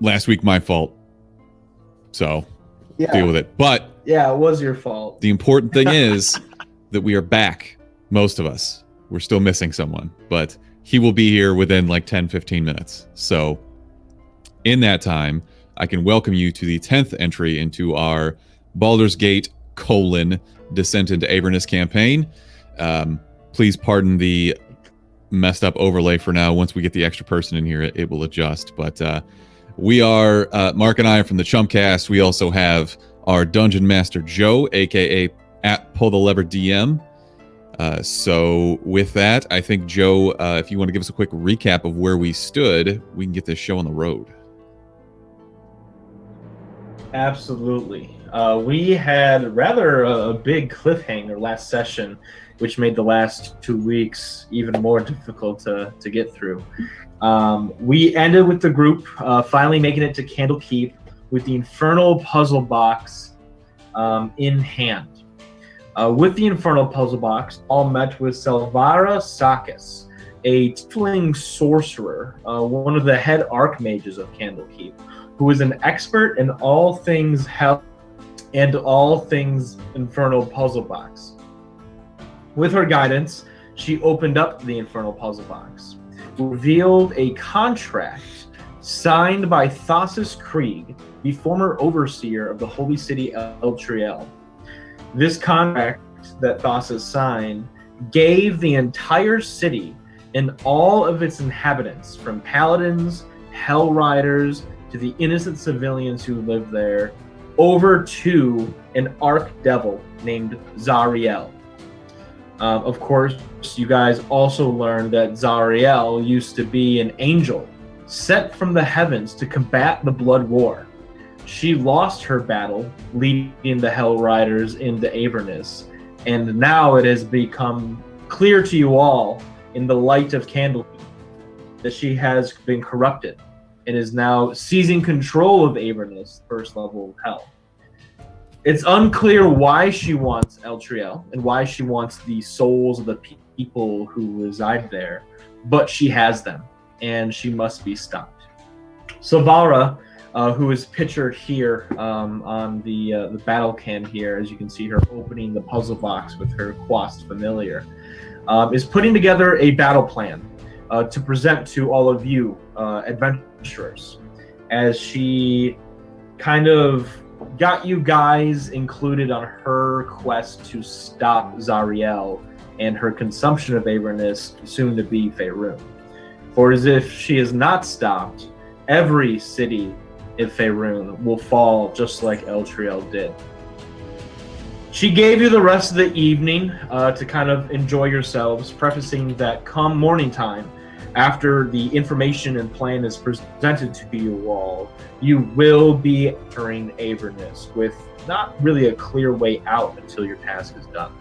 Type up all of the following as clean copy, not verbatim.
last week my fault. So deal with it. But yeah, it was your fault. The important thing is that we are back. Most of us. We're still missing someone, but he will be here within like 10, 15 minutes. So in that time, I can welcome you to the 10th entry into our Baldur's Gate : Descent into Avernus campaign. Please pardon the messed up overlay for now. Once we get the extra person in here, it will adjust. But we are, Mark and I are from the Chumpcast. We also have our Dungeon Master Joe, aka at Pull the Lever DM. So with that, I think Joe, if you want to give us a quick recap of where we stood, we can get this show on the road. Absolutely. We had rather a big cliffhanger last session, which made the last 2 weeks even more difficult to get through. We ended with the group finally making it to Candlekeep with the Infernal Puzzle Box in hand. With the Infernal Puzzle Box, all met with Selvara Sakis, a tiefling sorcerer, one of the head archmages of Candlekeep, who is an expert in all things hell and all things Infernal Puzzle Box. With her guidance, she opened up the Infernal Puzzle Box, revealed a contract signed by Thassus Krieg, the former overseer of the holy city Eltriel. This contract that Thassus signed gave the entire city and all of its inhabitants, from paladins, hell riders, to the innocent civilians who live there, over to an archdevil named Zariel. Of course, you guys also learned that Zariel used to be an angel sent from the heavens to combat the Blood War. She lost her battle, leading the Hell Riders into Avernus, and now it has become clear to you all, in the light of Candlekeep, that she has been corrupted and is now seizing control of Avernus, first level of hell. It's unclear why she wants Eltriel and why she wants the souls of the people who reside there, but she has them, and she must be stopped. Savara, who is pictured here on the battle cam here, as you can see her opening the puzzle box with her Quast familiar, is putting together a battle plan to present to all of you adventurers, as she kind of got you guys included on her quest to stop Zariel and her consumption of Avernus, soon to be Faerun. For as if she is not stopped, every city in Faerun will fall just like Eltriel did. She gave you the rest of the evening to kind of enjoy yourselves, prefacing that come morning time, after the information and plan is presented to you all, you will be entering Avernus with not really a clear way out until your task is done.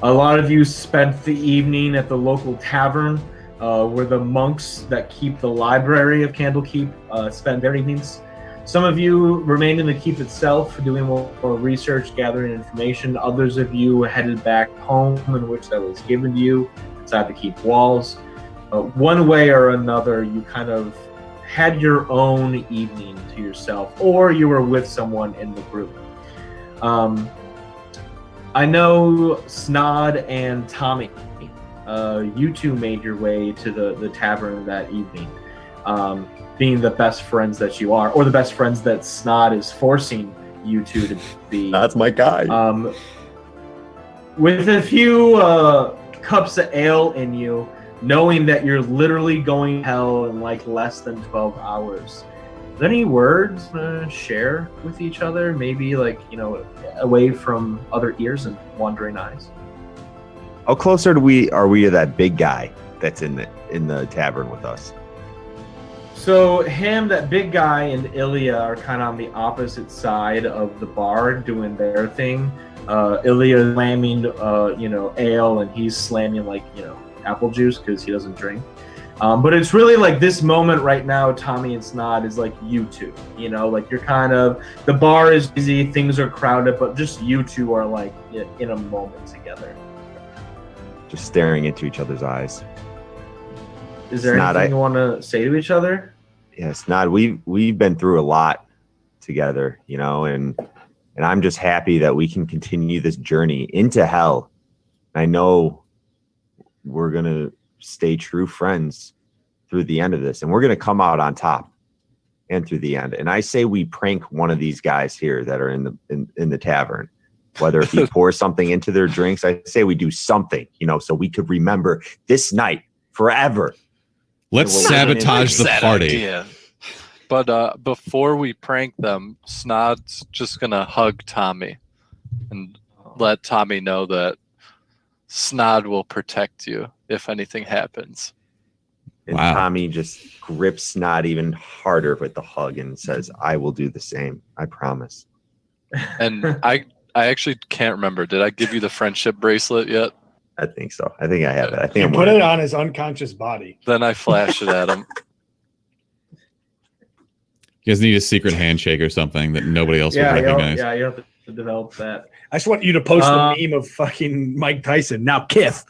A lot of you spent the evening at the local tavern, where the monks that keep the library of Candlekeep spend their evenings. Some of you remained in the keep itself, doing more research, gathering information. Others of you headed back home, in which that was given to you inside the keep walls. One way or another, you kind of had your own evening to yourself, or you were with someone in the group. I know Snod and Tommy, you two made your way to the tavern that evening, being the best friends that you are, or the best friends that Snod is forcing you two to be. That's my guy. With a few cups of ale in you, knowing that you're literally going to hell in like less than 12 hours. Are there any words share with each other? Maybe like, away from other ears and wandering eyes? How close are we to that big guy that's in the tavern with us? So that big guy, and Ilya are kind of on the opposite side of the bar doing their thing. Ilya slamming, ale, and he's slamming apple juice because he doesn't drink. But it's really like this moment right now, Tommy and Snod, is like you two. You're kind of, the bar is busy, things are crowded, but just you two are like in a moment together. Just staring into each other's eyes. Is there anything you want to say to each other? Yes, Nod, we've been through a lot together, you know, and I'm just happy that we can continue this journey into hell. I know we're gonna stay true friends through the end of this, and we're gonna come out on top and through the end. And I say we prank one of these guys here that are in the tavern. Whether if he pours something into their drinks, I say we do something, you know, so we could remember this night forever. Let's sabotage the party. Idea. But before we prank them, Snod's just gonna hug Tommy and let Tommy know that Snod will protect you if anything happens. And Wow. Tommy just grips Snod even harder with the hug and says, I will do the same. I promise. And I actually can't remember. Did I give you the friendship bracelet yet? I think so. I think I have it. I think You I'm put it on his unconscious body. Then I flash it at him. You guys need a secret handshake or something that nobody else would recognize. You have to develop that. I just want you to post a meme of fucking Mike Tyson. Now, Kith.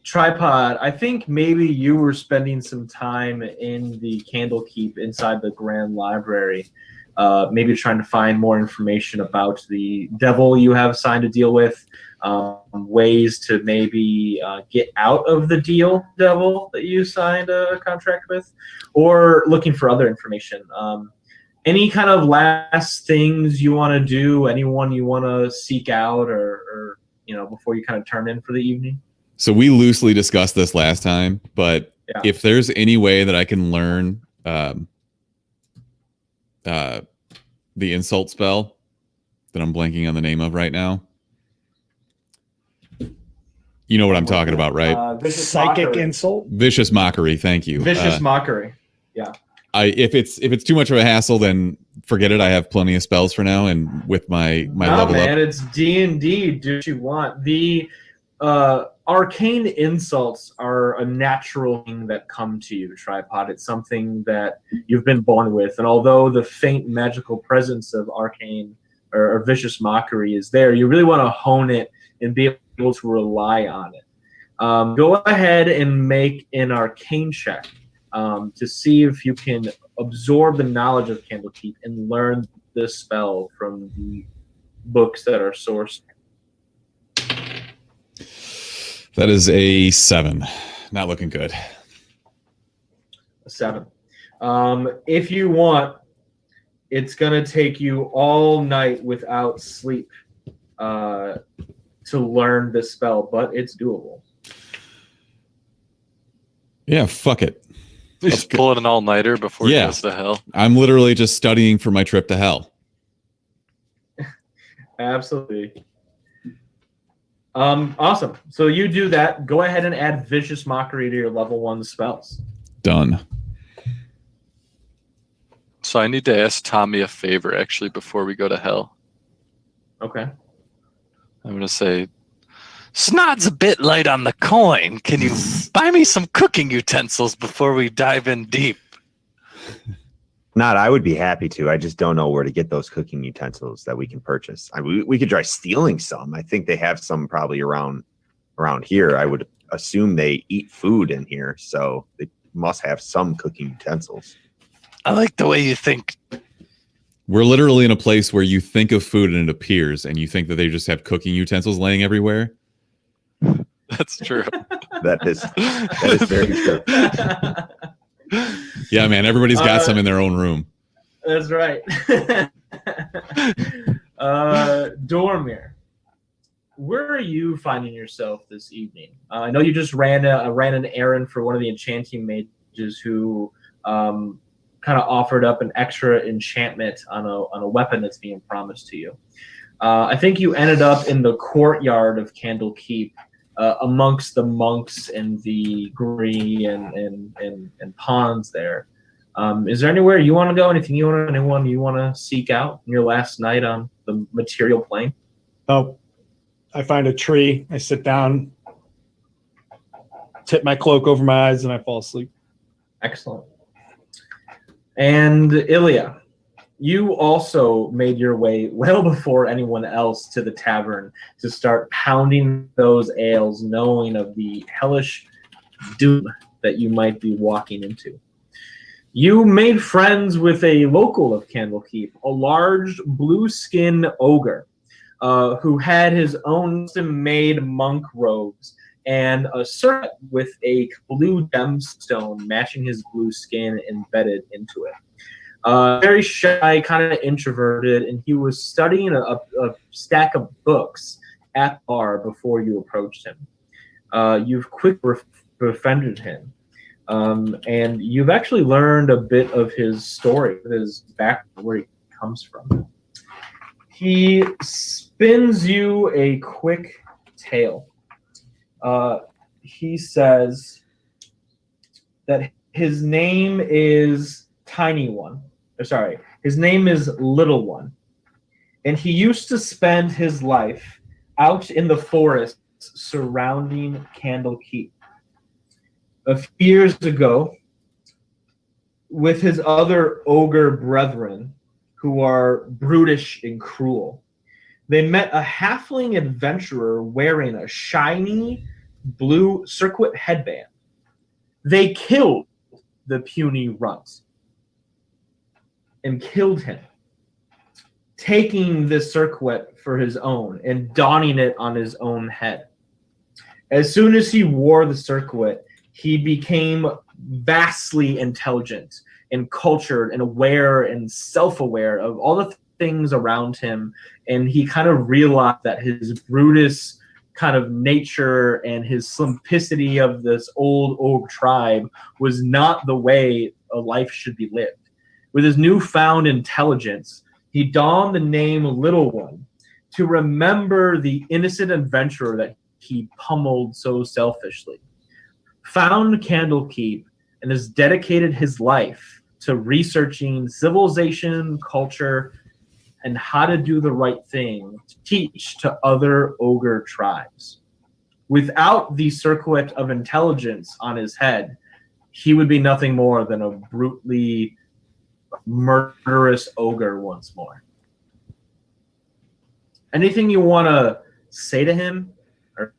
Tripod, I think maybe you were spending some time in the Candlekeep inside the Grand Library, maybe trying to find more information about the devil you have assigned to deal with, ways to maybe get out of the devil that you signed a contract with, or looking for other information. Any kind of last things you want to do, anyone you want to seek out, or you know, before you kind of turn in for the evening? So we loosely discussed this last time, but if there's any way that I can learn the insult spell that I'm blanking on the name of right now. You know what I'm talking about, right? Psychic mockery. insult. Vicious mockery. Thank you. Vicious mockery. Yeah. If it's too much of a hassle, then forget it. I have plenty of spells for now, and with my level man, up. it's D&D. Do what you want. The arcane insults are a natural thing that come to you, Tripod. It's something that you've been born with, and although the faint magical presence of arcane or vicious mockery is there, you really want to hone it and be able to rely on it. Go ahead and make an arcane check to see if you can absorb the knowledge of Candlekeep and learn this spell from the books that are sourced. That is a 7. Not looking good. A 7. If you want, it's going to take you all night without sleep to learn this spell, but it's doable. Yeah, fuck it. He's pulling an all-nighter before he goes to hell. I'm literally just studying for my trip to hell. Absolutely. Awesome. So you do that. Go ahead and add Vicious Mockery to your level 1 spells. Done. So I need to ask Tommy a favor, actually, before we go to hell. Okay. I'm going to say, Snod's a bit light on the coin. Can you buy me some cooking utensils before we dive in deep? Not, I would be happy to. I just don't know where to get those cooking utensils that we can purchase. We could try stealing some. I think they have some probably around here. I would assume they eat food in here, so they must have some cooking utensils. I like the way you think. We're literally in a place where you think of food and it appears, and you think that they just have cooking utensils laying everywhere. That's true. That is very true. Yeah, man, everybody's got some in their own room. That's right. Dormir, where are you finding yourself this evening? I know you just ran an errand for one of the enchanting mages who kind of offered up an extra enchantment on a weapon that's being promised to you. I think you ended up in the courtyard of Candlekeep, amongst the monks and the gree and ponds there. Is there anywhere you want to go? Anything anyone you want to seek out in your last night on the material plane? Oh, I find a tree. I sit down, tip my cloak over my eyes, and I fall asleep. Excellent. And Ilya, you also made your way well before anyone else to the tavern to start pounding those ales, knowing of the hellish doom that you might be walking into. You made friends with a local of Candlekeep, a large blue-skinned ogre who had his own custom-made monk robes and a circlet with a blue gemstone matching his blue skin embedded into it. Very shy, kind of introverted, and he was studying a stack of books at the bar before you approached him. You've quickly befriended him, and you've actually learned a bit of his story, his background, where he comes from. He spins you a quick tale. He says that his name is Tiny One. Sorry, his name is Little One. And he used to spend his life out in the forests surrounding Candlekeep. A few years ago, with his other ogre brethren, who are brutish and cruel, they met a halfling adventurer wearing a shiny blue circlet headband. They killed the puny runt and killed him, taking this circlet for his own and donning it on his own head. As soon as he wore the circlet, he became vastly intelligent and cultured and aware and self-aware of all the things around him, and he kind of realized that his Brutus kind of nature and his simplicity of this old tribe was not the way a life should be lived. With his newfound intelligence, he donned the name Little One to remember the innocent adventurer that he pummeled so selfishly. Found Candlekeep and has dedicated his life to researching civilization, culture, and how to do the right thing to teach to other ogre tribes. Without the circlet of intelligence on his head, he would be nothing more than a brutally murderous ogre once more. Anything you want to say to him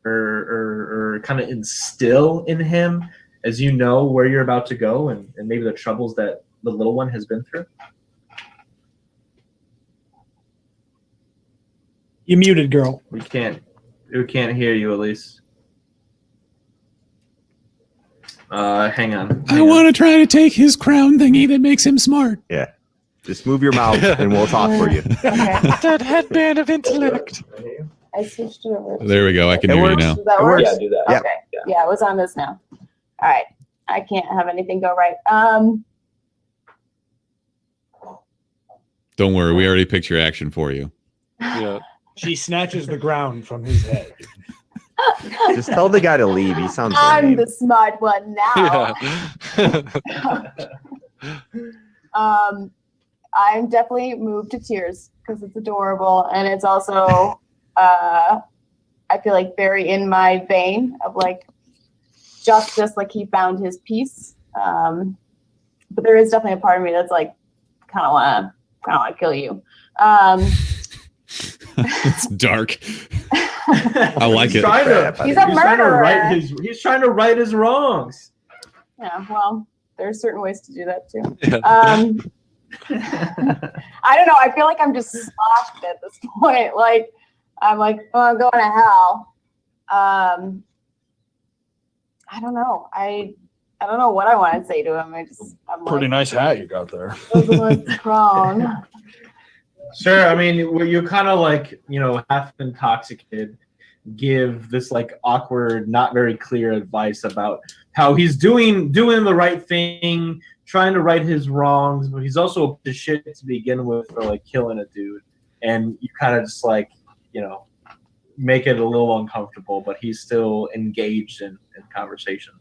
or kind of instill in him as you know where you're about to go and maybe the troubles that the Little One has been through? You muted, girl. We can't hear you, Elise. Hang on. I want to try to take his crown thingy that makes him smart. Yeah. Just move your mouth and we'll talk for you. Okay. That headband of intellect. I switched it over. There we go. I can hear you now. Does that work? Yeah, do that. Yep. Okay. Yeah, it was on this now. All right. I can't have anything go right. Don't worry. We already picked your action for you. Yeah. She snatches the ground from his head. Just tell the guy to leave. He sounds I'm lame. the smart one now. Yeah. I'm definitely moved to tears because it's adorable, and it's also I feel like very in my vein of like justice, like he found his peace. But there is definitely a part of me that's like kind of want to kill you. It's dark. I like it. He's a murderer. He's trying to right his wrongs. Yeah, well, there's certain ways to do that too. Yeah. I don't know. I feel like I'm just sloshed at this point. Like I'm like, oh, I'm going to hell. I don't know. I don't know what I want to say to him. I'm Pretty like, nice hat you got there. crown. Sure. I mean, you kind of like, half intoxicated, give this like awkward, not very clear advice about how he's doing the right thing, trying to right his wrongs, but he's also a piece of shit to begin with for like killing a dude. And you kind of just like, make it a little uncomfortable, but he's still engaged in conversation.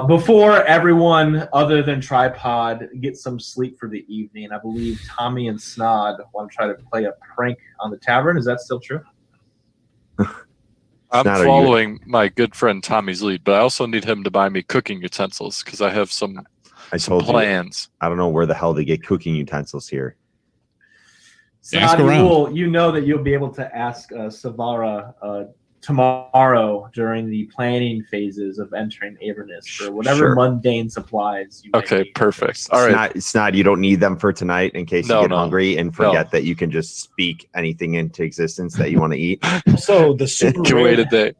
Before everyone other than Tripod gets some sleep for the evening, I believe Tommy and Snod want to try to play a prank on the tavern. Is that still true? I'm Snod, following my good friend Tommy's lead, but I also need him to buy me cooking utensils because I have some I told you. plans. I don't know where the hell they get cooking utensils here. Ask Snod, around. you know that you'll be able to ask Savara tomorrow during the planning phases of entering Avernus for whatever mundane supplies you might need. Perfect. All right. It's not, you don't need them for tonight in case you get hungry and forget that you can just speak anything into existence that you want to eat. So the super Can rare, wait a day.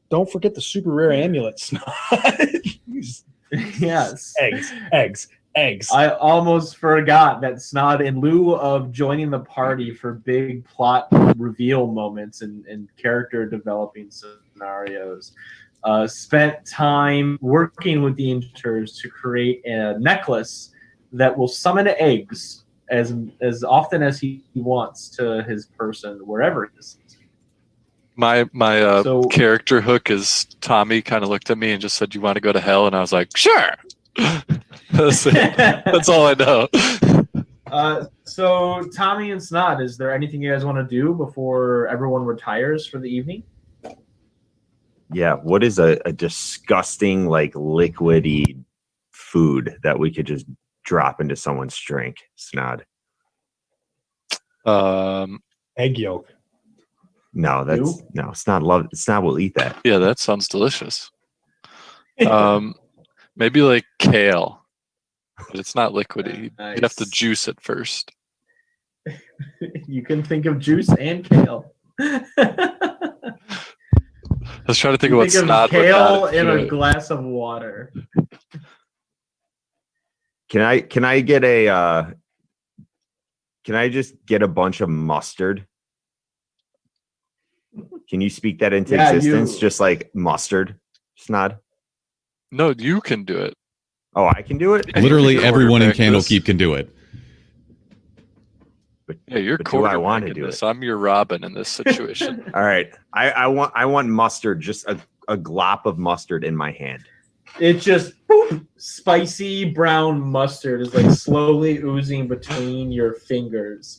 don't forget the super rare amulets. Yes. Eggs. I almost forgot that Snod, in lieu of joining the party for big plot reveal moments and character developing scenarios, spent time working with the Inters to create a necklace that will summon eggs as often as he wants to his person, wherever it is. My character hook is Tommy kind of looked at me and just said, "You want to go to hell?" And I was like, "Sure." That's all I know. So Tommy and Snod, is there anything you guys want to do before everyone retires for the evening? Yeah, what is a disgusting, like, liquidy food that we could just drop into someone's drink, Snod? Egg yolk. No, Snod will eat that. Yeah, that sounds delicious. Maybe like kale, but it's not liquidy. Nice. You have to juice it first. You can think of juice and kale. I was trying to think of what Snod would kale not in a enjoy. glass of water. Can I get can I just get a bunch of mustard? Can you speak that into existence? Just like mustard, Snod? No, you can do it. Oh, I can do it? Literally everyone in quarterbacking this. Candlekeep can do it. Yeah, you're do I want to quarterbacking do this. it? I'm your Robin in this situation. All right. I want mustard, just a glop of mustard in my hand. It's just spicy brown mustard is like slowly oozing between your fingers.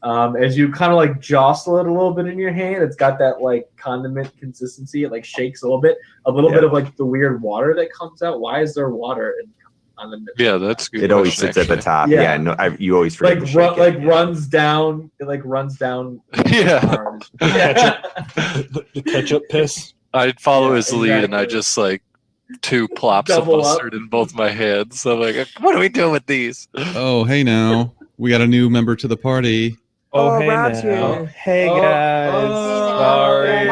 As you kind of like jostle it a little bit in your hand, it's got that like condiment consistency. It like shakes a little bit bit of like the weird water that comes out. Why is there water in condiment? Yeah, that's good. It always sits at the top. Yeah, no, you always forget to shake it. Runs down. It like runs down. Yeah. The ketchup piss. I'd follow his lead, and I just like 2 plops Double of mustard in both my hands. So I'm like, what do we do with these? Oh, hey now. We got a new member to the party. Oh, hey Rob's now. here. Hey guys. Sorry.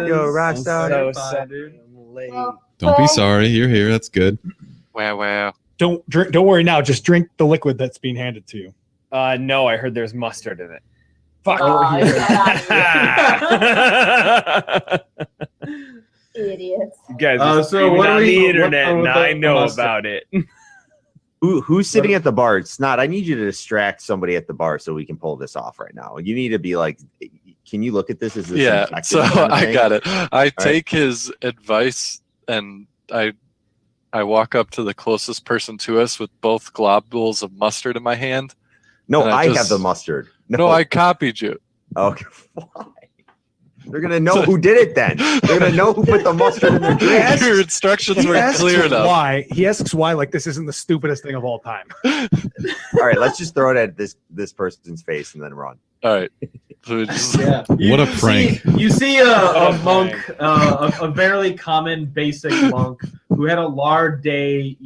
Yo, Rockstar. So Fine, dude. late. Don't be sorry. You're here. That's good. Wow. Don't worry now. Just drink the liquid that's being handed to you. No, I heard there's mustard in it. Fuck. Idiots. You guys are So screaming what on do the we- internet, what and I know mustard? about it. Who's sitting at the bar? It's not. I need you to distract somebody at the bar so we can pull this off right now. You need to be like, can you look at this? Is this Yeah, infected so kind of I thing? got it. I take his advice, and I walk up to the closest person to us with both globules of mustard in my hand. No, and I just- have the mustard. No, I copied you. Okay. Why? They're gonna know who did it then. They're gonna know who put the mustard in their drink. Your instructions He were asks clear enough. why. He asks why like this isn't the stupidest thing of all time. All right, let's just throw it at this person's face and then run. All right. So we just, Yeah. What a prank. You see a monk, a very common basic monk who had a large day,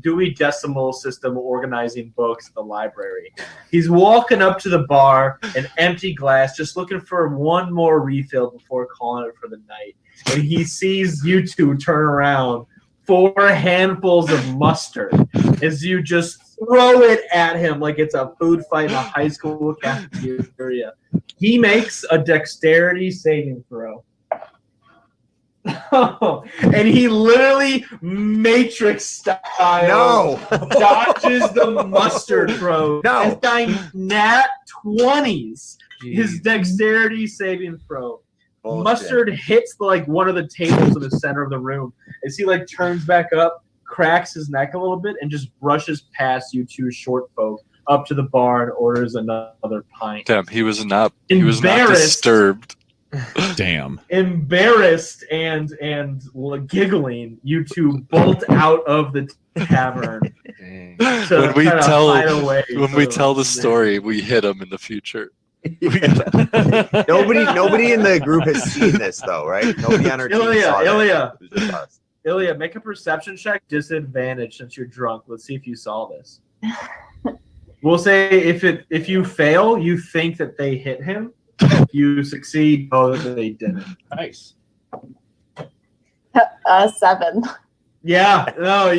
Dewey Decimal System organizing books at the library. He's walking up to the bar, an empty glass, just looking for one more refill before calling it for the night. And he sees you two turn around, 4 handfuls of mustard, as you just throw it at him like it's a food fight in a high school cafeteria. He makes a dexterity saving throw. And he literally Matrix style dodges the mustard throw. No. This guy nat 20s his Jeez. dexterity saving throw. Bullshit. Mustard hits one of the tables in the center of the room as he turns back up, cracks his neck a little bit, and just brushes past you two short folk up to the bar and orders another pint. damn, he was not disturbed. Damn. Embarrassed and giggling, you two bolt out of the tavern. When we to tell hide away when we tell the story, we hit him in the future. Nobody in the group has seen this though, right? Nobody on our team saw that. It was just us. Ilya, make a perception check, disadvantage since you're drunk. Let's see if you saw this. We'll say if you fail, you think that they hit him. If you succeed, know that they didn't. Nice. 7. Yeah, no,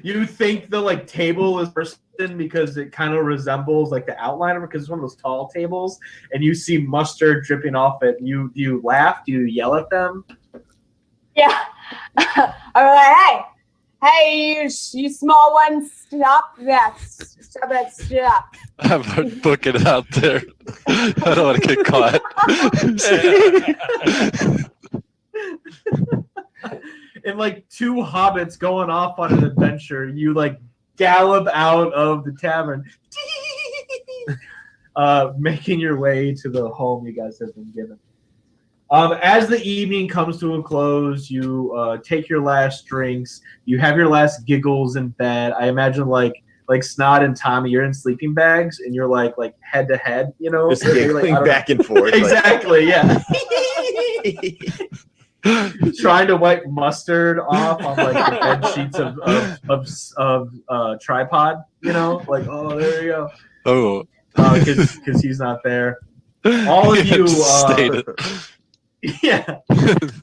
you think the like table is person because it kind of resembles like the outline of it because it's one of those tall tables, and you see mustard dripping off it. Do you laugh? Do you yell at them? Yeah. I'm like, hey, you small ones, stop that. Stop that, stop. I'm booking it out there. I don't want to get caught. And like two hobbits going off on an adventure, you like gallop out of the tavern, making your way to the home you guys have been given. As the evening comes to a close, you take your last drinks. You have your last giggles in bed. I imagine like Snod and Tommy, you're in sleeping bags and you're like head to head, you know, just giggling like, back and forth. Exactly, yeah. Trying to wipe mustard off on like the bed sheets of tripod, you know, like oh there you go. Oh, because he's not there. All of you. Yeah,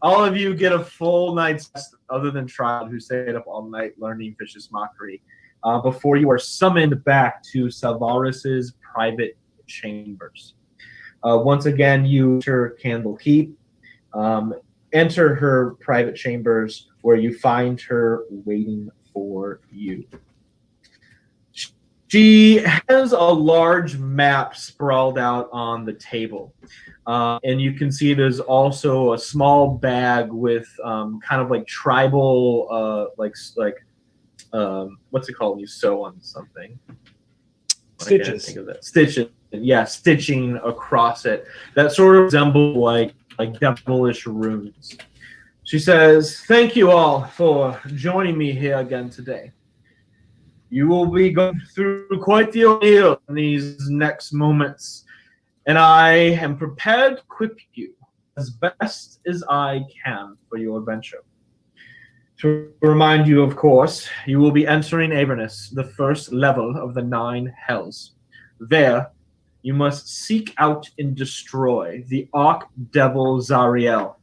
all of you get a full night's rest other than Trod, who stayed up all night learning Vicious Mockery, before you are summoned back to Salvaris's private chambers. Once again, you enter Candle Keep, enter her private chambers, where you find her waiting for you. She has a large map sprawled out on the table. And you can see there's also a small bag with kind of like tribal, what's it called when you sew on something? Stitches. I can't think of that. Stitches. Yeah, stitching across it. That sort of resembles like devilish runes. She says, "Thank you all for joining me here again today. You will be going through quite the ordeal in these next moments, and I am prepared to equip you as best as I can for your adventure. To remind you, of course, you will be entering Avernus, the first level of the 9 hells. There, you must seek out and destroy the Archdevil Zariel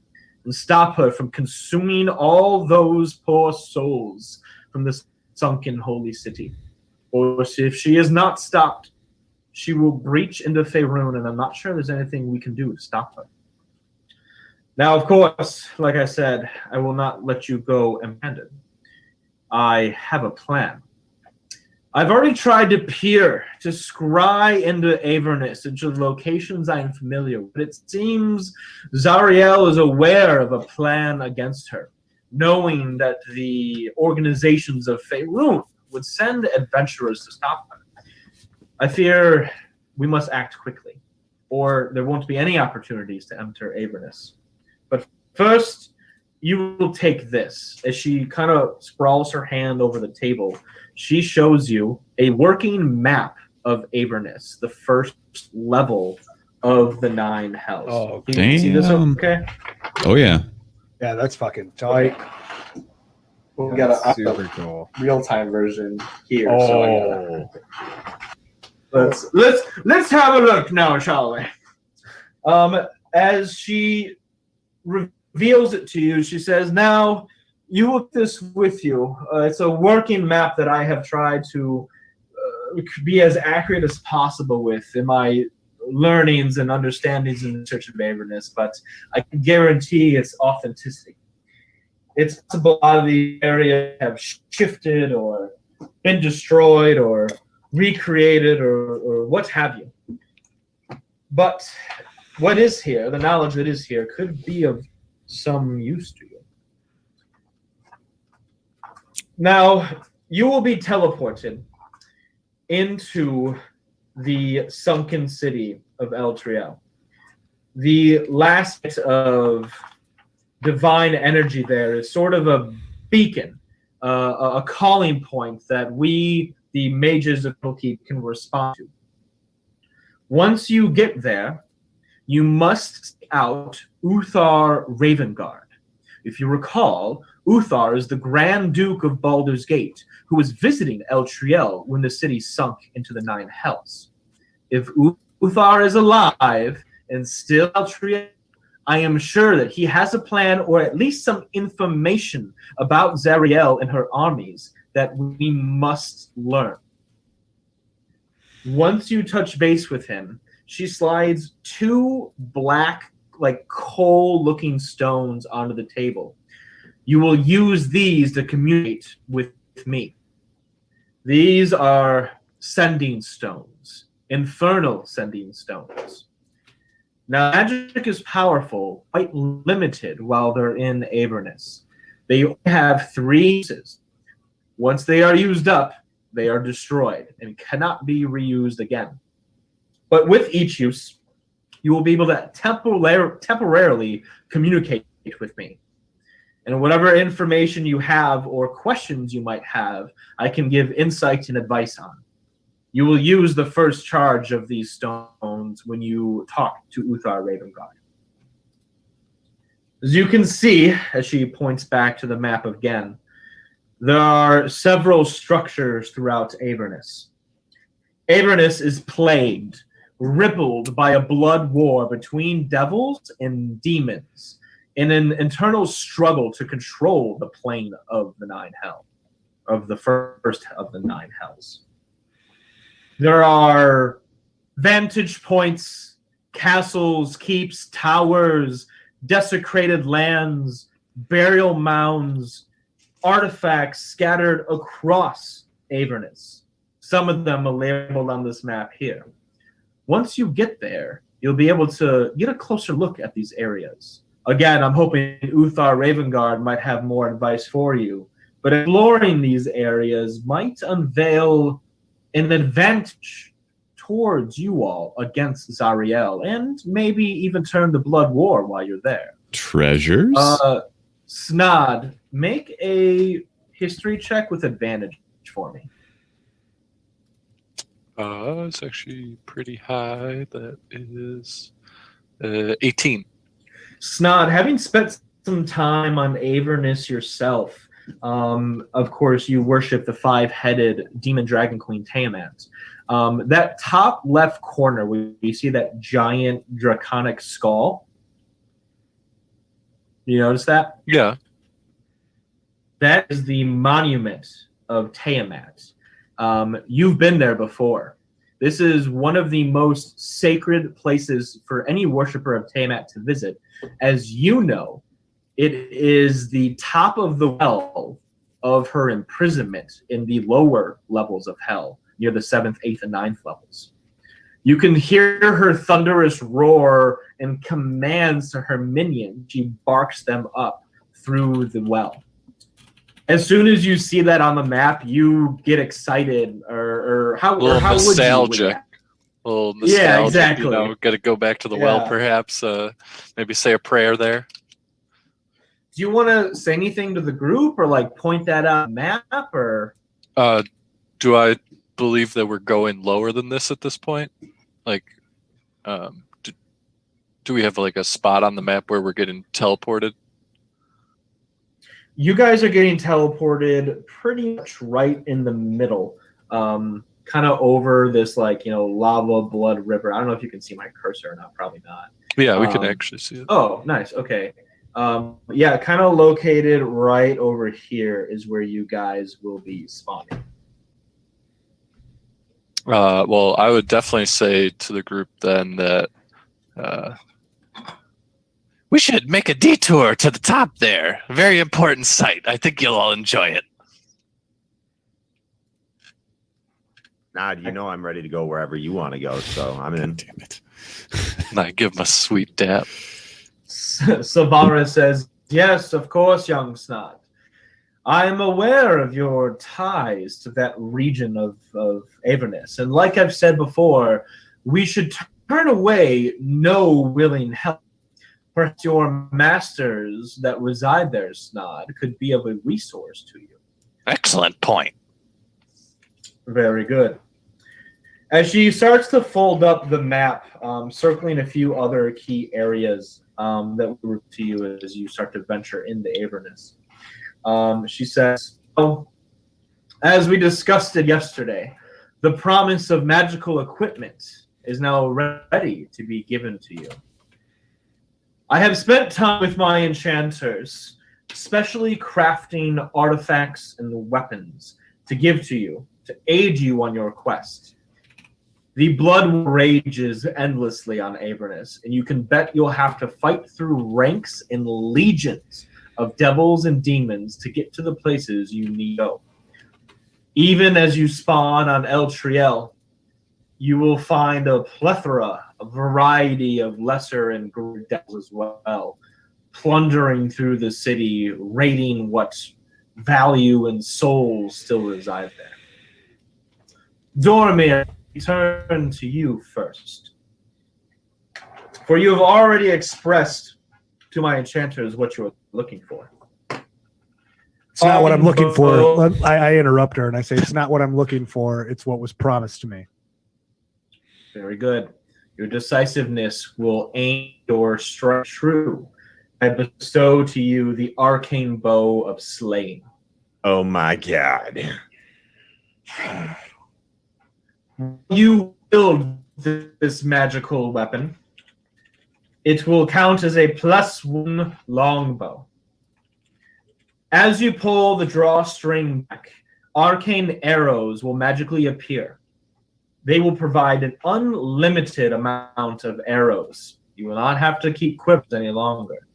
and stop her from consuming all those poor souls from this sunken holy city. Or if she is not stopped, she will breach into Faerun, and I'm not sure there's anything we can do to stop her. Now, of course, like I said, I will not let you go empty-handed. I have a plan. I've already tried to scry into Avernus, into locations I am familiar with, but it seems Zariel is aware of a plan against her, knowing that the organizations of Faerun would send adventurers to stop her. I fear we must act quickly, or there won't be any opportunities to enter Avernus. But first, you will take this. As she kind of sprawls her hand over the table, she shows you a working map of Avernus, the first level of the 9 hells. Oh, Can you see this okay? Oh yeah. Yeah, that's fucking tight. We got a Super cool. real-time version here. Oh. So let's have a look now, shall we? As she reveals it to you, she says, "Now you look this with you. It's a working map that I have tried to be as accurate as possible with in my learnings and understandings in the Church of Avernus, but I can guarantee its authenticity. It's possible a lot of the areas have shifted or been destroyed or recreated or what have you. But what is here, the knowledge that is here, could be of some use to you. Now, you will be teleported into the sunken city of Eltriel. The last bit of divine energy there is sort of a beacon, a calling point that we, the mages of Keep, can respond to. Once you get there, you must seek out Uthar Ravengard. If you recall, Uthar is the Grand Duke of Baldur's Gate, who was visiting El Triel when the city sunk into the Nine Hells. If Uthar is alive and still El Triel, I am sure that he has a plan or at least some information about Zariel and her armies that we must learn. Once you touch base with him, she slides 2 black, like coal-looking stones onto the table. You will use these to communicate with me. These are sending stones, infernal sending stones. Now, magic is powerful, quite limited while they're in Avernus. They only have 3 uses. Once they are used up, they are destroyed and cannot be reused again. But with each use, you will be able to temporarily communicate with me. And whatever information you have or questions you might have, I can give insight and advice on. You will use the first charge of these stones when you talk to Uthar Ravengard. As you can see, as she points back to the map again, there are several structures throughout Avernus. Avernus is plagued, rippled by a blood war between devils and demons in an internal struggle to control the plane of the Nine Hell, of the first of the Nine Hells. There are vantage points, castles, keeps, towers, desecrated lands, burial mounds, artifacts scattered across Avernus. Some of them are labeled on this map here. Once you get there, you'll be able to get a closer look at these areas. Again, I'm hoping Uthar Ravengard might have more advice for you, but exploring these areas might unveil an advantage towards you all against Zariel, and maybe even turn the blood war while you're there. Treasures? Snod, make a history check with advantage for me. It's actually pretty high. That is 18. Snod, having spent some time on Avernus yourself, of course, you worship the 5-headed demon dragon queen Tayyamats. That top left corner, where you see that giant draconic skull. You notice that? Yeah. That is the Monument of Tayyamats. You've been there before. This is one of the most sacred places for any worshiper of Tiamat to visit. As you know, it is the top of the well of her imprisonment in the lower levels of hell, near the 7th, 8th, and 9th levels. You can hear her thunderous roar and commands to her minions. She barks them up through the well. As soon as you see that on the map, you get excited, or how nostalgic. Would you? A little nostalgic. Yeah, exactly. You know, got to go back to the well, perhaps. Maybe say a prayer there. Do you want to say anything to the group, or like point that out on the map, or? Do I believe that we're going lower than this at this point? Like, do we have like a spot on the map where we're getting teleported? You guys are getting teleported pretty much right in the middle, kind of over this lava blood river. I don't know if you can see my cursor or not. Probably not. Yeah, we can actually see it. Oh, nice. Okay. Yeah, kind of located right over here is where you guys will be spawning. Well, I would definitely say to the group then that we should make a detour to the top there. Very important site. I think you'll all enjoy it. Nod, you know I'm ready to go wherever you want to go, so I'm in. Damn it. And I give him a sweet dap. Savara says, "Yes, of course, young Snot. I am aware of your ties to that region of Avernus, and like I've said before, we should turn away no willing help. Perhaps your masters that reside there, Snod, could be of a resource to you." Excellent point. Very good. As she starts to fold up the map, circling a few other key areas that will to you as you start to venture into Avernus, she says, "Oh, as we discussed it yesterday, the promise of magical equipment is now ready to be given to you. I have spent time with my enchanters, specially crafting artifacts and weapons to give to you, to aid you on your quest. The blood rages endlessly on Avernus, and you can bet you'll have to fight through ranks and legions of devils and demons to get to the places you need to go. Even as you spawn on El Triel, you will find a plethora, a variety of lesser and greater devils as well, plundering through the city, raiding what value and souls still reside there. Dormir, I turn to you first. For you have already expressed to my enchanters what you are looking for. It's not what I'm looking for. I interrupt her and I say, it's not what I'm looking for. It's what was promised to me. Very good. Your decisiveness will aim your strike true. I bestow to you the arcane bow of slaying. Oh my god. You build this magical weapon. It will count as a +1 longbow. As you pull the drawstring back, arcane arrows will magically appear. They will provide an unlimited amount of arrows. You will not have to keep quivers any longer.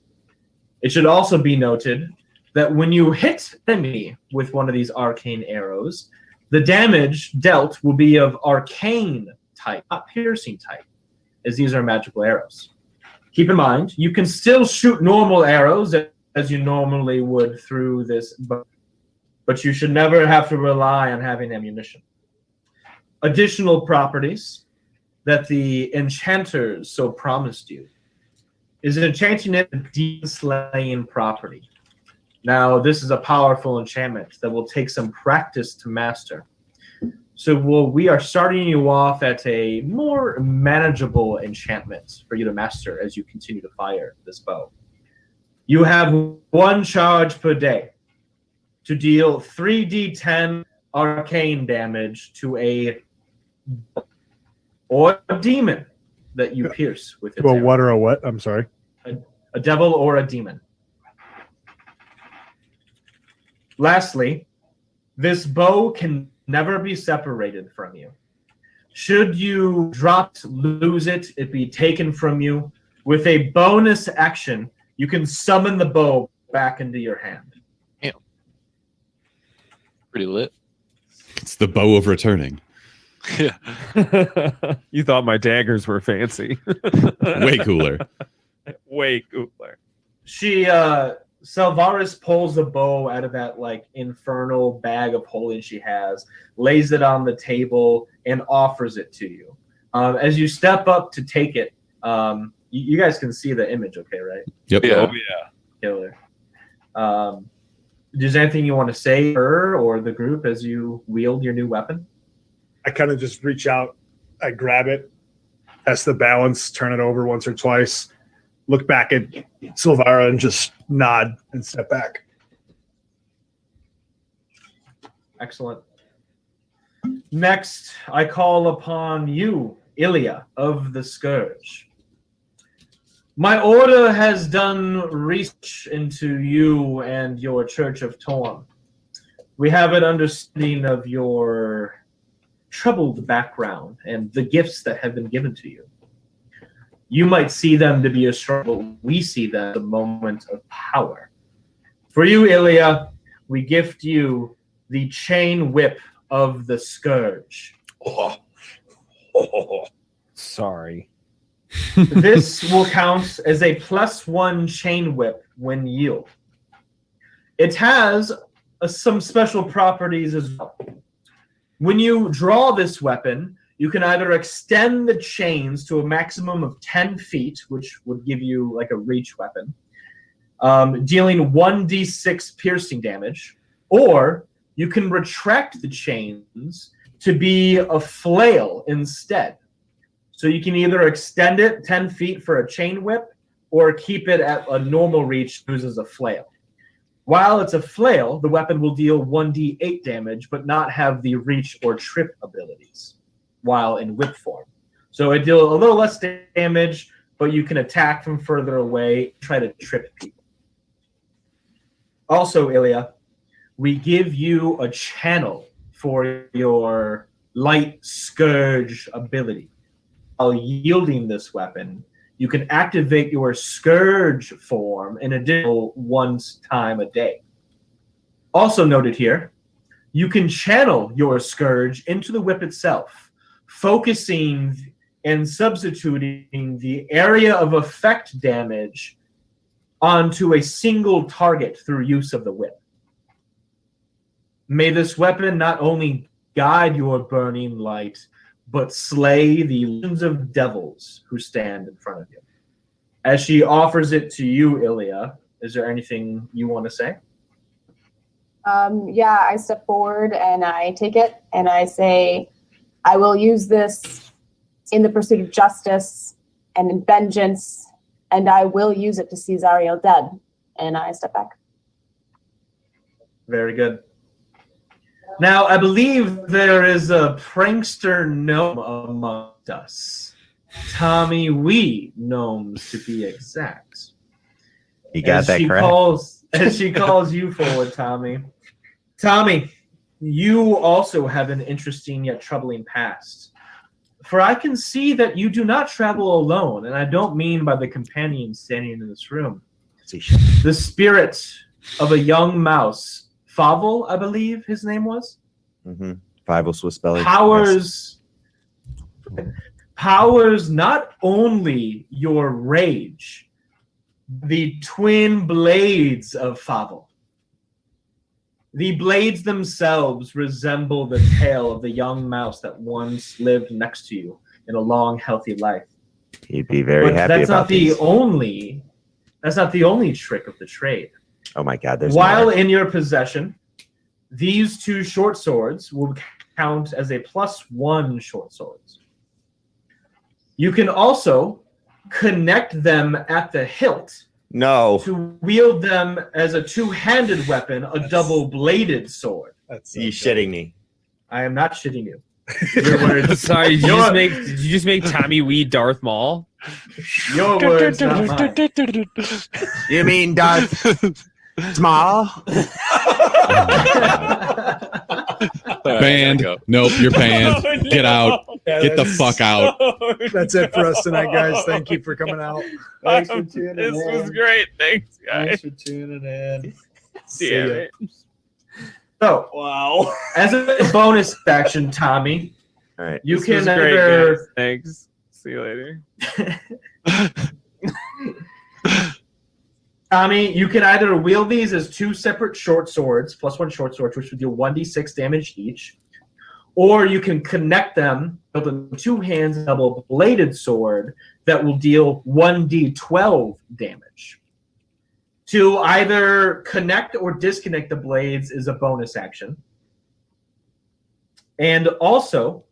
It should also be noted that when you hit enemy with one of these arcane arrows, the damage dealt will be of arcane type, not piercing type, as these are magical arrows. Keep in mind, you can still shoot normal arrows as you normally would through this bow, but you should never have to rely on having ammunition. Additional properties that the enchanters so promised you is enchanting it with demon slaying property. Now, this is a powerful enchantment that will take some practice to master. So we are starting you off at a more manageable enchantment for you to master as you continue to fire this bow. You have 1 charge per day to deal 3d10 arcane damage to a demon that you pierce with its Well, arrow. what or a what? I'm sorry. A devil or a demon. Lastly, this bow can never be separated from you. Should you lose it, it be taken from you. With a bonus action, you can summon the bow back into your hand. Damn. Pretty lit. It's the bow of returning. Yeah. You thought my daggers were fancy. Way cooler. Way cooler. She, Salvaris pulls the bow out of that, like, infernal bag of holding she has, lays it on the table, and offers it to you. As you step up to take it, you guys can see the image, okay, right? Yep. Yeah. Oh yeah. Killer. Is there anything you want to say to her or the group as you wield your new weapon? I kind of just reach out, I grab it, test the balance, turn it over once or twice, look back at Silvara and just nod and step back. Excellent. Next, I call upon you, Ilya of the Scourge. My order has done research into you and your Church of Torm. We have an understanding of your troubled background and the gifts that have been given to you. You might see them to be a struggle. We see them as a moment of power. For you, Ilya, we gift you the chain whip of the Scourge. Sorry. This will count as a +1 chain whip when yield. It has some special properties as well. When you draw this weapon, you can either extend the chains to a maximum of 10 feet, which would give you like a reach weapon, dealing 1d6 piercing damage, or you can retract the chains to be a flail instead. So you can either extend it 10 feet for a chain whip or keep it at a normal reach used as a flail. While it's a flail, the weapon will deal 1d8 damage, but not have the reach or trip abilities while in whip form. So it deals a little less damage, but you can attack from further away, try to trip people. Also, Ilya, we give you a channel for your light Scourge ability. While yielding this weapon, you can activate your Scourge form an additional one time a day. Also noted here, you can channel your Scourge into the whip itself, focusing and substituting the area of effect damage onto a single target through use of the whip. May this weapon not only guide your burning light, but slay the legions of devils who stand in front of you. As she offers it to you, Ilya, is there anything you want to say? Yeah, I step forward and I take it and I say, I will use this in the pursuit of justice and in vengeance, and I will use it to see Zariel dead. And I step back. Very good. Now, I believe there is a prankster gnome amongst us. Tommy Wee gnomes, to be exact. You got that correct? As she calls you forward, Tommy. Tommy, you also have an interesting yet troubling past. For I can see that you do not travel alone, and I don't mean by the companion standing in this room. The spirit of a young mouse, Favel, I believe his name was. Mm-hmm. Five Swiss belly. Powers not only your rage, the twin blades of Favel. The blades themselves resemble the tail of the young mouse that once lived next to you in a long, healthy life. He'd be very happy that's about not the these. That's not the only trick of the trade. Oh my God! There's While more. in your possession, these two short swords will count as a +1 short swords. You can also connect them at the hilt No. to wield them as a two-handed weapon, a double-bladed sword. That's You shitting me? I am not shitting you. Your words, Sorry, did you just make Tommy Wee Darth Maul? your words, not mine. You mean Darth Small? Banned. Nope, you're banned. Get out. Yeah, Get the that's- fuck out. That's it for us tonight, guys. Thank you for coming out. Thanks for tuning This in. was great. Thanks, Thanks guys. for tuning in. See Damn ya. it. So, Wow. as a bonus action, Tommy, All right. you This can was great, either guys. Thanks. See you later. Tommy, you can either wield these as two separate short swords, +1 short swords, which would deal 1d6 damage each, or you can connect them with a two-hands double-bladed sword that will deal 1d12 damage. To either connect or disconnect the blades is a bonus action. And also,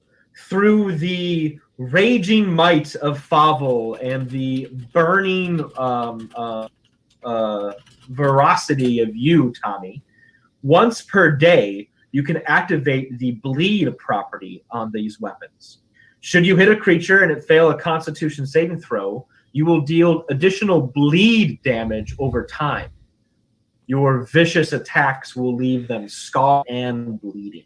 through the raging might of Favel and the burning veracity of you, Tommy, once per day, you can activate the bleed property on these weapons. Should you hit a creature and it fail a Constitution saving throw, you will deal additional bleed damage over time. Your vicious attacks will leave them scarred and bleeding.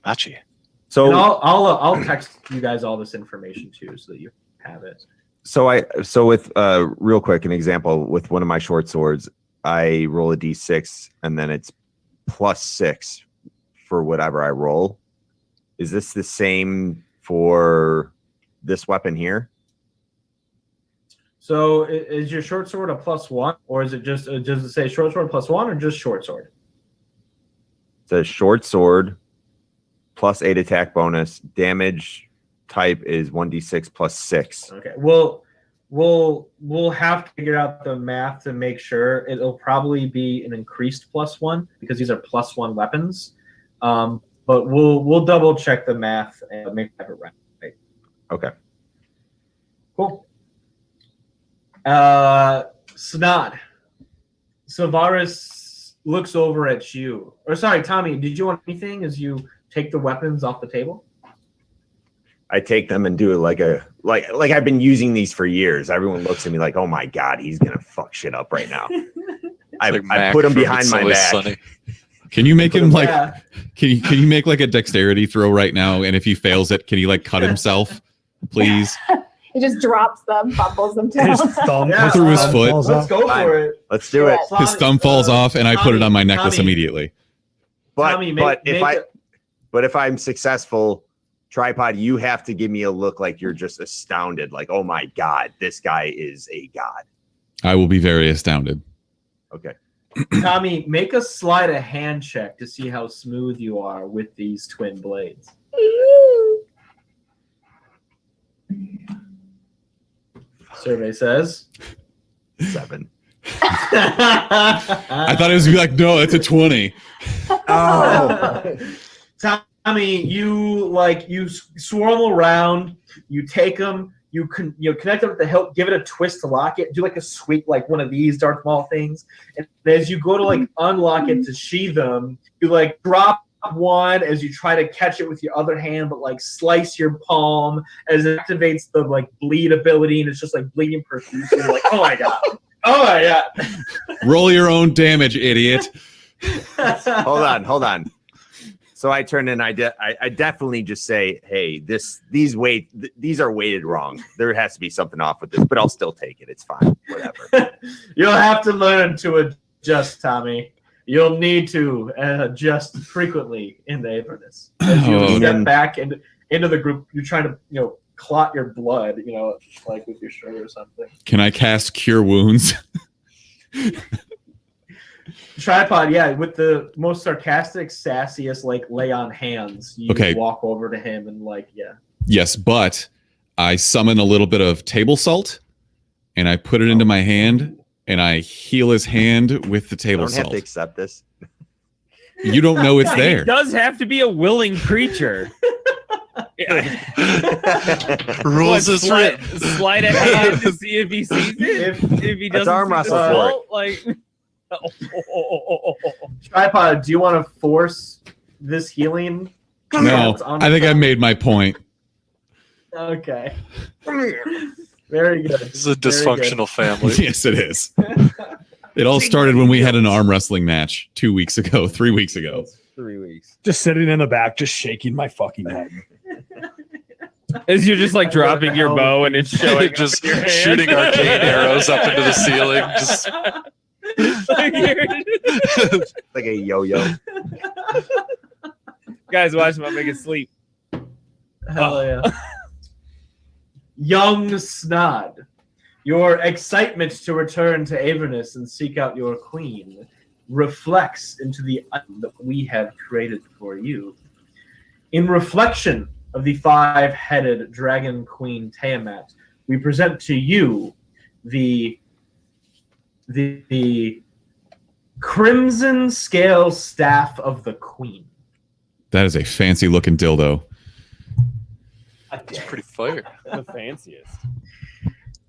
Machi. And So I'll text you guys all this information too, so that you have it. so with real quick, an example with one of my short swords, I roll a d6 and then it's +6 for whatever I roll. Is this the same for this weapon here? So is your short sword a +1, or is it just does it say short sword +1, or just short sword? It's a short sword +8 attack bonus. Damage type is 1d6 +6. Okay. We'll have to figure out the math to make sure. It'll probably be an increased +1 because these are +1 weapons. but we'll double check the math and make that right. Okay. Cool. Snod. Savaris looks over at you. Or sorry, Tommy, did you want anything as you take the weapons off the table? I take them and do it like I've been using these for years. Everyone looks at me like, "Oh my god, he's gonna fuck shit up right now." I put him behind my back. Sunny. Can you make him like? Yeah. Can you make like a dexterity throw right now? And if he fails it, can he like cut himself, please? He just drops them, fumbles them down. His thumb Yeah, through his foot. falls Let's off. go Fine. for it. Let's do it. His thumb falls off, and I put it on my necklace Tommy. immediately. But Tommy, if I'm successful, Tripod, you have to give me a look like you're just astounded, like, "Oh my god, this guy is a god." I will be very astounded. Okay. Tommy, make a sleight of hand check to see how smooth you are with these twin blades. Survey says 7. I thought it was gonna be like, no, it's a 20. Oh. Tommy, you swirl around, you take them, you connect them with the hilt, give it a twist to lock it, do like a sweep, like one of these Darth Maul things, and as you go to like unlock it to sheath them, you like drop one as you try to catch it with your other hand, but like slice your palm as it activates the like bleed ability, and it's just like bleeding profusely. You're like, oh my god. Roll your own damage, idiot. Hold on. So I turn in. I definitely just say, "Hey, these are weighted wrong. There has to be something off with this, but I'll still take it. It's fine. Whatever." You'll have to learn to adjust, Tommy. You'll need to adjust frequently in the Avernus. As you step back into the group, you're trying to clot your blood, like with your shirt or something. Can I cast Cure Wounds? Tripod, yeah, with the most sarcastic, sassiest, like lay on hands. You walk over to him and Yes, but I summon a little bit of table salt, and I put it into my hand, and I heal his hand with the I table don't have salt. to accept this. You don't know it's there. It does have to be a willing creature. Rules is written. Slide a hand to see if he sees it. If he doesn't, arm see the wrestle for salt, like. Tripod, do you want to force this healing? No, I think I made my point. Okay. Very good. This is a dysfunctional family. Yes, it is. It all started when we had an arm wrestling match 3 weeks ago. 3 weeks. Just sitting in the back, just shaking my fucking head. As you're just like dropping your bow and it's showing, just shooting arcane arrows up into the ceiling. Just Like a yo-yo. guys, watch him. I'll make it sleep. Hell yeah. Young Snod, your excitement to return to Avernus and seek out your queen reflects into the item that we have created for you. In reflection of the 5-headed dragon queen Tayyamats, we present to you the crimson scale staff of the queen. That is a fancy looking dildo. it's pretty fire. The fanciest.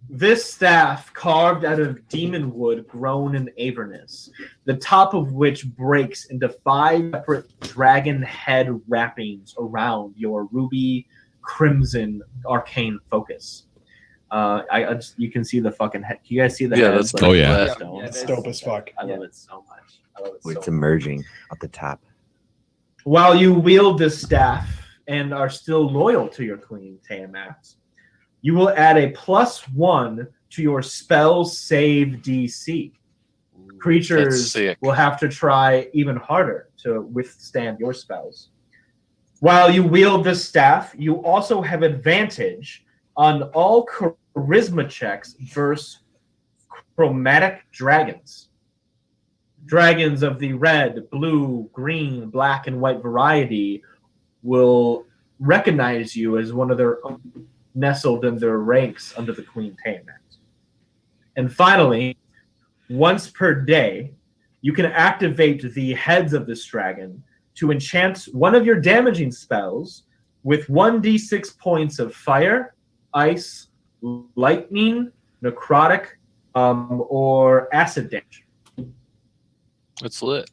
This staff, carved out of demon wood grown in Avernus, the top of which breaks into 5 separate dragon head wrappings around your ruby crimson arcane focus. You can see the fucking head. Can you guys see the head? That's Oh, yeah. It's dope as fuck. I love it so much. It's emerging at the top. While you wield this staff and are still loyal to your queen, Tayyamats, you will add a +1 to your spell save DC. Creatures will have to try even harder to withstand your spells. While you wield this staff, you also have advantage on all charisma checks versus chromatic dragons. Dragons of the red, blue, green, black, and white variety will recognize you as one of their own, nestled in their ranks under the Queen Tayyamats. And finally, once per day, you can activate the heads of this dragon to enchant one of your damaging spells with 1d6 points of fire, ice, lightning, necrotic, or acid damage. It's lit.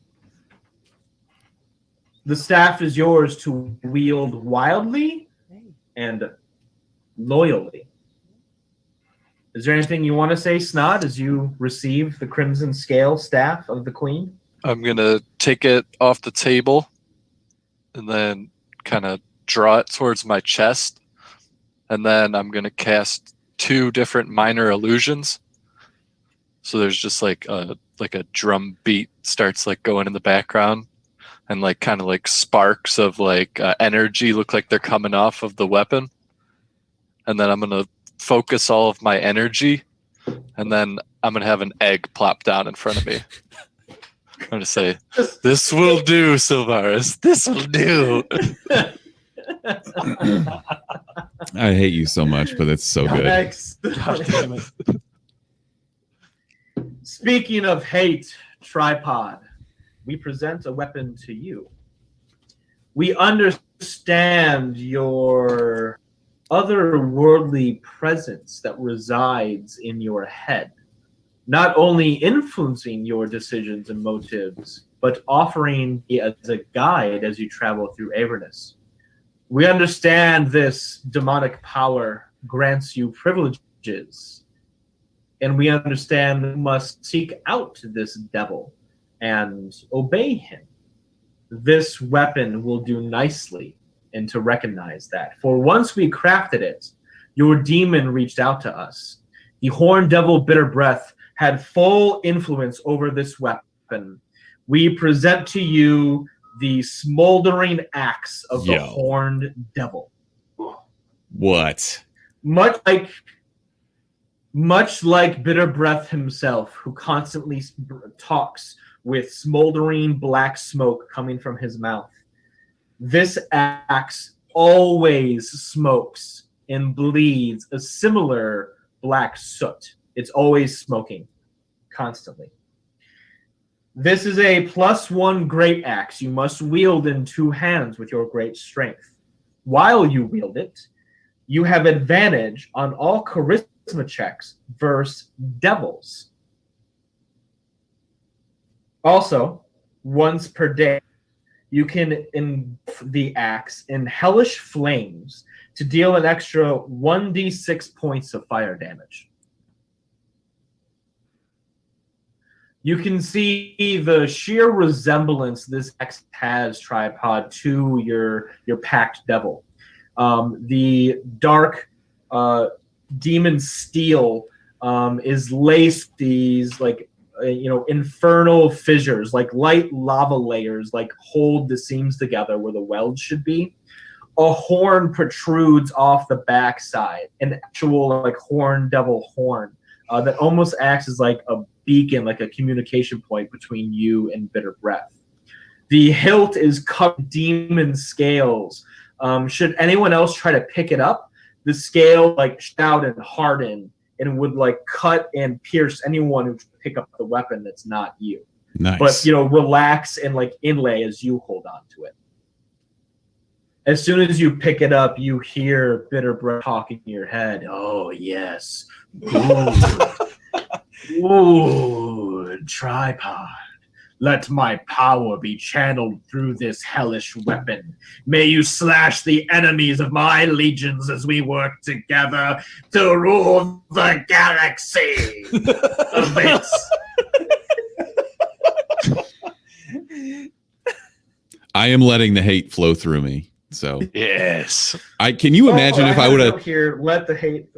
The staff is yours to wield wildly and loyally. Is there anything you want to say, Snod, as you receive the Crimson Scale staff of the Queen? I'm going to take it off the table and then kind of draw it towards my chest. And then I'm going to cast 2 different minor illusions. So there's just like a drum beat starts like going in the background, and like kind of like sparks of like energy look like they're coming off of the weapon. And then I'm going to focus all of my energy, and then I'm going to have an egg plop down in front of me. I'm going to say, "This will do, Sylvaris. This will do." I hate you so much, but it's so good. Next. God damn it. Speaking of hate, Tripod, we present a weapon to you. We understand your otherworldly presence that resides in your head, not only influencing your decisions and motives, but offering as a guide as you travel through Avernus. We understand this demonic power grants you privileges, and we understand you must seek out this devil and obey him. This weapon will do nicely and to recognize that. For once we crafted it, your demon reached out to us. The Horned Devil Bitter Breath had full influence over this weapon. We present to you the Smoldering Axe of the Horned Devil. What? Much like Bitter Breath himself, who constantly talks with smoldering black smoke coming from his mouth, this axe always smokes and bleeds a similar black soot. It's always smoking, constantly. This is a +1 great axe you must wield in 2 hands with your great strength. While you wield it, you have advantage on all charisma checks versus devils. Also, once per day, you can engulf the axe in hellish flames to deal an extra 1d6 points of fire damage. You can see the sheer resemblance this axe has, Tripod, to your packed devil. The dark demon steel is laced these infernal fissures, like light lava layers, like hold the seams together where the welds should be. A horn protrudes off the backside, an actual like horn devil horn that almost acts as like a beacon, like a communication point between you and Bitter Breath. The hilt is cut with demon scales. Should anyone else try to pick it up, the scale like shout and harden and would like cut and pierce anyone who pick up the weapon that's not you. Nice. But relax and like inlay as you hold on to it. As soon as you pick it up, you hear Bitter Breath talking in your head. Oh yes, good Tripod. Let my power be channeled through this hellish weapon. May you slash the enemies of my legions as we work together to rule the galaxy. I am letting the hate flow through me. So yes. Can you imagine if I would have here? Let the hate.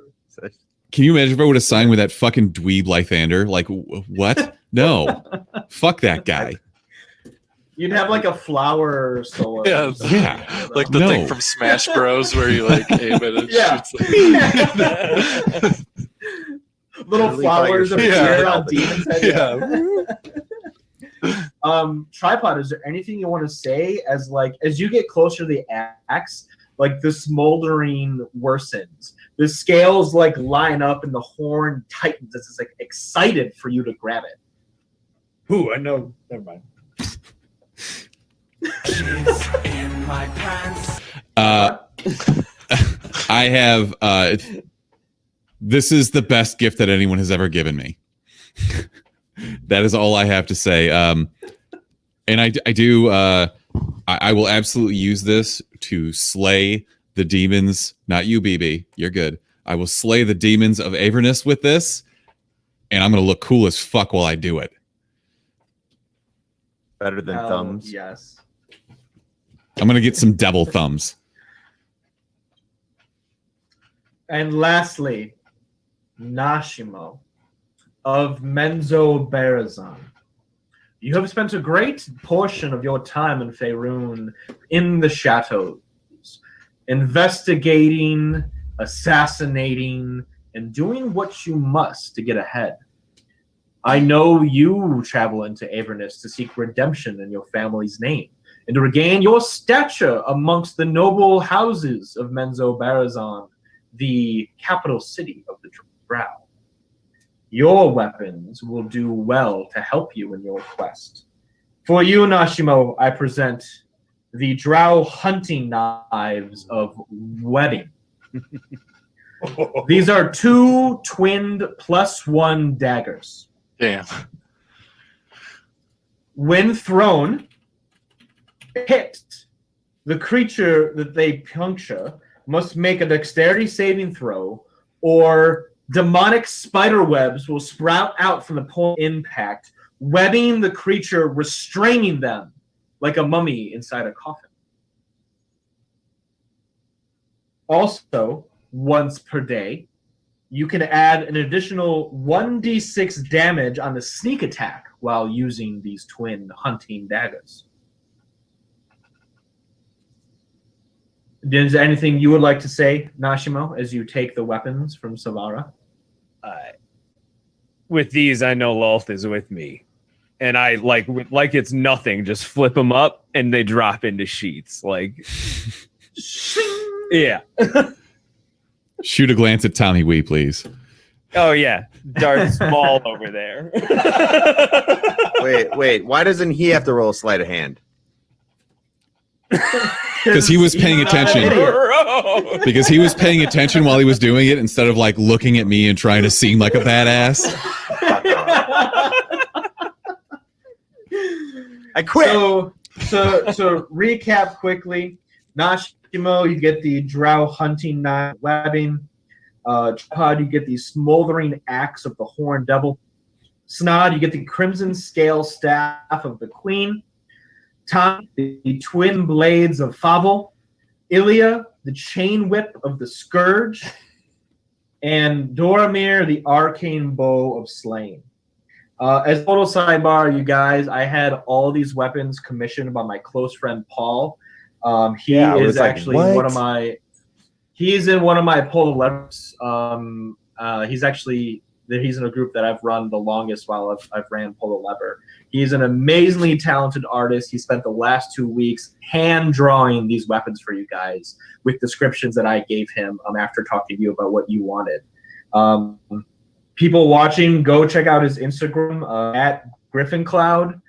Can you imagine if I would have signed with that fucking dweeb Lythander? Like what? No, fuck that guy. You'd have like a flower sword. Yeah, yeah. Like the thing from Smash Bros. Where you like aim it and shoots. Little flowers appear on demons' heads. Yeah. Tripod, is there anything you want to say as you get closer to the axe, like the smoldering worsens, the scales like line up and the horn tightens. It's like excited for you to grab it. Ooh, I know. Never mind. I have. This is the best gift that anyone has ever given me. That is all I have to say. And I do. I will absolutely use this to slay the demons. Not you, BB. You're good. I will slay the demons of Avernus with this, and I'm gonna look cool as fuck while I do it. Better than thumbs. Yes. I'm gonna get some devil thumbs. And lastly, Nashimo of Menzoberranzan. You have spent a great portion of your time in Faerun in the shadows, investigating, assassinating, and doing what you must to get ahead. I know you travel into Avernus to seek redemption in your family's name and to regain your stature amongst the noble houses of Menzoberranzan, the capital city of the Drow. Your weapons will do well to help you in your quest. For you, Nashimo, I present the Drow hunting knives of wedding. These are 2 twinned +1 daggers. Damn. When thrown, hit the creature that they puncture must make a dexterity saving throw, or demonic spider webs will sprout out from the point of impact, webbing the creature, restraining them like a mummy inside a coffin. Also, once per day, you can add an additional 1d6 damage on the sneak attack while using these twin hunting daggers. Is there anything you would like to say, Nashimo, as you take the weapons from Savara? With these, I know Lolth is with me. And I, like it's nothing, just flip them up and they drop into sheets. Like, yeah. Shoot a glance at Tommy Wee, please. Oh, yeah. Dart small over there. Wait. Why doesn't he have to roll a sleight of hand? Because he was paying attention. Because he was paying attention while he was doing it instead of like looking at me and trying to seem like a badass. I quit. So recap quickly. Nashimo, you get the Drow hunting knife webbing. Chad, you get the Smoldering axe of the Horned Devil. Snod, you get the Crimson Scale staff of the Queen. Tom, the twin blades of Favel. Ilya, the chain whip of the Scourge. And Doramir, the arcane bow of Slain. As a total sidebar, you guys, I had all these weapons commissioned by my close friend Paul. He is actually one of my. He's in one of my Polar Levers. He's in a group that I've run the longest while I've ran Polar Lever. He's an amazingly talented artist. He spent the last 2 weeks hand drawing these weapons for you guys with descriptions that I gave him after talking to you about what you wanted. People watching, go check out his Instagram at Griffin Cloud.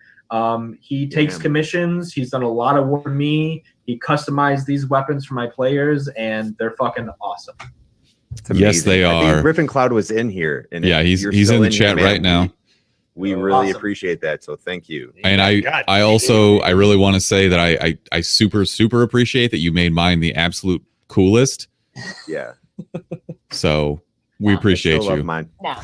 He takes commissions. He's done a lot of work for me. He customized these weapons for my players, and they're fucking awesome. Yes, they I are. think Griffin Cloud was in here. And Yeah, he's in the chat right now. We really appreciate that. So thank you. And I also really want to say that I super appreciate that you made mine the absolute coolest. Yeah. So we appreciate Still love you. mine. No.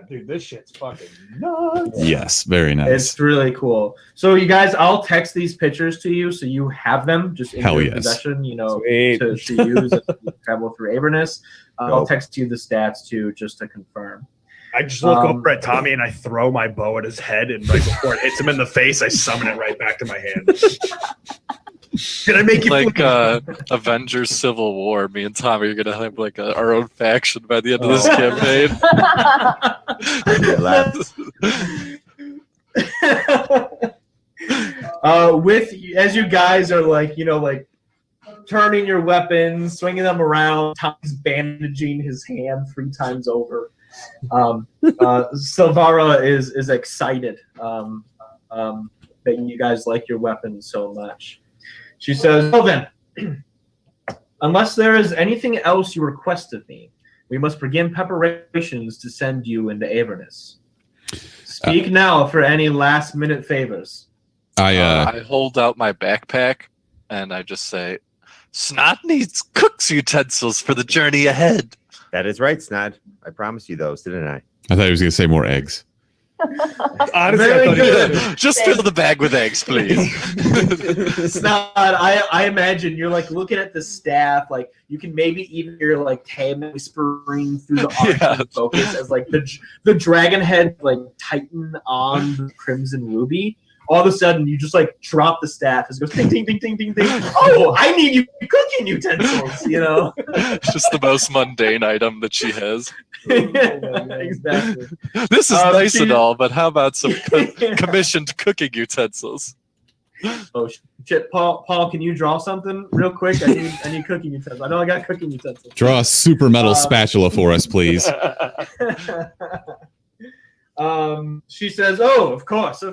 Dude, this shit's fucking nuts. Yes, very nice. It's really cool. So you guys, I'll text these pictures to you so you have them just in your possession, to use as you travel through Avernus. I'll text you the stats too, just to confirm. I just look over at Tommy and I throw my bow at his head, and right before it hits him in the face, I summon it right back to my hand. Did I make you like Avengers Civil War? Me and Tommy are gonna have like our own faction by the end of this campaign. As you guys are like turning your weapons, swinging them around, Tommy's bandaging his hand 3 times over. Silvara is excited. that you guys like your weapons so much. She says, "Well then, unless there is anything else you request of me, we must begin preparations to send you into Avernus. Speak now for any last-minute favors." I hold out my backpack and I just say, Snot needs cook's utensils for the journey ahead. That is right, Snod. I promised you those, didn't I? I thought he was going to say more eggs. Honestly, Very I thought good. Just fill the bag with eggs, please. Snod, I imagine you're like looking at the staff, like you can maybe even hear like Tayyamats whispering through the arch of focus as like the dragon head like tighten on the crimson ruby. All of a sudden, you just like drop the staff as it goes ding, ding, ding, ding, ding, ding. Oh, I need you cooking utensils, you know? It's just the most mundane item that she has. Exactly. This is nice she- and all, but how about some commissioned cooking utensils? Oh shit, Paul, can you draw something real quick? I need cooking utensils. I know I got cooking utensils. Draw a super metal spatula for us, please. She says, "Oh, of course."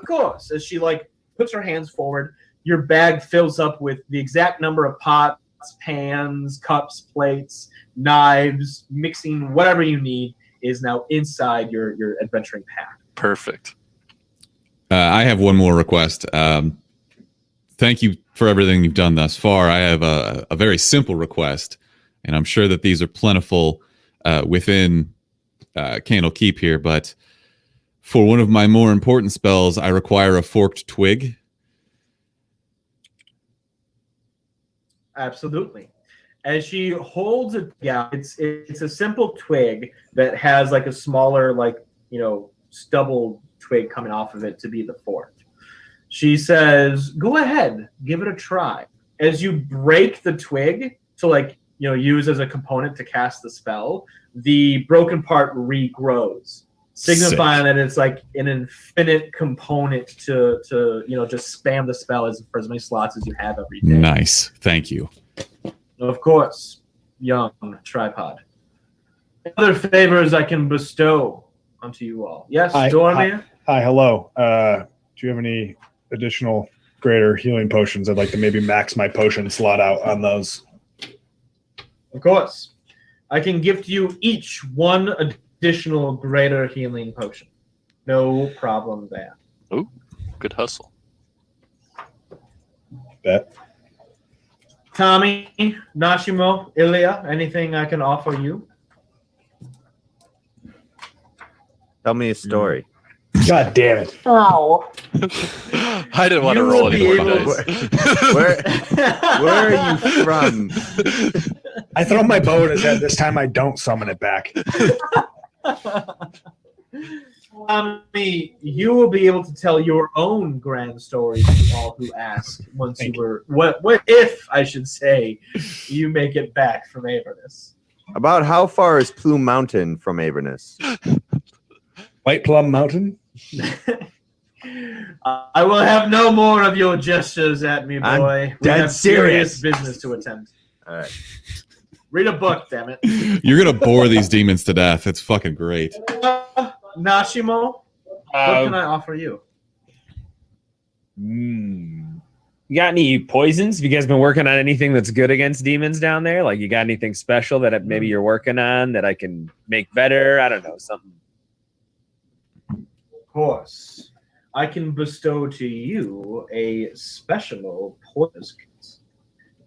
As she like puts her hands forward, your bag fills up with the exact number of pots, pans, cups, plates, knives, mixing whatever you need is now inside your adventuring pack. Perfect. I have one more request. Thank you for everything you've done thus far. I have a very simple request, and I'm sure that these are plentiful within Candle Keep here, but for one of my more important spells, I require a forked twig. Absolutely. As she holds it down, it's a simple twig that has like a smaller, like, you know, stubble twig coming off of it to be the fork. She says, "Go ahead, give it a try." As you break the twig to like, you know, use as a component to cast the spell, the broken part regrows, signifying that it's like an infinite component to you know, just spam the spell for as many slots as you have every day. Nice. Thank you. Of course, young tripod. Other favors I can bestow unto you all. Yes, Dormir? Hi, hello. Do you have any additional greater healing potions? I'd like to maybe max my potion slot out on those. Of course. I can gift you each one additional greater healing potion. No problem there. Ooh, good hustle. Bet. Tommy, Nashimo, Ilya, anything I can offer you? Tell me a story. God damn it. Oh. I didn't want to You roll will any be more able- dice. Where are you from? I throw my bow at his head. This time I don't summon it back. Tommy, you will be able to tell your own grand stories to all who ask once Thank you were what if I should say you make it back from Avernus. About how far is Plume Mountain from Avernus? White Plum Mountain? I will have no more of your gestures at me, I'm boy. We dead have serious business to attend. All right. Read a book, damn it. You're going to bore these demons to death. It's fucking great. Nashimo, what can I offer you? You got any poisons? Have you guys been working on anything that's good against demons down there? Like, you got anything special that maybe you're working on that I can make better? I don't know, something. Of course. I can bestow to you a special poison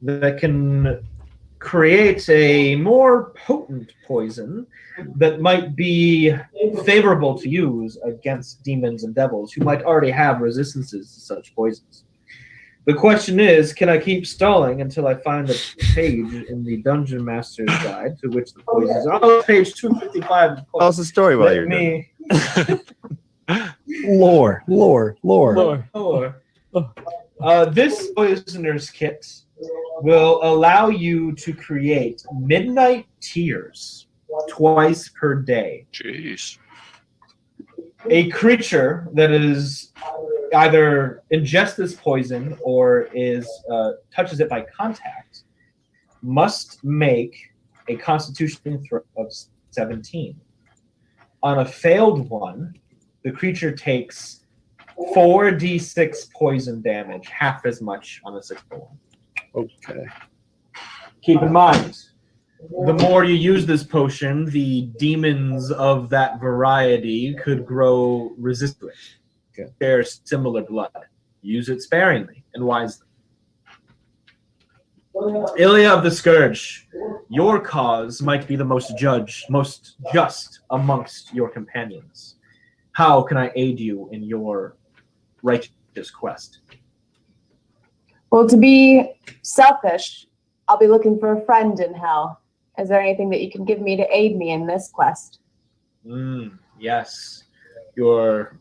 that can create a more potent poison that might be favorable to use against demons and devils who might already have resistances to such poisons. The question is, can I keep stalling until I find the page in the Dungeon Master's Guide to which the poisons are? Oh, page 255. Tell us a story while Let you're doing it. me... Lore. This poisoner's kit will allow you to create midnight tears twice per day. Jeez. A creature that is either ingests this poison or touches it by contact must make a Constitution throw of 17. On a failed one, the creature takes 4d6 poison damage, half as much on the 6th roll. Okay. Keep in mind, the more you use this potion, the demons of that variety could grow resistant. Okay. Share similar blood. Use it sparingly and wisely. Ilya of the Scourge, your cause might be the most just amongst your companions. How can I aid you in your righteous quest? Well, to be selfish, I'll be looking for a friend in hell. Is there anything that you can give me to aid me in this quest? Yes. Your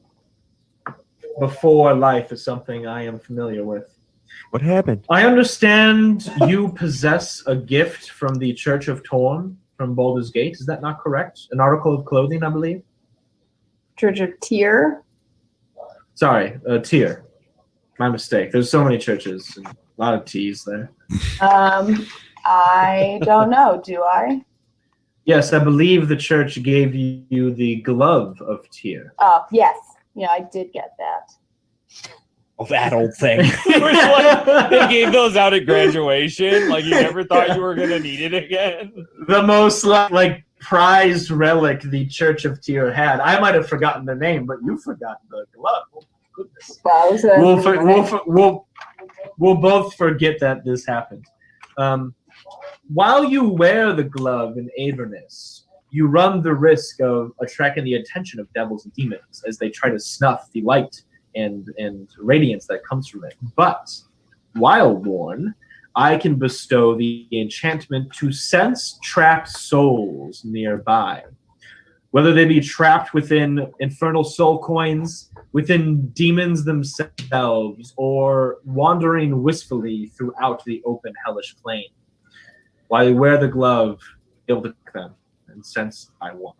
before life is something I am familiar with. What happened? I understand you possess a gift from the Church of Torn from Baldur's Gate. Is that not correct? An article of clothing, I believe? Church of Tyr? Sorry, Tyr. My mistake. There's so many churches and a lot of T's there. I don't know, do I? Yes, I believe the church gave you the glove of Tyr. Oh, yes. Yeah, I did get that. Oh, that old thing. It was like they gave those out at graduation. Like you never thought you were gonna need it again. The most like prized relic the Church of Tyr had. I might have forgotten the name, but you forgot the glove. Oh, goodness. Well, We'll both forget that this happened. While you wear the glove in Avernus, you run the risk of attracting the attention of devils and demons as they try to snuff the light and radiance that comes from it. But while worn, I can bestow the enchantment to sense trapped souls nearby. Whether they be trapped within infernal soul coins, within demons themselves, or wandering wistfully throughout the open hellish plain. While you wear the glove, you'll detect them and sense I want.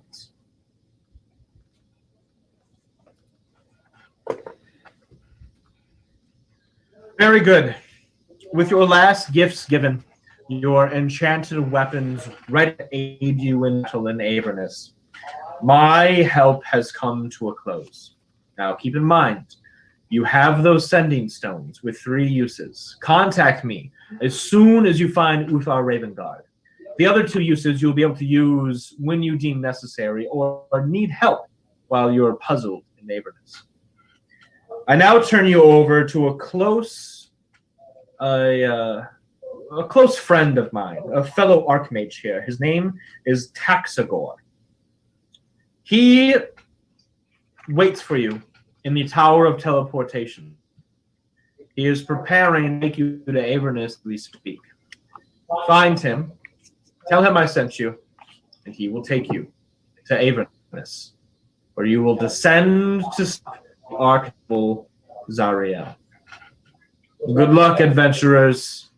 Very good. With your last gifts given, your enchanted weapons ready to aid you in Avernus, my help has come to a close. Now keep in mind, you have those sending stones with 3 uses. Contact me as soon as you find Uthar Ravengard. The other 2 uses you'll be able to use when you deem necessary or need help while you're puzzled in Avernus. I now turn you over to a close friend of mine, a fellow archmage here. His name is Taxagor. He waits for you in the Tower of Teleportation. He is preparing to take you to Avernus as we speak. Find him, tell him I sent you, and he will take you to Avernus, where you will descend to the Archangel Zariel. Good luck, adventurers.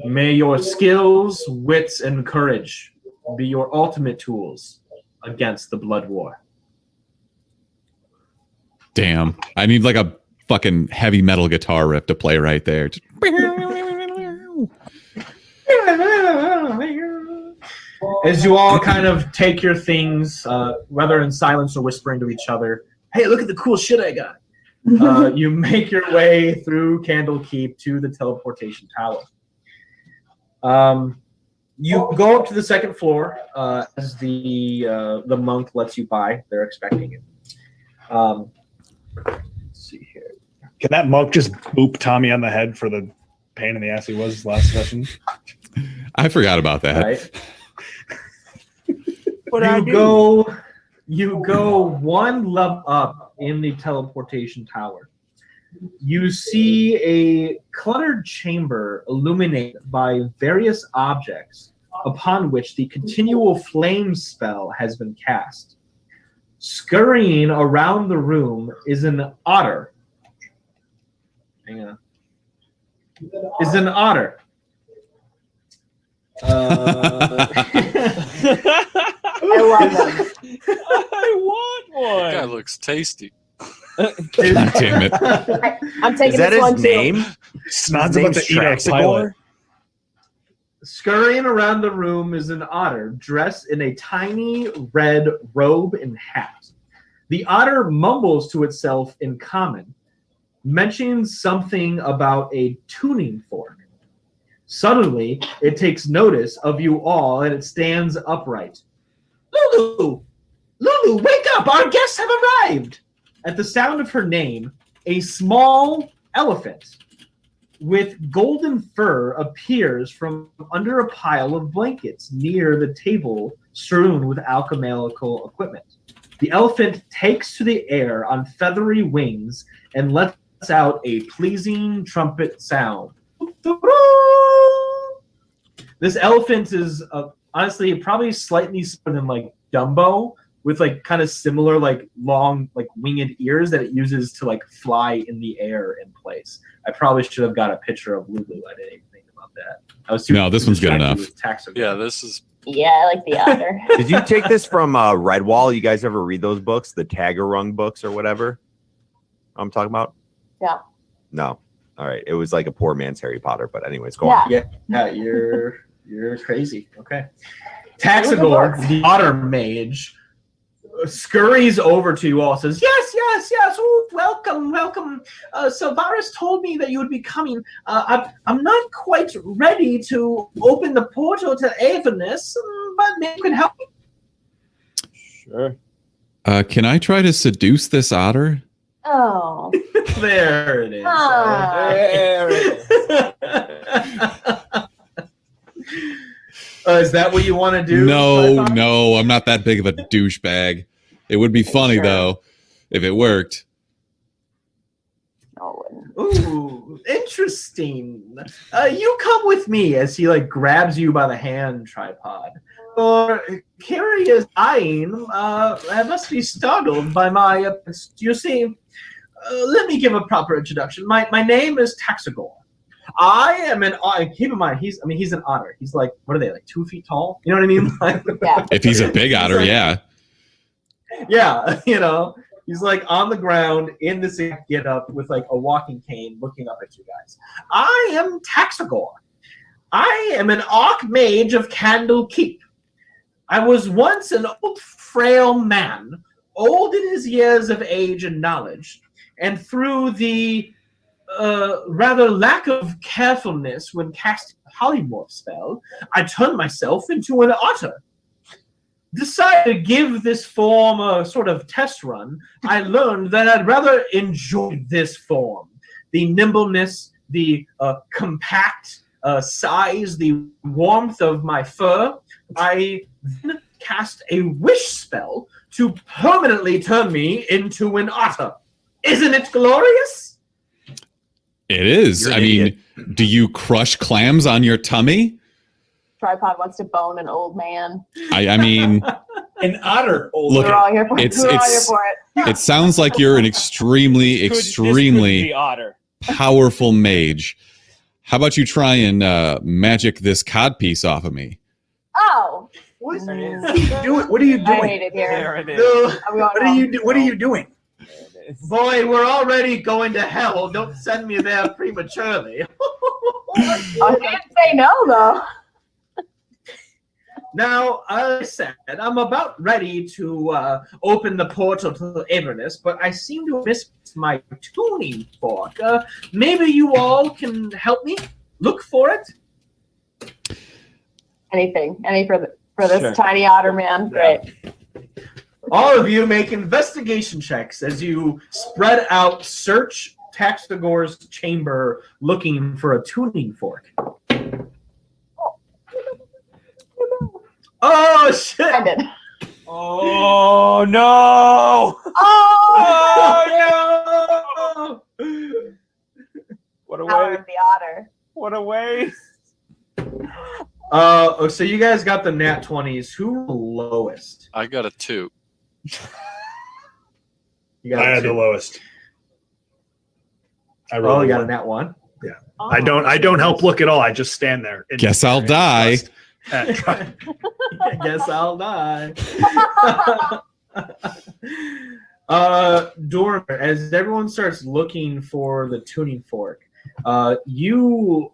May your skills, wits, and courage be your ultimate tools against the Blood War. Damn. I need like a fucking heavy metal guitar riff to play right there. Just- As you all kind of take your things, whether in silence or whispering to each other, hey, look at the cool shit I got. You make your way through Candlekeep to the teleportation tower. You go up to the 2nd floor as the monk lets you by. They're expecting you. Let's see here. Can that monk just boop Tommy on the head for the pain in the ass he was last session? I forgot about that. Right? You go 1 level up in the teleportation tower. You see a cluttered chamber illuminated by various objects upon which the continual flame spell has been cast. Scurrying around the room is an otter. Hang on. Is an otter. I love them. I want That guy one. looks tasty. God damn it. I'm taking Is that this his one name? Snod's about to eat our pilot. Scurrying around the room is an otter dressed in a tiny red robe and hat. The otter mumbles to itself in common, mentions something about a tuning fork. Suddenly, it takes notice of you all and it stands upright. Lulu! Lulu, wake up! Our guests have arrived! At the sound of her name, a small elephant with golden fur appears from under a pile of blankets near the table strewn with alchemical equipment. The elephant takes to the air on feathery wings and lets out a pleasing trumpet sound. This elephant is honestly probably slightly smaller than like Dumbo, with like kind of similar like long like winged ears that it uses to like fly in the air in place. I probably should have got a picture of Lulu. I didn't even think about that. I was No, this one's good enough. Yeah, this is. Yeah, I like the otter. Did you take this from Redwall? You guys ever read those books, the Tagarung books or whatever? I'm talking about. Yeah. No. All right. It was like a poor man's Harry Potter, but anyways, go on. Yeah, you're crazy. Okay. Taxagor, the otter mage, scurries over to you all, says, yes. Ooh, welcome. Silvaris told me that you would be coming. I'm not quite ready to open the portal to Avernus, but maybe you can help me. Sure. Can I try to seduce this otter? Oh. There it is. There Is that what you want to do? No, I'm not that big of a douchebag. It would be funny though if it worked. Oh. Ooh, interesting. You come with me, as he like grabs you by the hand tripod. Or curious eyeing, I must be startled by my. You see, let me give a proper introduction. My name is Taxagor. I am an otter. Keep in mind, he's an otter. He's like, what are they, like 2 feet tall? You know what I mean? Like, Yeah. If he's a big otter, yeah. yeah, he's like on the ground in this get up with like a walking cane looking up at you guys. I am Taxagor. I am an archmage of Candle Keep. I was once an old frail man, old in his years of age and knowledge, and through the rather lack of carefulness when casting the polymorph spell, I turned myself into an otter. Decided to give this form a sort of test run. I learned that I'd rather enjoy this form. The nimbleness, the compact size, the warmth of my fur. I then cast a wish spell to permanently turn me into an otter. Isn't it glorious? It is. You're an I mean, idiot. do you crush clams on your tummy? Tripod wants to bone an old man. I mean, An otter. Look, We're all here for it. it's- We're all here it's- for it. it sounds like you're an extremely the otter. powerful mage. How about you try and magic this codpiece off of me? Oh. What There it is? What are you I doing? hate it here. There it is. No. I'm going What are home. you What are you doing? There it is. Boy, we're already going to hell. Don't send me there prematurely. I didn't say no, though. Now, I said, I'm about ready to open the portal to Avernus, but I seem to have missed my tuning fork. Maybe you all can help me look for it? Any for this Sure. tiny otter man. Great. All of you make investigation checks as you spread out, search Taxagor's chamber looking for a tuning fork. Oh, shit! I did. Oh no! Oh, no! What a Power way! of the otter. What a waste! So you guys got the nat 20s. Who the lowest? I got a 2. You got I a had the 2. lowest. I Oh, rolled you got a one. nat 1? I don't help look at all. I just stand there. Guess I'll die. I guess I'll die. Dormer, as everyone starts looking for the tuning fork, you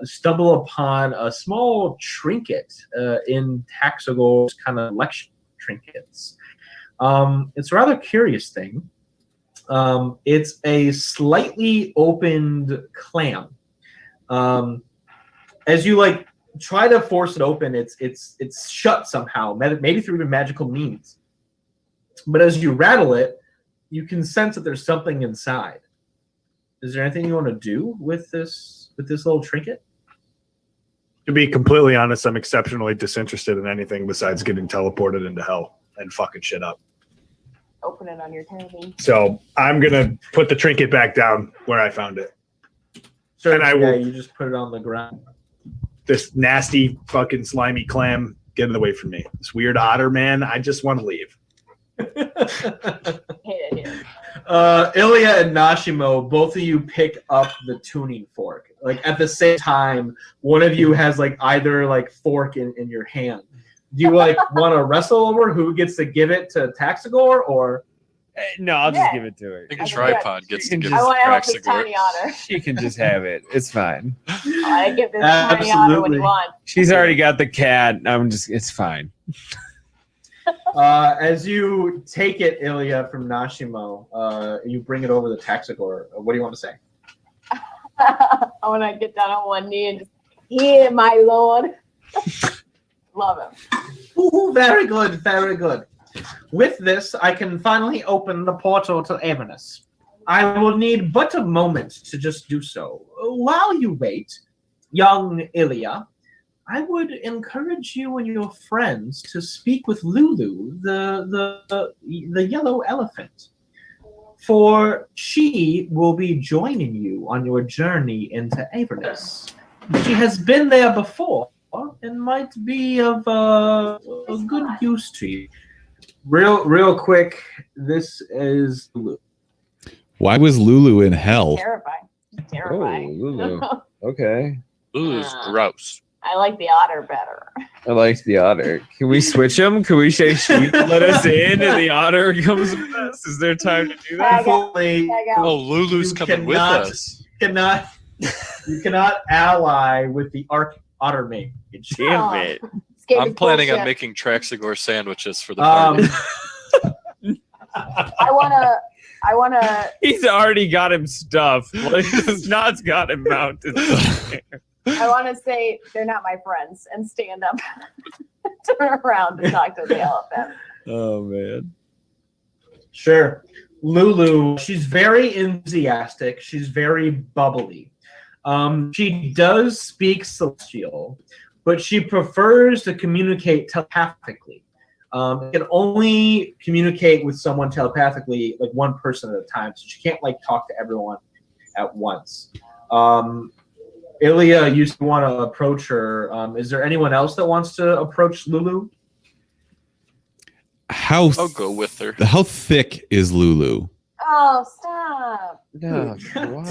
stumble upon a small trinket in Taxagor's kind of lecture trinkets. It's a rather curious thing. It's a slightly opened clam. As you like try to force it open, it's shut somehow, maybe through even magical means. But as you rattle it, you can sense that there's something inside. Is there anything you want to do with this little trinket? To be completely honest, I'm exceptionally disinterested in anything besides getting teleported into hell and fucking shit up. Open it on your turn. So I'm gonna put the trinket back down where I found it. Sure. And I will- you just put it on the ground. This nasty fucking slimy clam, get it away from me. This weird otter man, I just want to leave. Hate it here. Ilya and Nashimo, both of you pick up the tuning fork. Like at the same time, one of you has like either like fork in your hand. Do you like want to wrestle over who gets to give it to Taxagor or? No, I'll just Yeah. give it to her. I think a I think tripod gets to you give can I us want to help this Praxagor. tiny otter. She can just have it. It's fine. I give this tiny otter what Absolutely. you want. She's already got the cat. It's fine. As you take it, Ilya, from Nashimo, you bring it over to Taxagor. What do you want to say? I want to get down on one knee and just, here, my lord. Love him. Ooh, very good, very good. With this, I can finally open the portal to Avernus. I will need but a moment to just do so. While you wait, young Ilya, I would encourage you and your friends to speak with Lulu, the yellow elephant, for she will be joining you on your journey into Avernus. She has been there before and might be of a good use to you. Real quick, this is Lulu. Why was Lulu in hell? Terrifying. Terrifying. Oh, Lulu. Okay. Ooh, gross. I like the otter better. I like the otter. Can we switch them? Can we say she let us in and the otter comes with us? Is there time to do that? Unfortunately, Tag out. Oh, Lulu's You coming with cannot- us. you cannot ally with the otter mage. Damn it. Escape I'm is planning on bullshit. making Traxagor sandwiches for the party. I wanna He's already got him stuffed. Like, Snot's got him mounted. I wanna say they're not my friends and stand up, turn around and talk to the elephant. Oh, man. Sure. Lulu, she's very enthusiastic. She's very bubbly. She does speak Celestial, but she prefers to communicate telepathically. Can only communicate with someone telepathically, like one person at a time. So she can't like talk to everyone at once. Ilya used to want to approach her. Is there anyone else that wants to approach Lulu? How I'll go with her. how thick is Lulu? Oh, stop. No, God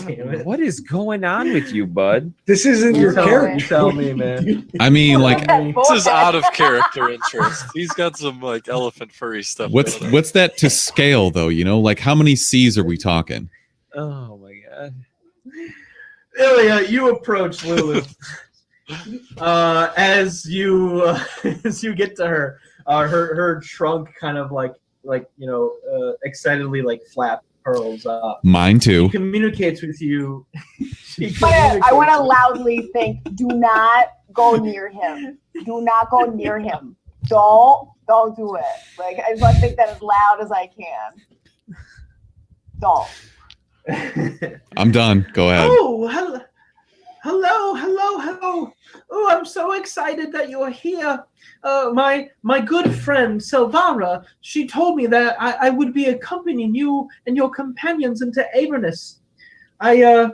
damn it. what is going on with you, bud? This isn't You your tell character. You tell me, man. I mean, like, This is out of character interest. He's got some like elephant furry stuff. what's going on. what's that to scale though? You know, like how many C's are we talking? Oh, my God. Ilya, you approach Lulu. As you get to her, her trunk kind of like excitedly like flap curls up. Mine She too. communicates with you. I want to loudly think, do not go near him. Do not go near him. Don't do it. Like, I just want to think that as loud as I can. Don't. I'm done. Go ahead. Oh, hello. Oh, I'm so excited that you're here. My good friend Silvara, she told me that I would be accompanying you and your companions into Avernus. I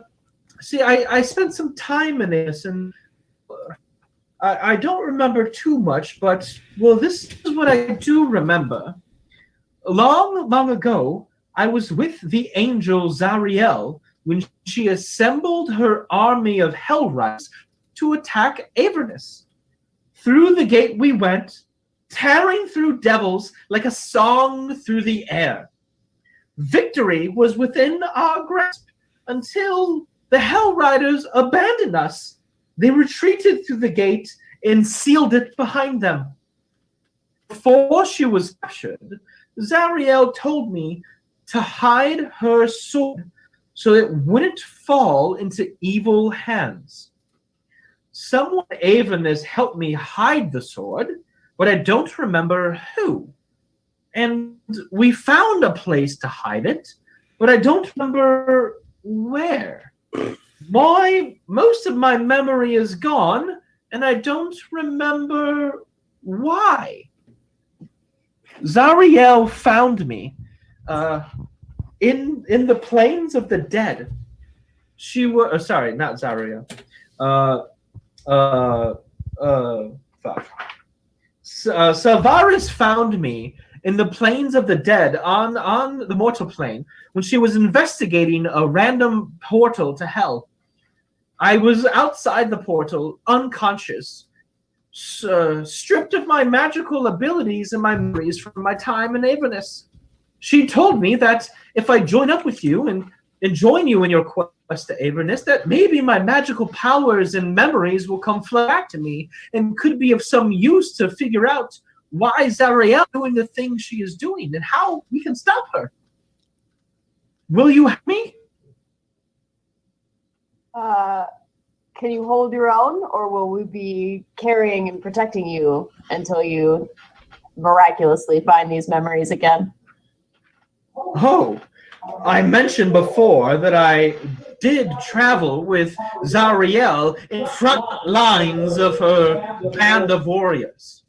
spent some time in this, and I don't remember too much, but well, this is what I do remember. Long ago, I was with the angel Zariel when she assembled her army of Hellrites to attack Avernus. Through the gate we went, tearing through devils like a song through the air. Victory was within our grasp until the Hellriders abandoned us. They retreated through the gate and sealed it behind them. Before she was captured, Zariel told me to hide her sword so it wouldn't fall into evil hands. Someone in Avernus helped me hide the sword, but I don't remember who. And we found a place to hide it, but I don't remember where. Most of my memory is gone, and I don't remember why. Zariel found me in the plains of the dead. She was sorry, not Zariel. Savaris found me in the plains of the dead on the mortal plane when she was investigating a random portal to hell. I was outside the portal, unconscious, stripped of my magical abilities and my memories from my time in Avernus. She told me that if I join up with you and join you in your quest to Avernus, that maybe my magical powers and memories will come back to me and could be of some use to figure out why Zariel is doing the things she is doing and how we can stop her. Will you help me? Can you hold your own, or will we be carrying and protecting you until you miraculously find these memories again? Oh, I mentioned before that I did travel with Zariel in front lines of her band of warriors.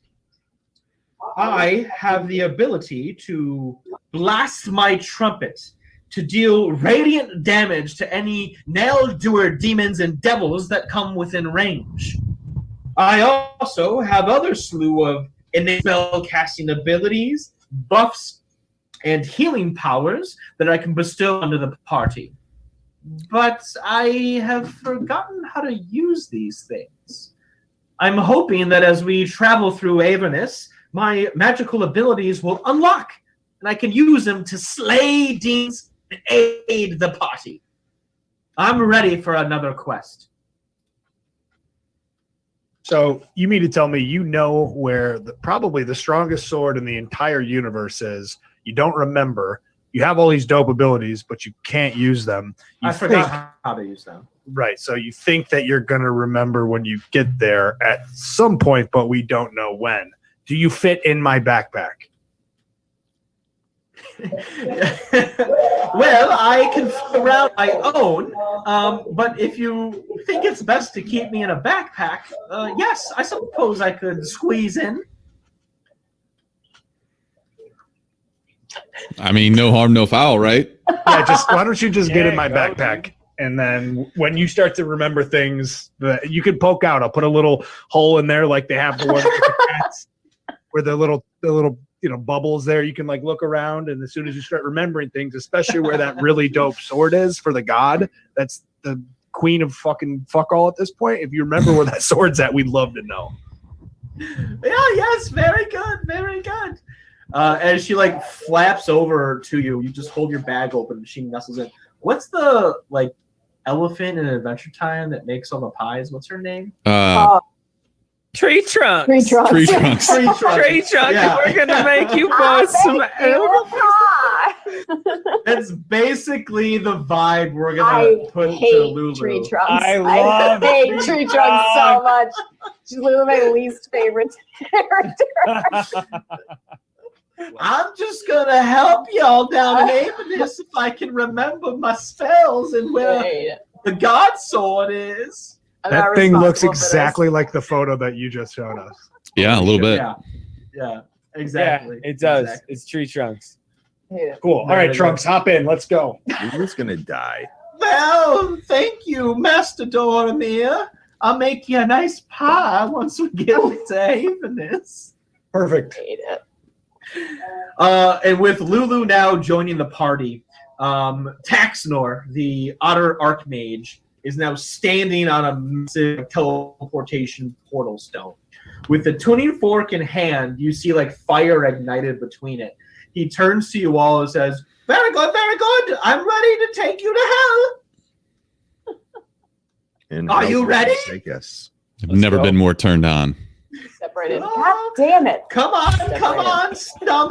I have the ability to blast my trumpet to deal radiant damage to any nail-doer demons and devils that come within range. I also have other slew of innate spell-casting abilities, buffs, and healing powers that I can bestow onto the party. But I have forgotten how to use these things. I'm hoping that as we travel through Avernus, my magical abilities will unlock, and I can use them to slay demons and aid the party. I'm ready for another quest. So you mean to tell me you know where probably the strongest sword in the entire universe is? You don't remember. You have all these dope abilities, but you can't use them. I forgot how to use them. Right. So you think that you're going to remember when you get there at some point, but we don't know when. Do you fit in my backpack? Well, I can fit around my own, but if you think it's best to keep me in a backpack, yes, I suppose I could squeeze in. I mean, no harm, no foul, right? Yeah, just why don't you just get in my backpack? And then when you start to remember things that you can poke out, I'll put a little hole in there like they have the ones with the cats, where the little bubbles there. You can like look around, and as soon as you start remembering things, especially where that really dope sword is for the god, that's the queen of fucking fuck all at this point. If you remember where that sword's at, we'd love to know. Yeah, yes, very good, very good. As she like flaps over to you, you just hold your bag open and she nestles in. What's the like elephant in Adventure Time that makes all the pies? What's her name? Tree trunks. Tree trunks. Tree trunks. Tree Trunks. Tree trunks. Yeah. We're gonna make you boys some. That's basically the vibe we're gonna I put to hate Lulu. tree trunks. I love hate tree tree trunks so much. She's literally my least favorite character. I'm just gonna help y'all down in Avernus if I can remember my spells and where the god sword is. That thing looks exactly like the photo that you just showed us. Yeah, a little bit. Yeah, exactly. Yeah, it does. Exactly. It's tree trunks. Cool. All right, Trunks, hop in. Let's go. Who's gonna die? Well, thank you, Master Doramir. I'll make you a nice pie once we get to Avernus. Perfect. Hate it. And with Lulu now joining the party, Taxnor, the Otter Archmage, is now standing on a massive teleportation portal stone. With the tuning fork in hand, you see like fire ignited between it. He turns to you all and says, very good, I'm ready to take you to hell. And Are you ready? I guess. I've never been more turned on. Separated. Oh. God damn it. Come on, stand on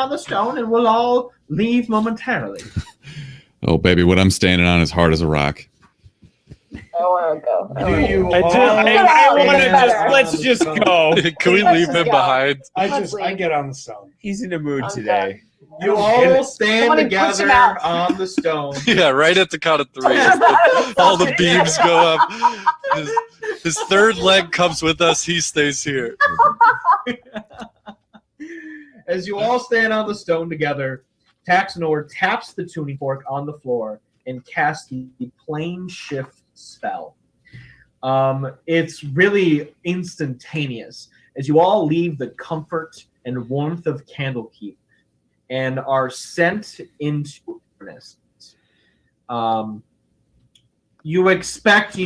the stone, and we'll all leave momentarily. Oh, baby, what I'm standing on is hard as a rock. I want to go. Do you I all want to stand just on let's the just stone? go. Can we Let's leave just him go. behind? I get on the stone. He's in a mood I'm today. You all stand Somebody push him together out. on the stone. Yeah, right at the count of 3. All the beams go up. His third leg comes with us. He stays here. As you all stand on the stone together, Taxnor taps the tuning fork on the floor and casts the plane shift spell. It's really instantaneous as you all leave the comfort and warmth of Candlekeep and are sent into Avernus. You expect,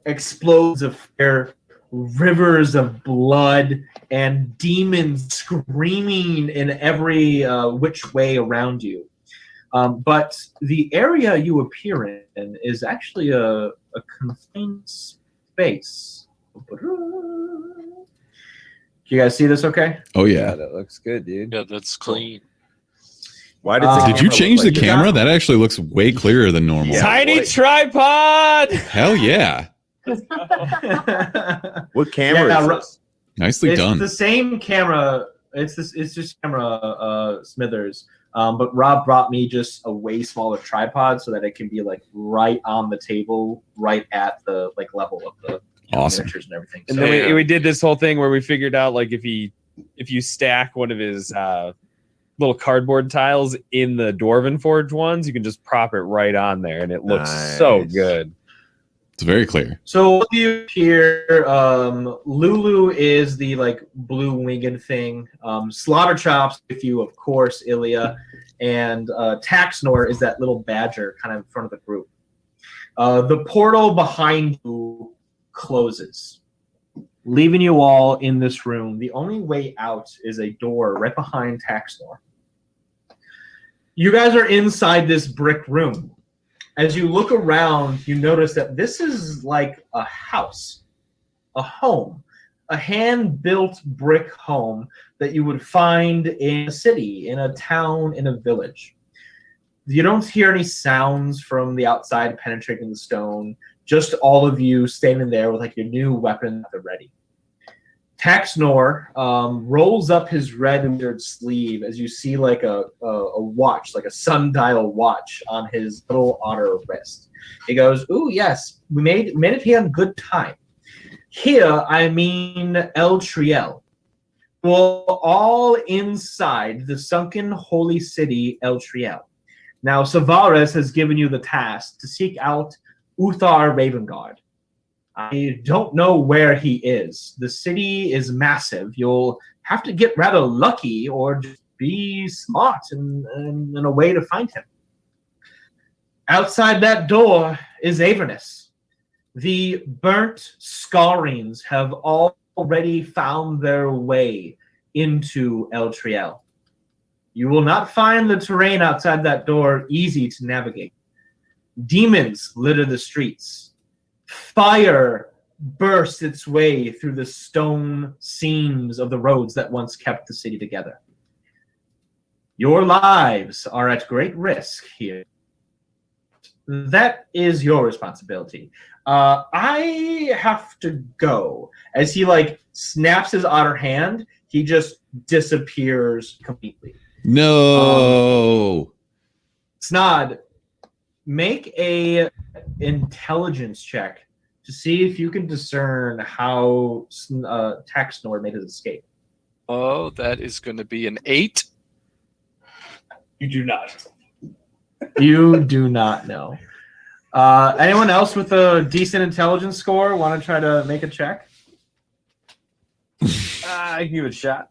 explodes of fire, rivers of blood, and demons screaming in every which way around you. But the area you appear in is actually a confined space. Do you guys see this okay? Oh, yeah. that looks good, dude. Yeah, that's clean. Why does the Did you camera change look the like this? camera? That actually looks way clearer than normal. Yeah. Tiny what? tripod. Hell yeah. What camera Yeah, is Ro- this? Nicely It's done. the same camera. It's just camera Smithers. But Rob brought me just a way smaller tripod so that it can be like right on the table, right at the level of the Awesome. miniatures and everything. And So, then yeah. we did this whole thing where we figured out like if you stack one of his little cardboard tiles in the Dwarven Forge ones, you can just prop it right on there, and it looks so Nice. good. It's very clear. So what do you hear? Lulu is the blue winged thing. Slaughter Chops with you, of course, Ilya, and Taxnor is that little badger kind of in front of the group. The portal behind you closes, leaving you all in this room. The only way out is a door right behind Taxnor. You guys are inside this brick room. As you look around, you notice that this is like a house, a home, a hand-built brick home that you would find in a city, in a town, in a village. You don't hear any sounds from the outside penetrating the stone, just all of you standing there with your new weapon at the ready. Taxnor rolls up his red embroidered sleeve as you see a watch, like a sundial watch on his little honor wrist. He goes, "Ooh, yes, we made it here in good time. Here, I mean El Triel. Well, all inside the sunken holy city El Triel. Now, Savares has given you the task to seek out Uthar Ravengard. I don't know where he is. The city is massive. You'll have to get rather lucky or just be smart in a way to find him. Outside that door is Avernus. The burnt scarrings have already found their way into El Triel. You will not find the terrain outside that door easy to navigate. Demons litter the streets. Fire bursts its way through the stone seams of the roads that once kept the city together. Your lives are at great risk here. That is your responsibility. I have to go." As he snaps his otter hand, he just disappears completely. No. Snod, make a intelligence check to see if you can discern how Taxnor made his escape. Oh, that is going to be an 8. You do not. You do not know. Anyone else with a decent intelligence score want to try to make a check? I can give it a shot.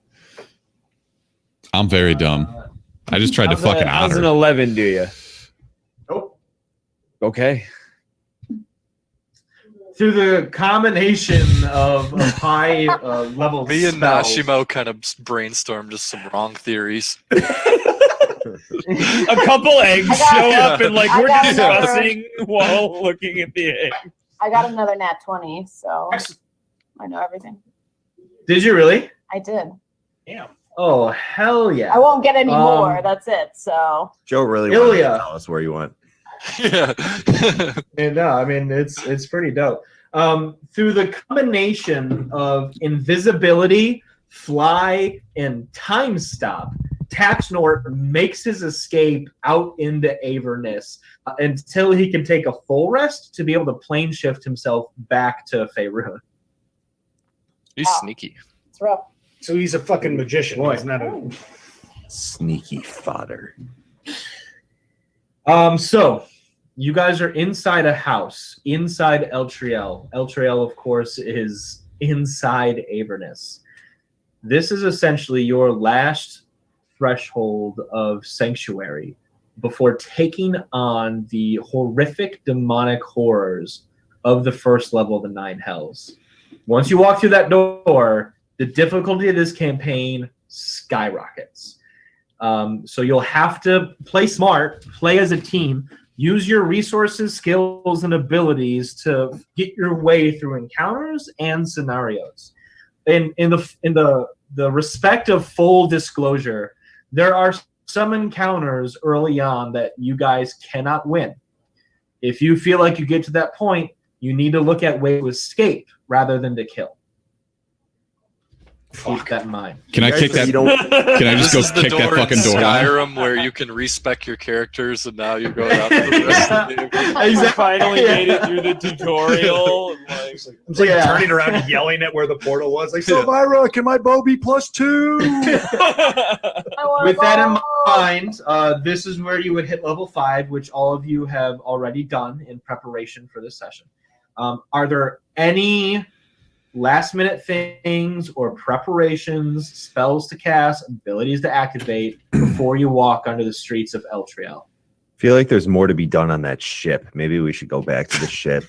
I'm very dumb. I just tried to fuck an How's an otter. 11 do you? Nope. Okay. Through the combination of high level Me and spells, Nashimo kind of brainstormed just some wrong theories. A couple eggs show up and I we're got discussing while looking at the egg. I got another nat 20, so I know everything. Did you really? I did. Damn. Oh, hell yeah. I won't get any more. Um, That's it. So Joe really wanted to Ilya. tell us where you went. Yeah. And no, I mean it's pretty dope. Through the combination of invisibility, fly, and time stop, Taxnor makes his escape out into Avernus until he can take a full rest to be able to plane shift himself back to Faerun. He's Wow. sneaky. it's rough. So he's a fucking magician. Boy. He's not a. Sneaky fodder. So you guys are inside a house, inside Eltriel. Eltriel, of course, is inside Avernus. This is essentially your last threshold of sanctuary before taking on the horrific demonic horrors of the first level of the Nine Hells. Once you walk through that door, the difficulty of this campaign skyrockets. So you'll have to play smart, play as a team, use your resources, skills, and abilities to get your way through encounters and scenarios. In the respect of full disclosure, there are some encounters early on that you guys cannot win. If you feel like you get to that point, you need to look at ways to escape rather than to kill. Keep that in mind. Can I Guys, kick that? you don't- Can I just This is go the kick that door in fucking door down? Skyrim where you can respec your characters, and now you're going out for the rest of the game. I finally made it through the tutorial. Like, I'm like Yeah. turning around and yelling at where the portal was. Like, so Myra, can my bow be +2? I wanna With that in go. mind, this is where you would hit level 5, which all of you have already done in preparation for this session. Are there any last-minute things or preparations, spells to cast, abilities to activate before you walk onto the streets of Eltriel? I feel like there's more to be done on that ship. Maybe we should go back to the ship.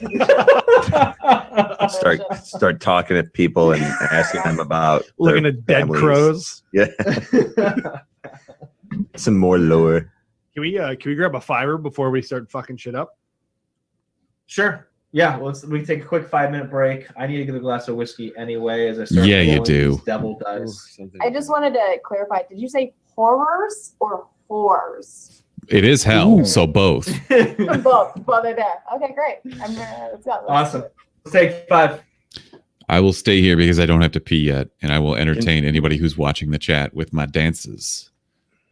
Start talking to people and asking them about Looking their at dead families. crows. Yeah, some more lore. Can we grab a fiver before we start fucking shit up? Sure. Yeah, we can take a quick 5-minute break. I need to get a glass of whiskey anyway as I start Yeah, you rolling do. these devil dice. I just wanted to clarify. Did you say horrors or whores? It is hell, Ooh. so both. Both. Okay, great. Let's go. Awesome. Let's take 5. I will stay here because I don't have to pee yet, and I will entertain anybody who's watching the chat with my dances.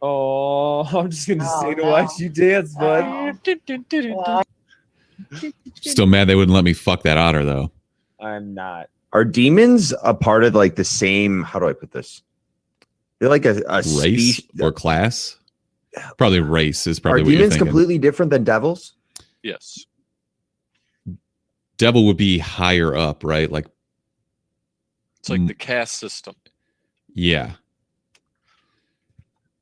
oh, I'm just gonna Oh, stay to no. watch you dance, bud. Well, Still mad they wouldn't let me fuck that otter though. I'm not. Are demons a part of like the same? How do I put this? They're like a Race species. or class? Probably race is Are probably what you're demons thinking. completely different than devils? Yes. Devil would be higher up, right? Like, It's like the caste system. yeah.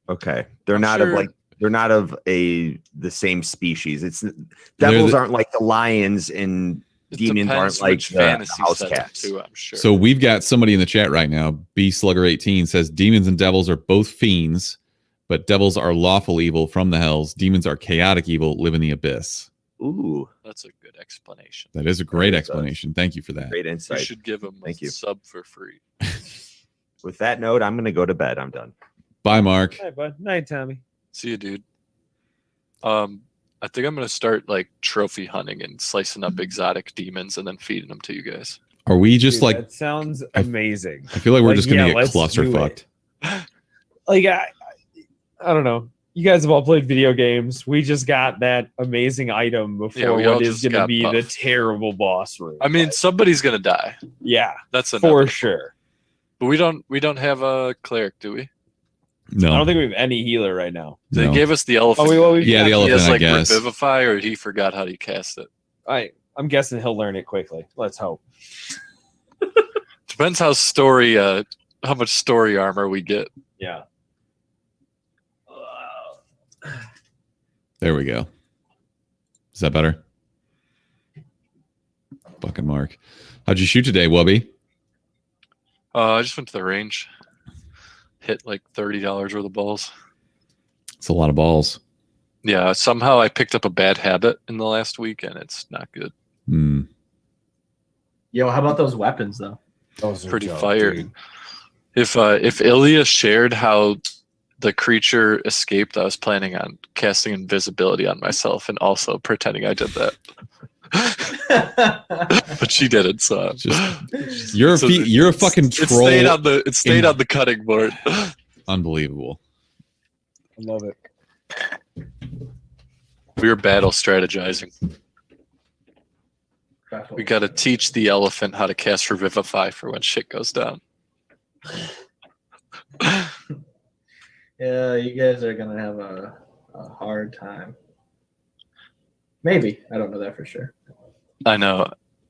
Okay, they're I'm not sure- of like they're not of the same species. It's devils aren't like the lions and It demons depends aren't like which the fantasy house setting cats. too, I'm sure. So we've got somebody in the chat right now. B Slugger 18 says demons and devils are both fiends, but devils are lawful evil from the hells. Demons are chaotic evil, live in the abyss. Ooh, That's a good explanation. That is a great That is, explanation. Thank you for that. great You insight. should give him a Thank you. sub for free. With that note, I'm gonna go to bed. I'm done. Bye, Mark. Hi, bud. Night, Tommy. See you, dude. I think I'm gonna start like trophy hunting and slicing up exotic demons and then feeding them to you guys. Are we just Dude, like? that sounds I- amazing. I feel like we're like, just gonna yeah, get let's cluster do fucked. Like I don't know. You guys have all played video games. We just got that amazing item before we all what is just going to got be the buffed. terrible boss room. I mean, Like, somebody's gonna die. yeah, That's for inevitable. sure. But we don't have a cleric, do we? No. I don't think we have any healer right now. They No. gave us the elephant. Yeah, the He elephant, has I like guess. revivify, or he forgot how to cast it. I'm guessing he'll learn it quickly. Let's hope. Depends how much story armor we get. Yeah. There we go. Is that better? Fucking Mark. How'd you shoot today, Wubby? I just went to the range, hit like $30 worth of balls. It's a lot of balls. Yeah, somehow I picked up a bad habit in the last week, and it's not good. Hmm. Yo, how about those weapons though? Those are pretty dope, fire. dude. If Ilya shared how the creature escaped, I was planning on casting invisibility on myself and also pretending I did that. But she didn't, so You're a fucking it troll. stayed on the cutting board. Unbelievable. I love it. We were battle strategizing. We got to teach the elephant how to cast Revivify for when shit goes down. Yeah, you guys are gonna have a hard time. Maybe, I don't know that for sure. I know.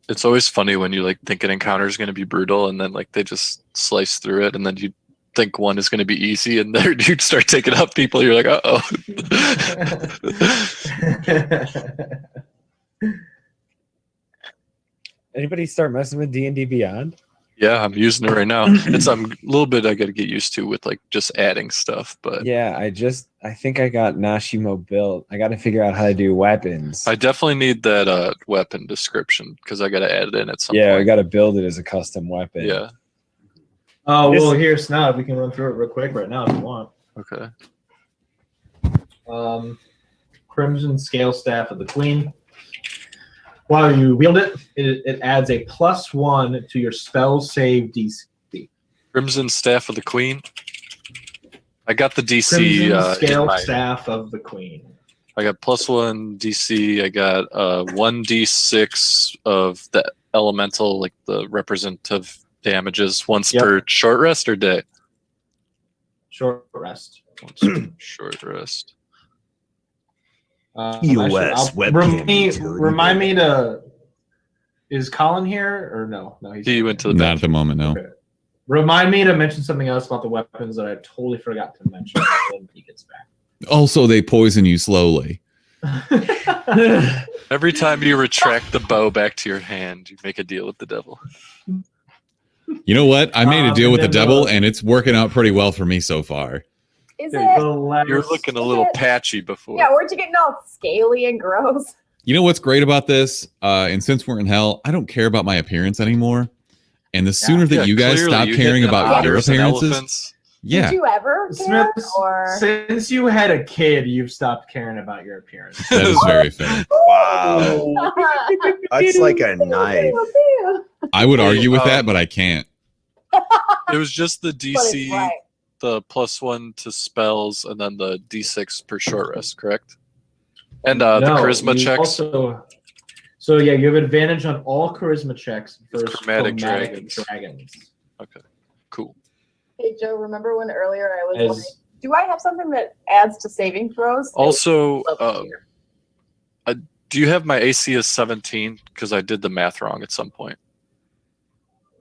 It's always funny when you like think an encounter is going to be brutal, and then like they just slice through it, and then you think one is going to be easy, and then you start taking out people. You're like, uh-oh. Anybody start messing with D&D Beyond? Yeah, I'm using it right now. It's a little bit I got to get used to with like just adding stuff, but Yeah, I think I got Nashimo built. I got to figure out how to do weapons. I definitely need that weapon description because I got to add it in at some I point. got to build it as a custom weapon. Yeah. Oh, well, here's Snob. We can run through it real quick right now if you want. Okay. Crimson Scale Staff of the Queen. While you wield it, it adds a +1 to your spell save DC. Crimson Staff of the Queen. I got the DC. Crimson Scale in my- Staff of the Queen. I got +1 DC. I got 1d6 of the elemental, like the representative damages once per short rest or day. Short rest. Once per short rest. POS webcam. Remind me to. Is Colin here or no? No, He went to the Not at the moment, no. Okay. Remind me to mention something else about the weapons that I totally forgot to mention when he gets back. Also, they poison you slowly. Every time you retract the bow back to your hand, you make a deal with the devil. You know what? I made a deal with the and then devil, and it's working out pretty well for me so far. Is The it? last- You're looking a little patchy before. Yeah, weren't you getting all scaly and gross? You know what's great about this? And since we're in hell, I don't care about my appearance anymore. And the sooner that you guys clearly stop you caring hit about your otters and appearances, elephants. yeah. Did you ever care? Smith, Or since you had a kid, you've stopped caring about your appearance. That is very fair. Wow. That's like a knife. I would argue with um, that, but I can't. It was just the But it's DC, right. the +1 to spells, and then the D6 per short rest, correct? And the No, charisma you checks. Also, so yeah, you have advantage on all charisma checks versus Chromatic dragons. Okay, cool. Hey Joe, remember when earlier I was As- like, do I have something that adds to saving throws? Also, Love here. do you have my AC as 17? Because I did the math wrong at some point.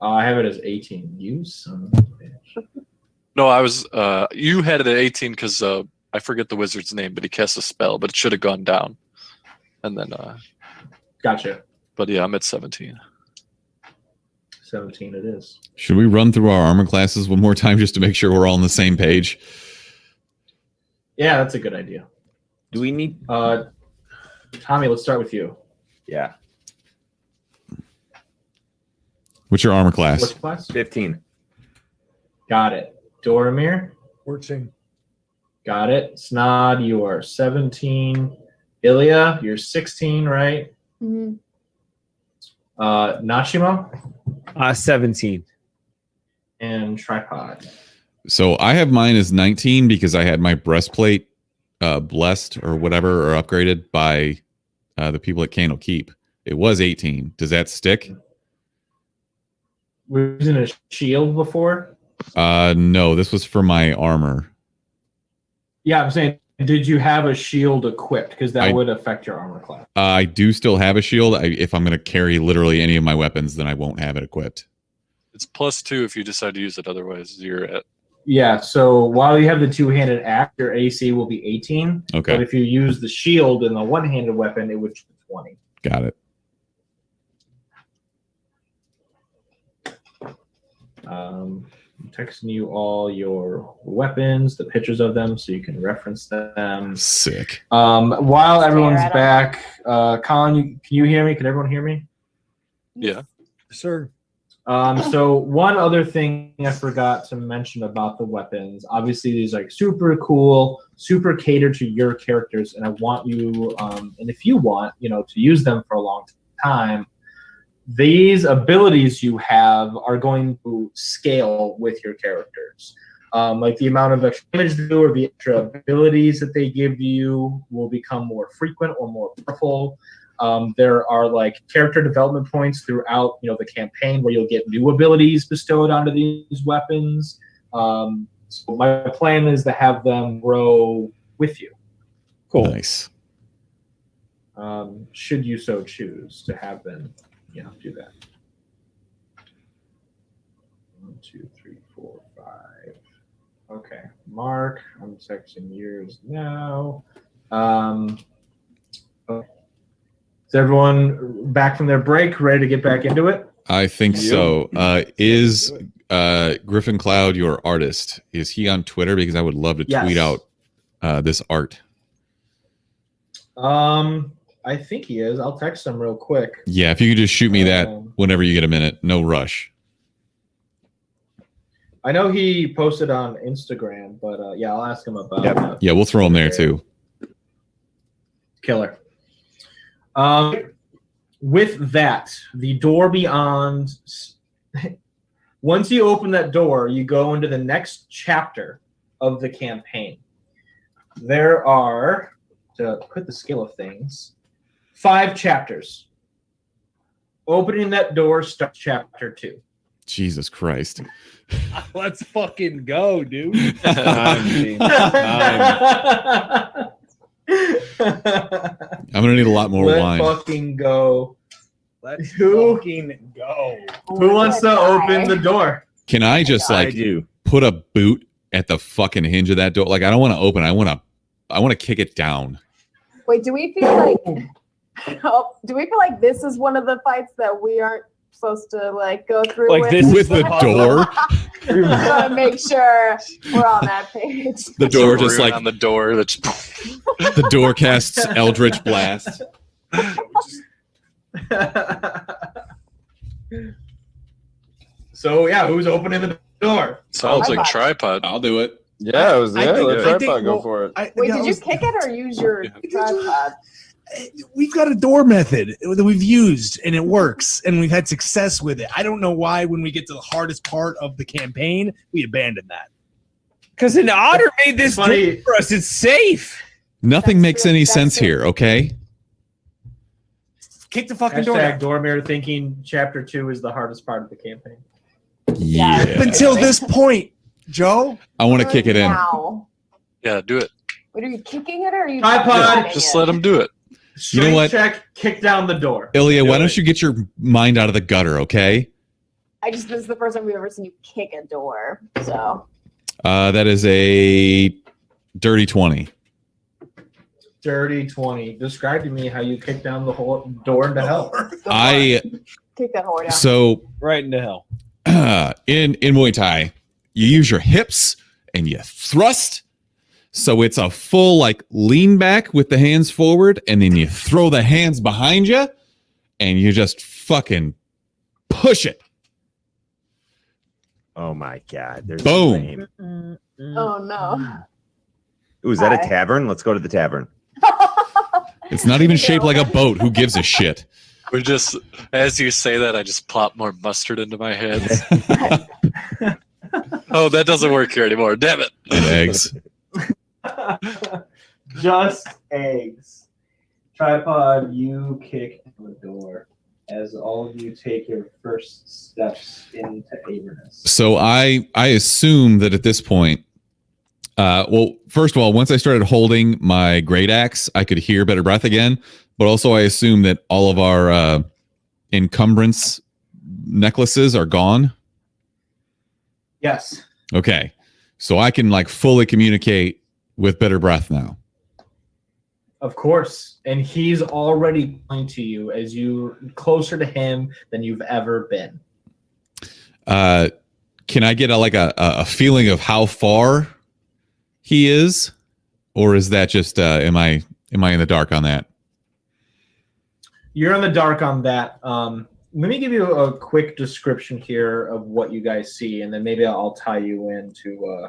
I have it as 18. You son of a bitch. No, I was. You had it at 18 because I forget the wizard's name, but he cast a spell, but it should have gone down. And then, Gotcha. but yeah, I'm at 17. 17 it is. Should we run through our armor classes one more time just to make sure we're all on the same page? Yeah, that's a good idea. Do we need? Tommy, let's start with you. Yeah, What's your armor class? What's class? 15. Got it. Doramir, Working. got it. Snod, you are 17. Ilya, you're 16, right? Mhm. Nachimo 17. and Tripod. So I have mine as 19 because I had my breastplate blessed or whatever or upgraded by the people at Candle Keep. It was 18. Does that stick? We're using a shield before. No, this was for my armor. Yeah, I'm saying, did you have a shield equipped? Because that I- would affect your armor class. I do still have a shield. If I'm going to carry literally any of my weapons, then I won't have it equipped. It's +2 if you decide to use it. Otherwise, you're at. Yeah, so while you have the two-handed axe, your AC will be 18. Okay. But if you use the shield and the one-handed weapon, it would be 20. Got it. I'm texting you all your weapons, the pictures of them, so you can reference them. Sick. While everyone's at 'em. back, Colin, can you hear me? Can everyone hear me? Yeah. Sir. So one other thing I forgot to mention about the weapons. Obviously, these are like super cool, super catered to your characters, and I want you, and if you want, to use them for a long time. These abilities you have are going to scale with your characters. Like the amount of extra damage they do or the extra abilities that they give you will become more frequent or more powerful. There are like character development points throughout, the campaign where you'll get new abilities bestowed onto these weapons. So my plan is to have them grow with you. Cool. Nice. Should you so choose to have them, do that. 1, 2, 3, 4, 5. Okay, Mark. I'm texting yours now. Okay. Is everyone back from their break, ready to get back into it? I think so. Is Griffin Cloud your artist? Is he on Twitter? Because I would love to tweet out this art. I think he is. I'll text him real quick. Yeah, if you could just shoot me that whenever you get a minute. No rush. I know he posted on Instagram, but I'll ask him about that. Yeah, we'll throw him there too. Killer. With that, the door beyond. Once you open that door, you go into the next chapter of the campaign. There are, to put the scale of things, 5 chapters. Opening that door starts chapter 2. Jesus Christ. Let's fucking go, dude. I'm gonna need a lot more wine. Let's fucking go. Let's fucking go. Who wants to open the door? Can I just put a boot at the fucking hinge of that door? Like, I don't want to open. I want to kick it down. Wait, do we feel like this is one of the fights that we aren't supposed to go through like this with the door? We want to make sure we're on that page. The door just like on the door. That's the door casts Eldritch Blast. So who's opening the door? Sounds like tripod. I'll do it. Yeah, let tripod go for it. Wait, did you kick it or use your tripod? We've got a door method that we've used and it works and we've had success with it. I don't know why when we get to the hardest part of the campaign, we abandon that. Because an otter made this door for us. It's safe. Nothing makes any sense here, okay? Kick the fucking door down. Dormir thinking chapter 2 is the hardest part of the campaign. Yeah. Up until this point, Joe. I want to kick it in. Yeah, do it. Wait, are you kicking it or are you tripod? Just let him do it. You know what? Check, kick down the door. Ilya, why don't you get your mind out of the gutter, okay? This is the first time we've ever seen you kick a door. So that is a dirty 20. Dirty 20. Describe to me how you kick down the whole door into hell. Kick that whore down. So right into hell. In Muay Thai, you use your hips and you thrust. So it's a full lean back with the hands forward, and then you throw the hands behind you, and you just fucking push it. Oh my God! There's boom. Oh no! Ooh, is that a tavern? Let's go to the tavern. It's not even shaped like a boat. Who gives a shit? We just, as you say that, I just plop more mustard into my head. Oh, that doesn't work here anymore. Damn it! And eggs. Just eggs. Tripod, you kick the door as all of you take your first steps into Avernus. So I assume that at this point, first of all, once I started holding my great axe, I could hear Better Breath again. But also, I assume that all of our encumbrance necklaces are gone. Yes. Okay, so I can fully communicate with Better Breath now. Of course. And he's already going to you as you closer to him than you've ever been. Can I get a feeling of how far he is? Or is that just am I in the dark on that? You're in the dark on that. let me give you a quick description here of what you guys see, and then maybe I'll tie you into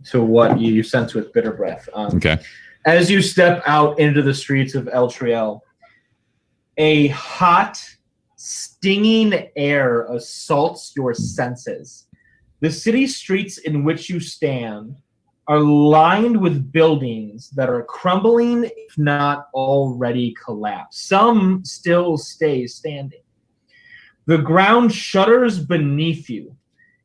to what you sense with Bitter Breath. Okay. As you step out into the streets of Eltriel, a hot, stinging air assaults your senses. The city streets in which you stand are lined with buildings that are crumbling, if not already collapsed. Some still stay standing. The ground shudders beneath you.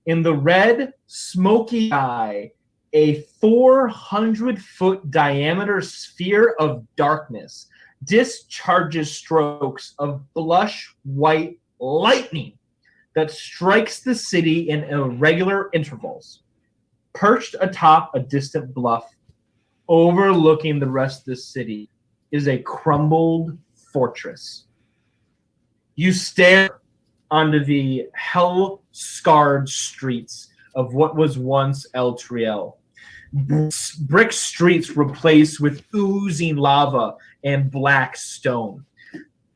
In the red, smoky sky, a 400-foot diameter sphere of darkness discharges strokes of blush white lightning that strikes the city in irregular intervals. Perched atop a distant bluff, overlooking the rest of the city, is a crumbled fortress. You stare onto the hell-scarred streets of what was once Eltriel. Brick streets replaced with oozing lava and black stone.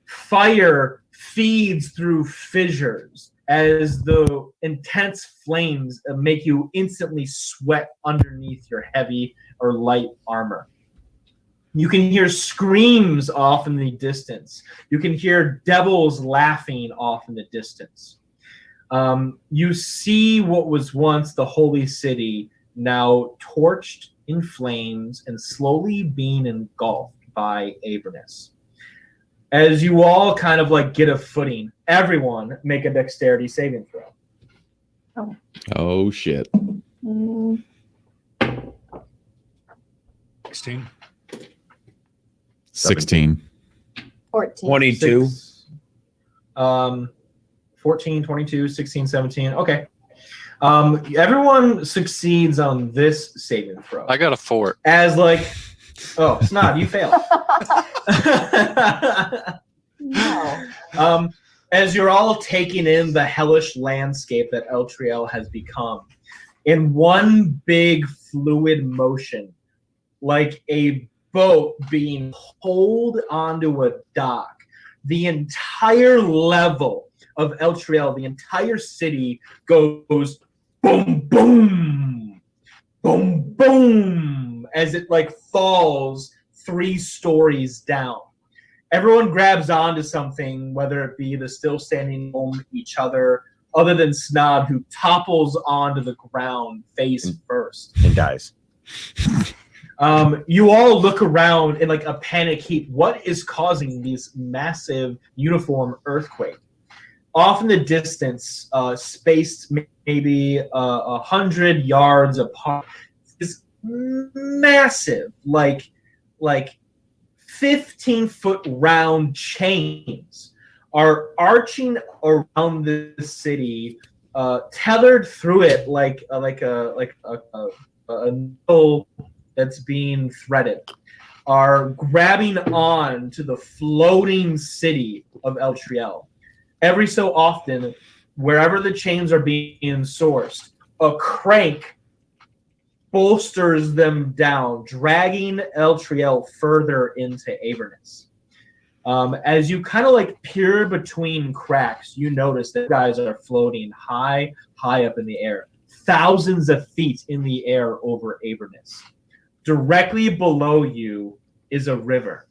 Fire feeds through fissures as the intense flames make you instantly sweat underneath your heavy or light armor. You can hear screams off in the distance. You can hear devils laughing off in the distance. You see what was once the holy city now torched in flames and slowly being engulfed by Avernus. As you all kind of like get a footing, everyone make a dexterity saving throw. Oh shit. 16. 16. 14. 22. 14, 22, 16, 17. Okay. Everyone succeeds on this saving throw. I got a 4. As like, oh, Snod, you failed. No. As you're all taking in the hellish landscape that Eltriel has become, in one big fluid motion, like a boat being pulled onto a dock, the entire level of Eltriel, the entire city goes boom, boom, boom, boom, as it like falls 3 stories down. Everyone grabs onto something, whether it be the still standing home each other, other than Snob, who topples onto the ground face first. And dies. You all look around in like a panic heap. What is causing these massive uniform earthquake? Off in the distance, spaced maybe 100 yards apart, is massive, like 15-foot round chains are arching around the city, tethered through it like a needle that's being threaded, are grabbing on to the floating city of Eltriel. Every so often, wherever the chains are being sourced, a crank bolsters them down, dragging Eltriel further into Avernus. As you kind of like peer between cracks, you notice that guys are floating high up in the air, thousands of feet in the air over Avernus. Directly below you is a river,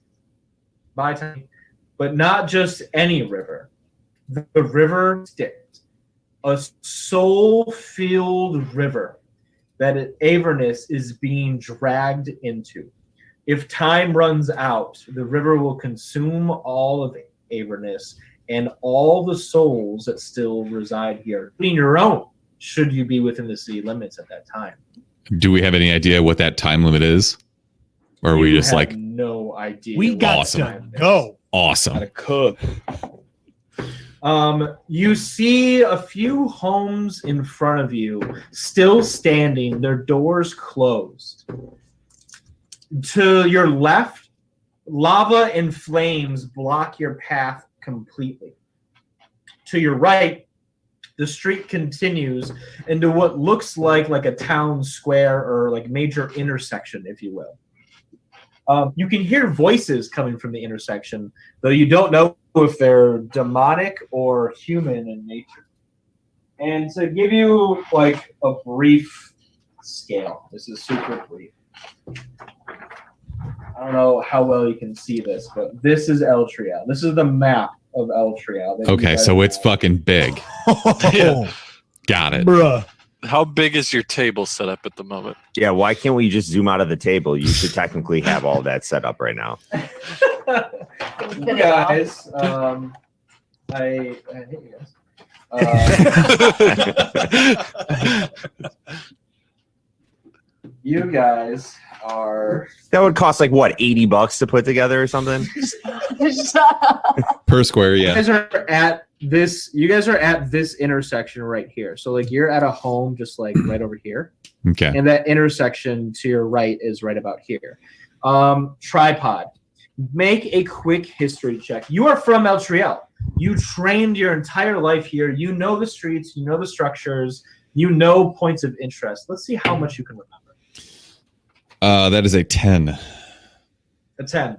but not just any river. The river Styx, a soul-filled river that Avernus is being dragged into. If time runs out, the river will consume all of Avernus and all the souls that still reside here, including your own, should you be within the city limits at that time. Do we have any idea what that time limit is? Or are we You just have like, no idea? We got Awesome. to go. awesome? Gotta cook. You see a few homes in front of you, still standing, their doors closed. To your left, lava and flames block your path completely. To your right, the street continues into what looks like a town square or like major intersection, if you will. You can hear voices coming from the intersection, though you don't know if they're demonic or human in nature. And to give you like a brief scale, this is super brief. I don't know how well you can see this, but this is El Trial. This is the map of El Trial. Okay, so it's fucking big. Yeah. Got it. Bruh. How big is your table set up at the moment? Yeah, why can't we just zoom out of the table? You should technically have all that set up right now. You guys, I hate you guys. You guys are That would cost like what, $80 to put together or something? Per square, you yeah. guys are at this. You guys are at this intersection right here. So like you're at a home, just like right over here, Okay. and that intersection to your right is right about here. Tripod. Make a quick history check. You are from El Triel. You trained your entire life here. You know the streets. You know the structures. You know points of interest. Let's see how much you can remember. That is a 10. A 10.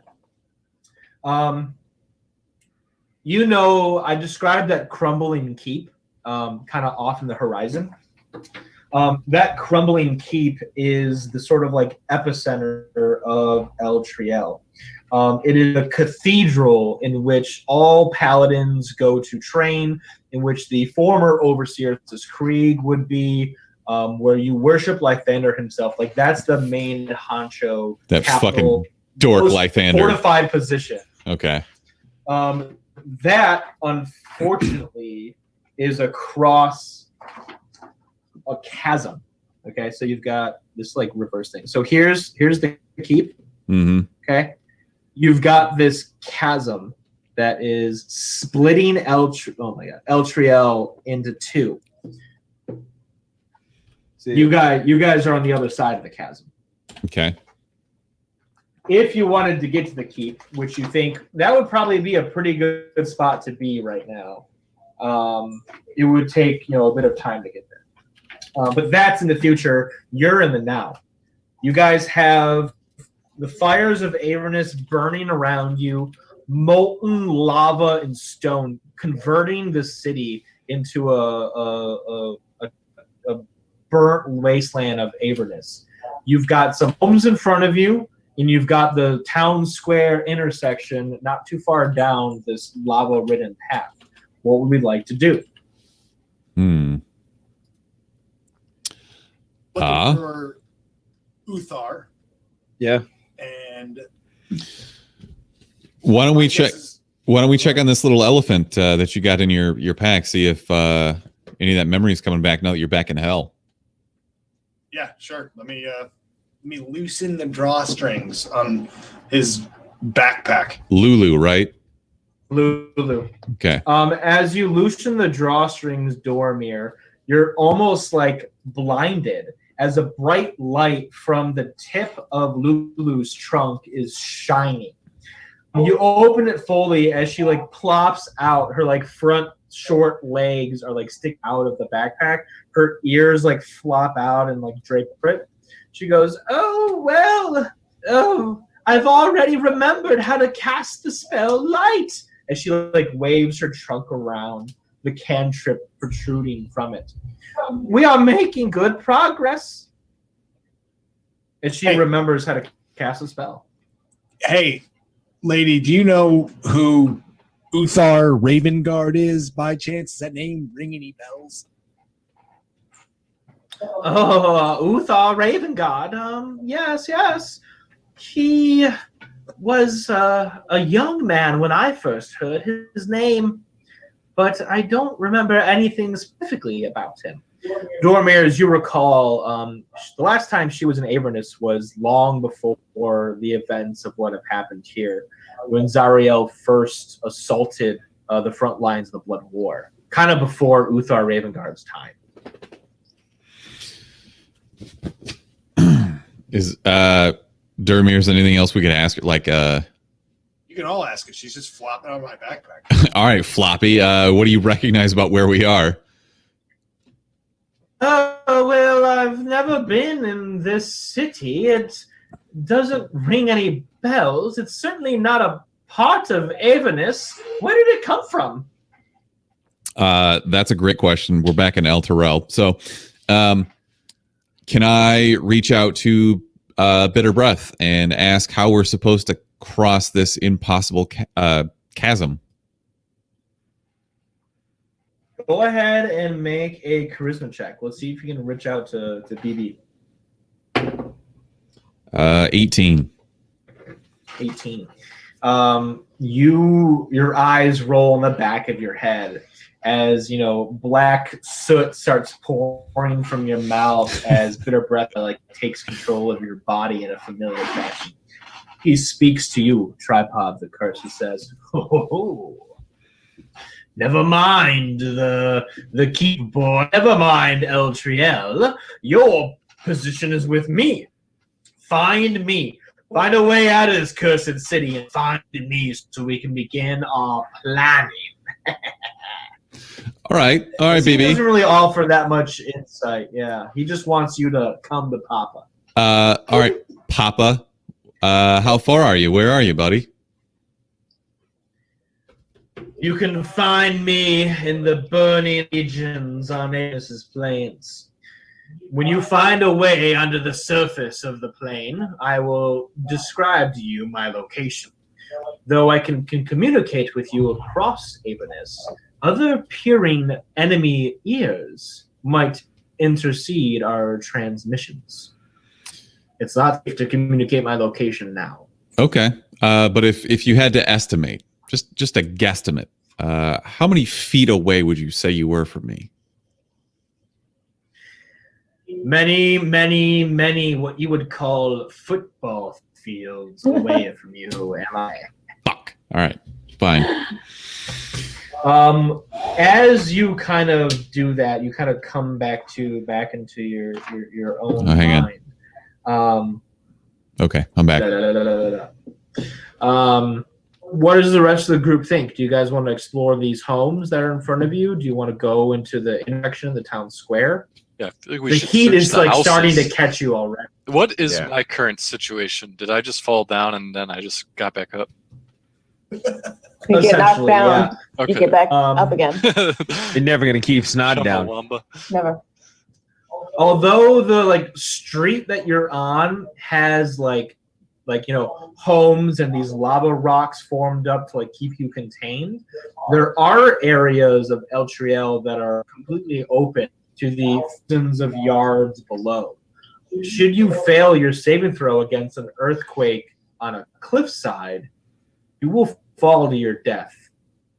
You know, I described that crumbling keep kind of off in the horizon. That crumbling keep is the sort of like epicenter of El Triel. It is a cathedral in which all paladins go to train, in which the former overseer, Krieg, would be, where you worship Lythander himself. Like, that's the main honcho. That capital, fucking dork most Lythander. fortified position. Okay. That, unfortunately, is across a chasm. Okay, so you've got this like reverse thing. So here's the keep. Mm-hmm. Okay, you've got this chasm that is splitting El Triel into two. You guys are on the other side of the chasm. Okay. If you wanted to get to the keep, which you think that would probably be a pretty good spot to be right now, it would take a bit of time to get there. But that's in the future. You're in the now. You guys have the fires of Avernus burning around you, molten lava and stone, converting the city into a burnt wasteland of Avernus. You've got some homes in front of you, and you've got the town square intersection not too far down this lava-ridden path. What would we like to do? Looking for Uthar. Yeah. And Why don't we check? Why don't we check on this little elephant that you got in your pack? See if any of that memory is coming back now that you're back in hell. yeah, sure. Let me loosen the drawstrings on his backpack. Lulu, right? Lulu. Okay. As you loosen the drawstrings, Dormir, you're almost like blinded as a bright light from the tip of Lulu's trunk is shining. You open it fully as she like plops out. Her like front short legs are like stick out of the backpack. Her ears like flop out and like drape it. She goes, I've already remembered how to cast the spell light. As she like waves her trunk around, the cantrip protruding from it. We are making good progress. And she remembers how to cast a spell. Hey, lady, do you know who Uthar Ravengard is by chance? Does that name ring any bells? Oh, Uthar Ravengard. Yes. He was a young man when I first heard his name, but I don't remember anything specifically about him. Dormir, as you recall, the last time she was in Avernus was long before the events of what have happened here, when Zariel first assaulted the front lines of the Blood War, kind of before Uthar Ravengard's time. Is Dermir's anything else we could ask? Like, You can all ask her. She's just flopping out of my backpack. all right, Floppy. What do you recognize about where we are? Well, I've never been in this city. It doesn't ring any bells. It's certainly not a part of Avernus. Where did it come from? That's a great question. We're back in El Terrell. So, can I reach out to Bitter Breath and ask how we're supposed to cross this impossible chasm? Go ahead and make a charisma check. Let's see if you can reach out to BB. 18. 18. Your eyes roll in the back of your head as black soot starts pouring from your mouth as Bitter Breath takes control of your body in a familiar fashion. He speaks to you, Tripod the Curse. He says, "Oh, never mind the keep boy. Never mind El Triel. Your position is with me. Find me. Find a way out of this cursed city and find me so we can begin our planning." All right, He BB. doesn't really offer that much insight. Yeah, he just wants you to come to Papa. All right, Papa. How far are you? Where are you, buddy? You can find me in the burning regions on Avernus's plains. When you find a way under the surface of the plane, I will describe to you my location. Though I can communicate with you across Avernus, other peering enemy ears might intercede our transmissions. It's not safe to communicate my location now. Okay, but if you had to estimate, just a guesstimate, how many feet away would you say you were from me? Many, many, many what you would call football fields away from you, am I? Fuck. All right, fine. As you kind of do that, you kind of come back into your own hang mind. Okay, I'm back. What does the rest of the group think? Do you guys want to explore these homes that are in front of you? Do you want to go into the intersection of the town square? Yeah, I feel like we The should heat search is the houses. starting to catch you already. What is Yeah. my current situation? Did I just fall down and then I just got back up? You get knocked Essentially, down, Okay. you get back Um, up again. You're never gonna keep Snod down. Chumbawamba. Never. Although the street that you're on has homes and these lava rocks formed up to keep you contained, there are areas of El Triel that are completely open to the thousands of yards below. Should you fail your saving throw against an earthquake on a cliffside, you will fall to your death.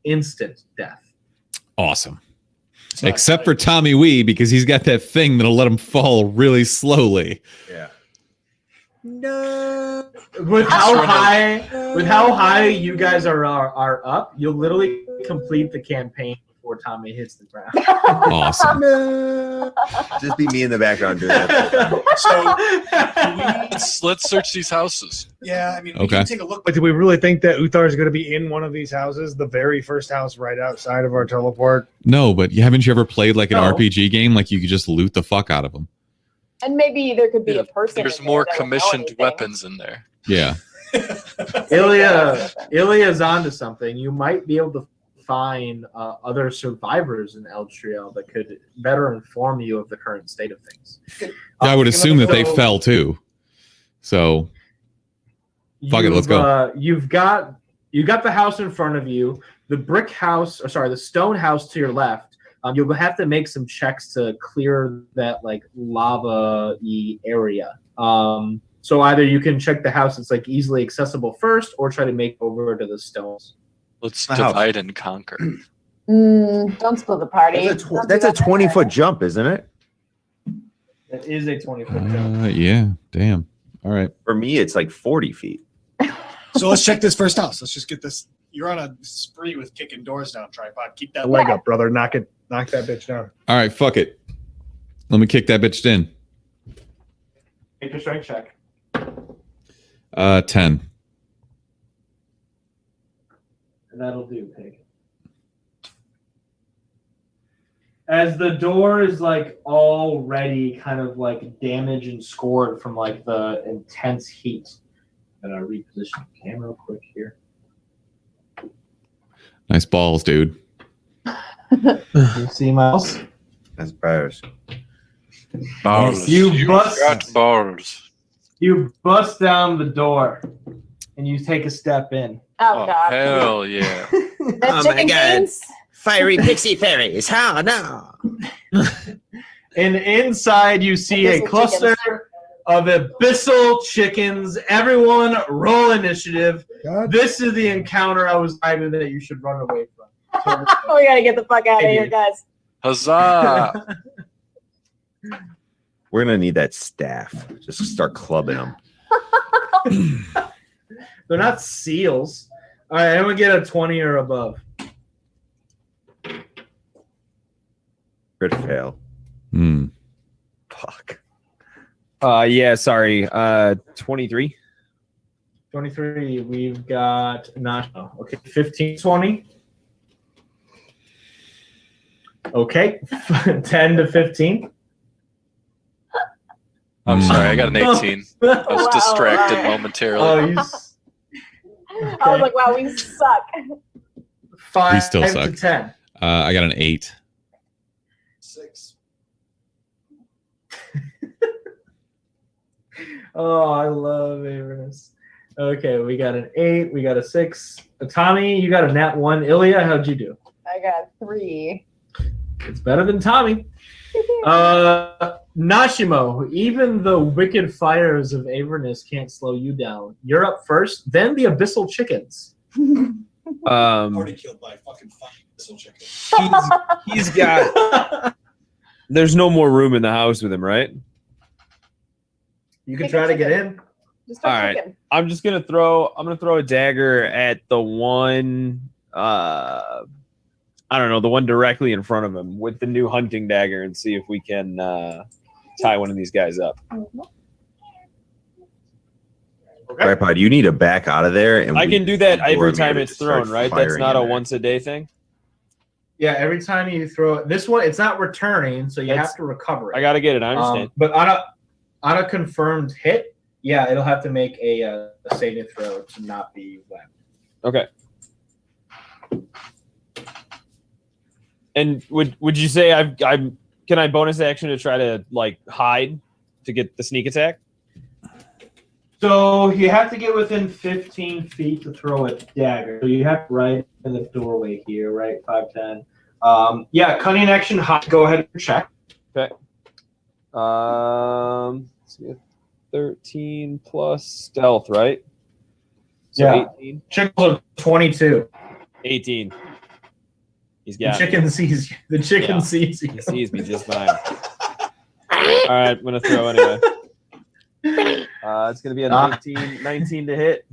Instant death. Awesome. Except for Tommy Wee, because he's got that thing that'll let him fall really slowly. Yeah. With how high you guys are up, you'll literally complete the campaign before Tommy hits the ground. Awesome. Just be me in the background doing that. So, Let's search these houses. yeah, I mean, we Okay. can take a look. But do we really think that Uthar is going to be in one of these houses, the very first house right outside of our teleport? No, but haven't you ever played like an No. RPG game? Like you could just loot the fuck out of them. And maybe there could be Yeah, a person. There's in there more that would know commissioned anything. weapons in there. Yeah. Ilya's onto something. You might be able to find other survivors in El Triel that could better inform you of the current state of things. I would assume that they So- fell too. So Fuck it, let's go. You've got the house in front of you. The brick house, the stone house to your left. You'll have to make some checks to clear that lava-y area. So either you can check the house that's easily accessible first, or try to make over to the stones. Let's The house. divide and conquer. Don't split the party. That's a, Don't do that's a that. 20-foot jump, isn't it? That is a 20-foot jump. yeah, damn. All right. For me, it's like 40 feet. So let's check this first house. Let's just get this. You're on a spree with kicking doors down, Tripod. Keep that Leg up, brother. Knock that bitch down. All right, fuck it. Let me kick that bitch in. Make a strength check. 10. That'll do, Pig. As the door is already kind of damaged and scored from the intense heat. I'm gonna reposition the camera real quick here. Nice balls, dude. You see Miles? That's bears. Balls. You bust- got balls. You bust down the door, and you take a step in. Oh, Oh, God. hell yeah. The Oh, my chicken God. beans? Fiery pixie fairies. How no? And inside, you see a Abyssal cluster of abyssal chickens. Everyone, roll initiative. God. This is the encounter I was driving that you should run away from. We gotta get the fuck out of here, guys. Huzzah. We're gonna need that staff. Just start clubbing them. They're not seals. All right, everyone get a 20 or above. Crit fail. Hmm. Fuck. Yeah, sorry. 23. 23, we've got Nacho. Okay, 15, 20. Okay, 10 to 15. I'm sorry, I got an 18. I was Wow, distracted alright. momentarily. Oh, I was like, wow, we suck. 5 We still to suck. 10. I got an 8. 6. Oh, I love Avernus. Okay, we got an 8, we got a 6. Tommy, you got a nat 1. Ilya, how'd you do? I got 3. It's better than Tommy. Nashimo, even the wicked fires of Avernus can't slow you down. You're up first, then the abyssal chickens. Already killed by fucking missile chicken. He's got. There's no more room in the house with him, right? You can try to get in. Just start All right. chicken. I'm gonna throw a dagger at the one. I don't know, the one directly in front of him with the new hunting dagger, and see if we can tie one of these guys up. Tripod, you need to back out of there. And I we can do that can every door time me it's to start thrown, right? That's firing not in a there. once a day thing. Yeah, every time you throw it, this one, it's not returning, so you That's- have to recover it. I gotta get it. I understand. But on a confirmed hit, yeah, it'll have to make a saving throw to not be whacked. Okay. And would you say I'm can I bonus action to try to like hide to get the sneak attack? So you have to get within 15 feet to throw a dagger. So you have right in the doorway here, right? 5, 10. Yeah, cunning action. Go ahead and check. Okay. So we have 13 plus stealth, right? So Yeah. 18. Chickens are 22. 18. He's The got me. chicken sees you. The chicken Yeah. sees you. He sees me just fine. All right, I'm gonna throw anyway. It's gonna be a 19 to hit.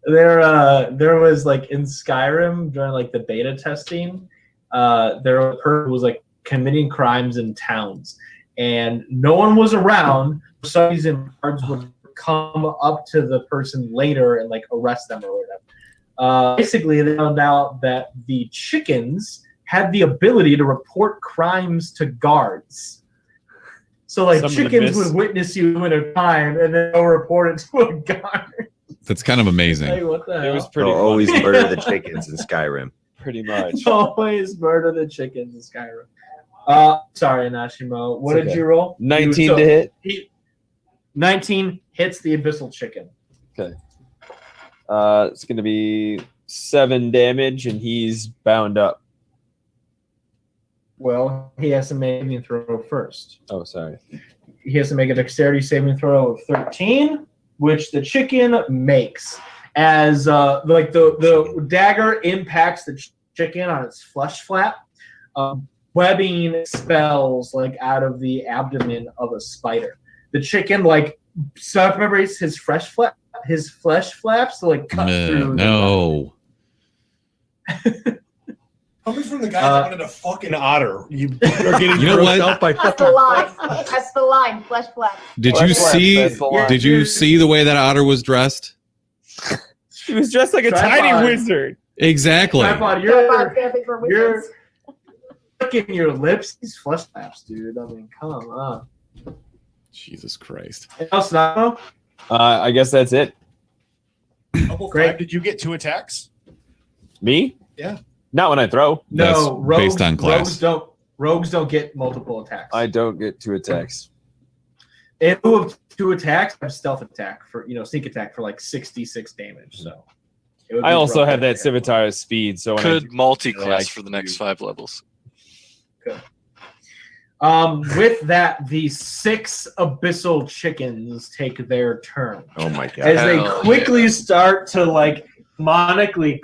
There was like in Skyrim during like the beta testing, there was a person who was like committing crimes in towns, and no one was around. For some reason, guards would come up to the person later and like arrest them or whatever. Basically, they found out that the chickens had the ability to report crimes to guards. So like Some of the chickens miss- would witness you in a crime and then they'll report it to a guard. That's kind of amazing. Like, what the It hell? was pretty They'll always funny. murder the chickens in Skyrim. Pretty much. Always murder the chickens in Skyrim. Sorry, Nashimo. What It's did okay. you roll? 19 to hit. 19 hits the abyssal chicken. It's gonna be 7 damage, and he's bound up. Well, he has to make a saving throw first. Oh, sorry. He has to make a dexterity saving throw of 13, which the chicken makes. As like the dagger impacts the chicken on its flesh flap, webbing spells like out of the abdomen of a spider. The chicken like separates his flesh flaps to like cut through. No. Coming from the guy that wanted a fucking otter, you're getting You know grossed what? out by That's fucking the line. That's the line. Flesh flap. Did Flesh you flaps, see? that's the line. Did you see the way that otter was dressed? He was dressed like a Tripod. tiny wizard. Exactly. Tripod, Tripod you're fanfic for you're wizards. licking your lips. These flesh flaps, dude. I mean, come on. Jesus Christ. Anything else, Namo? I guess that's it. Double Great. five. Did you get 2 attacks? Me? Not when I throw. That's No, rogues, based on class. Rogues don't get multiple attacks. I don't get 2 attacks. In lieu of 2 attacks, I have stealth attack for sneak attack for like 66 damage. So it would I be also rough have to that hit. scimitar speed, so when I Could multi-class like for the next you. 5 levels. With that, the 6 abyssal chickens take their turn Oh my god. as they Hell quickly yeah. start to like monically.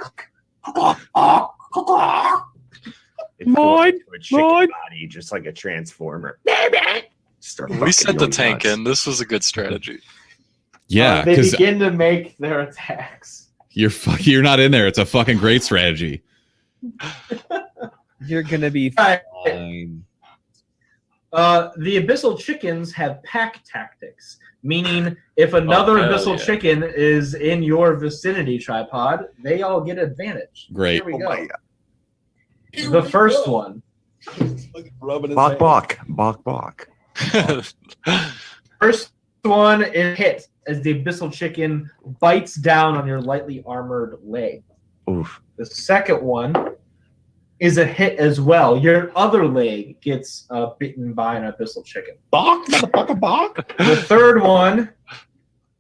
It forms Mine, into a chicken mine. body, just like a transformer. Start We fucking sent the going tank nuts. in. This was a good strategy. Yeah, They because begin to make their attacks. you're not in there. It's a fucking great strategy. You're gonna be Alright. fine. The abyssal chickens have pack tactics, meaning if another hell abyssal yeah. chicken is in your vicinity, tripod, they all get advantage. Great. Here we Oh go. my god. The first one. Bok bok. Bok bok. First one is hit as the abyssal chicken bites down on your lightly armored leg. Oof. The second one is a hit as well. Your other leg gets bitten by an abyssal chicken. Bok, motherfucker, bok. The third one,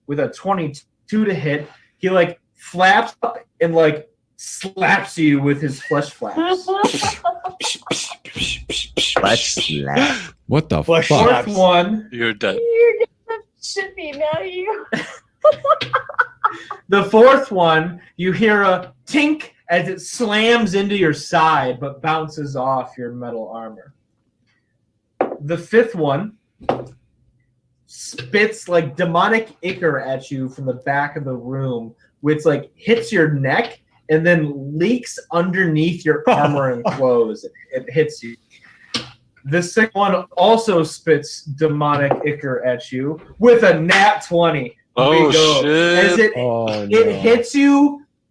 with a 22 to hit, he like flaps up and like slaps you with his flesh flaps. Let's slap. What the Flesh fuck? slap. Fourth one, You're dead. You're gonna shit me now, you. the fourth one, you hear a tink as it slams into your side but bounces off your metal armor. The fifth one spits like demonic ichor at you from the back of the room, which like hits your neck and then leaks underneath your armor and clothes. It hits you. The sixth one also spits demonic ichor at you with a nat 20. Here Oh we go. As shit!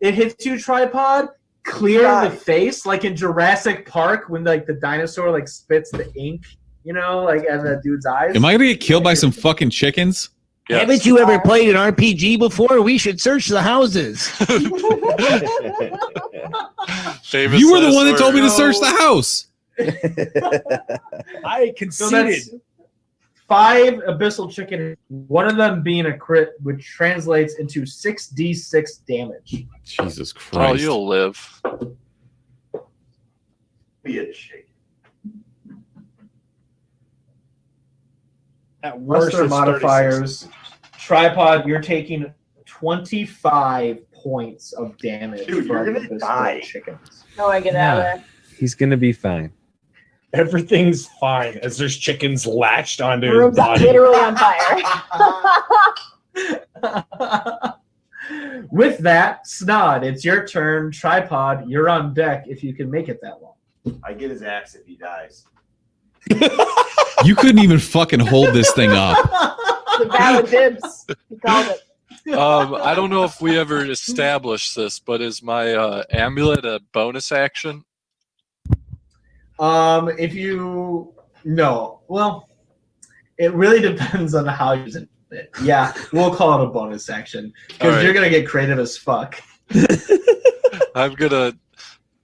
it hits you, tripod, clear the face like in Jurassic Park when like the dinosaur like spits the ink, like at the dude's eyes. Am I gonna get killed by some fucking chickens? Yes. Haven't you ever played an RPG before? We should search the houses. Famous You were the last one that told me to words. search the house. I So conceded. that's 5 abyssal chicken, one of them being a crit, which translates into 6d6 damage. Jesus Oh, Christ. you'll live. Be a chicken. At What's worst, their it's 36. modifiers? Tripod, you're taking 25 points of damage Dude, you're from gonna abyssal die. chickens. No, I get out of there. He's gonna be fine. Everything's fine as there's chickens latched onto his Room's body. literally on fire. With that, Snod, it's your turn. Tripod, you're on deck if you can make it that long. I get his axe if he dies. You couldn't even fucking hold this thing up. The valid dibs. He called it. I don't know if we ever established this, but is my amulet a bonus action? If you well, it really depends on how you use it. Yeah, we'll call it a bonus action because All right. you're gonna get creative as fuck. I'm gonna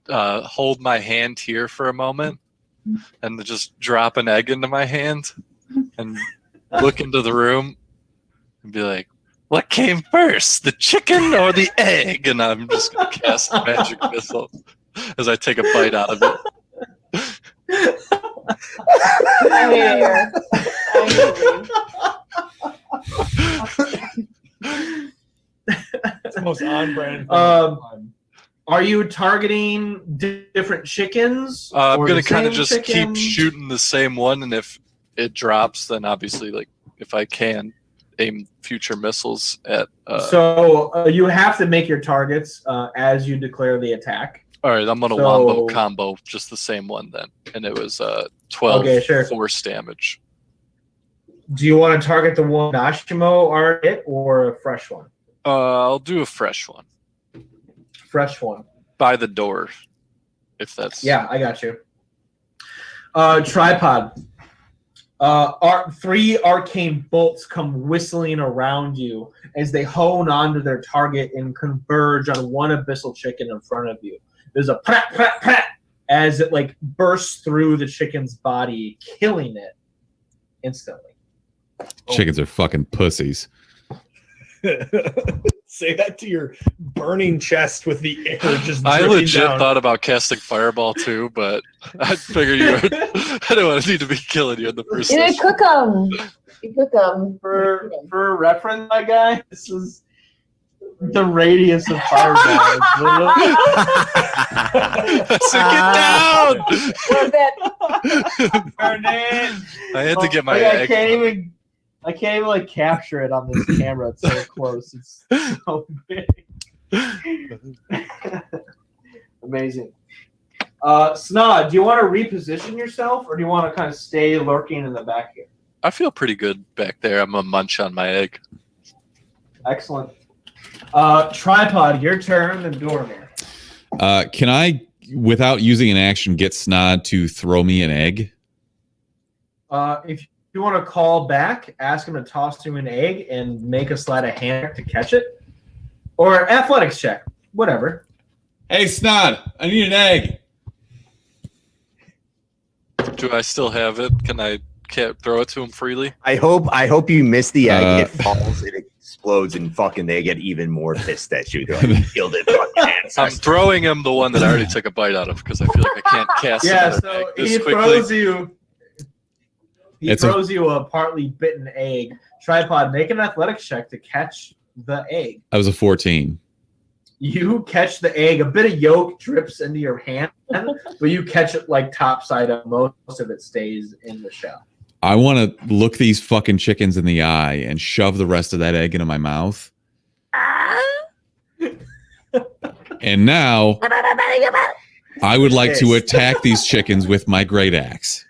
hold my hand here for a moment and just drop an egg into my hand and look into the room and be like, what came first, the chicken or the egg? And I'm just gonna cast a magic missile as I take a bite out of it. I hate it here. It's the most on-brand thing. Are you targeting different chickens? I'm or gonna the kind of same just chicken? keep shooting the same one, and if it drops, then obviously, like, if I can, aim future missiles at. So you have to make your targets as you declare the attack. All right, I'm gonna So- wombo combo just the same one then, and it was 12 Okay, sure. force damage. Do you want to target the one Nashimo or it or a fresh one? I'll do a fresh one Fresh one. by the door, if that's. Yeah, I got you. Tripod. 3 arcane bolts come whistling around you as they hone onto their target and converge on one abyssal chicken in front of you. there's a prat, prat, prat as it like bursts through the chicken's body, killing it instantly. Chickens are fucking pussies. Say that to your burning chest with the air just I dripping legit down. thought about casting Fireball too, but I figured you were, I don't want to need to be killing you in the first You session. cook them. You cook them. For reference, my guy, this is the radius of fireball. So get down! Was it? Burn it. I had to get my I egg. can't even like capture it on this camera. It's so close. It's so big. Amazing. Snod, do you want to reposition yourself, or do you want to kind of stay lurking in the back here? I feel pretty good back there. I'm gonna munch on my egg. Excellent. Tripod, your turn, and Dormir. Can I, without using an action, get Snod to throw me an egg? If you want to call back, ask him to toss you an egg and make a sleight of hand to catch it, or athletics check, whatever. Hey, Snod, I need an egg. Do I still have it? Can't throw it to him freely? I hope you miss the egg. It falls, it explodes, and fucking they get even more pissed at you. They're like, you killed it, fucking I'm ancestor. throwing him the one that I already took a bite out of because I feel like I can't cast Yeah, another so egg this he quickly. throws you. He It's throws you a partly bitten egg. Tripod, make an athletics check to catch the egg. I was a 14. You catch the egg. A bit of yolk drips into your hand, but you catch it like top side up. Most of it stays in the shell. I want to look these fucking chickens in the eye and shove the rest of that egg into my mouth. And now I would like to attack these chickens with my great axe.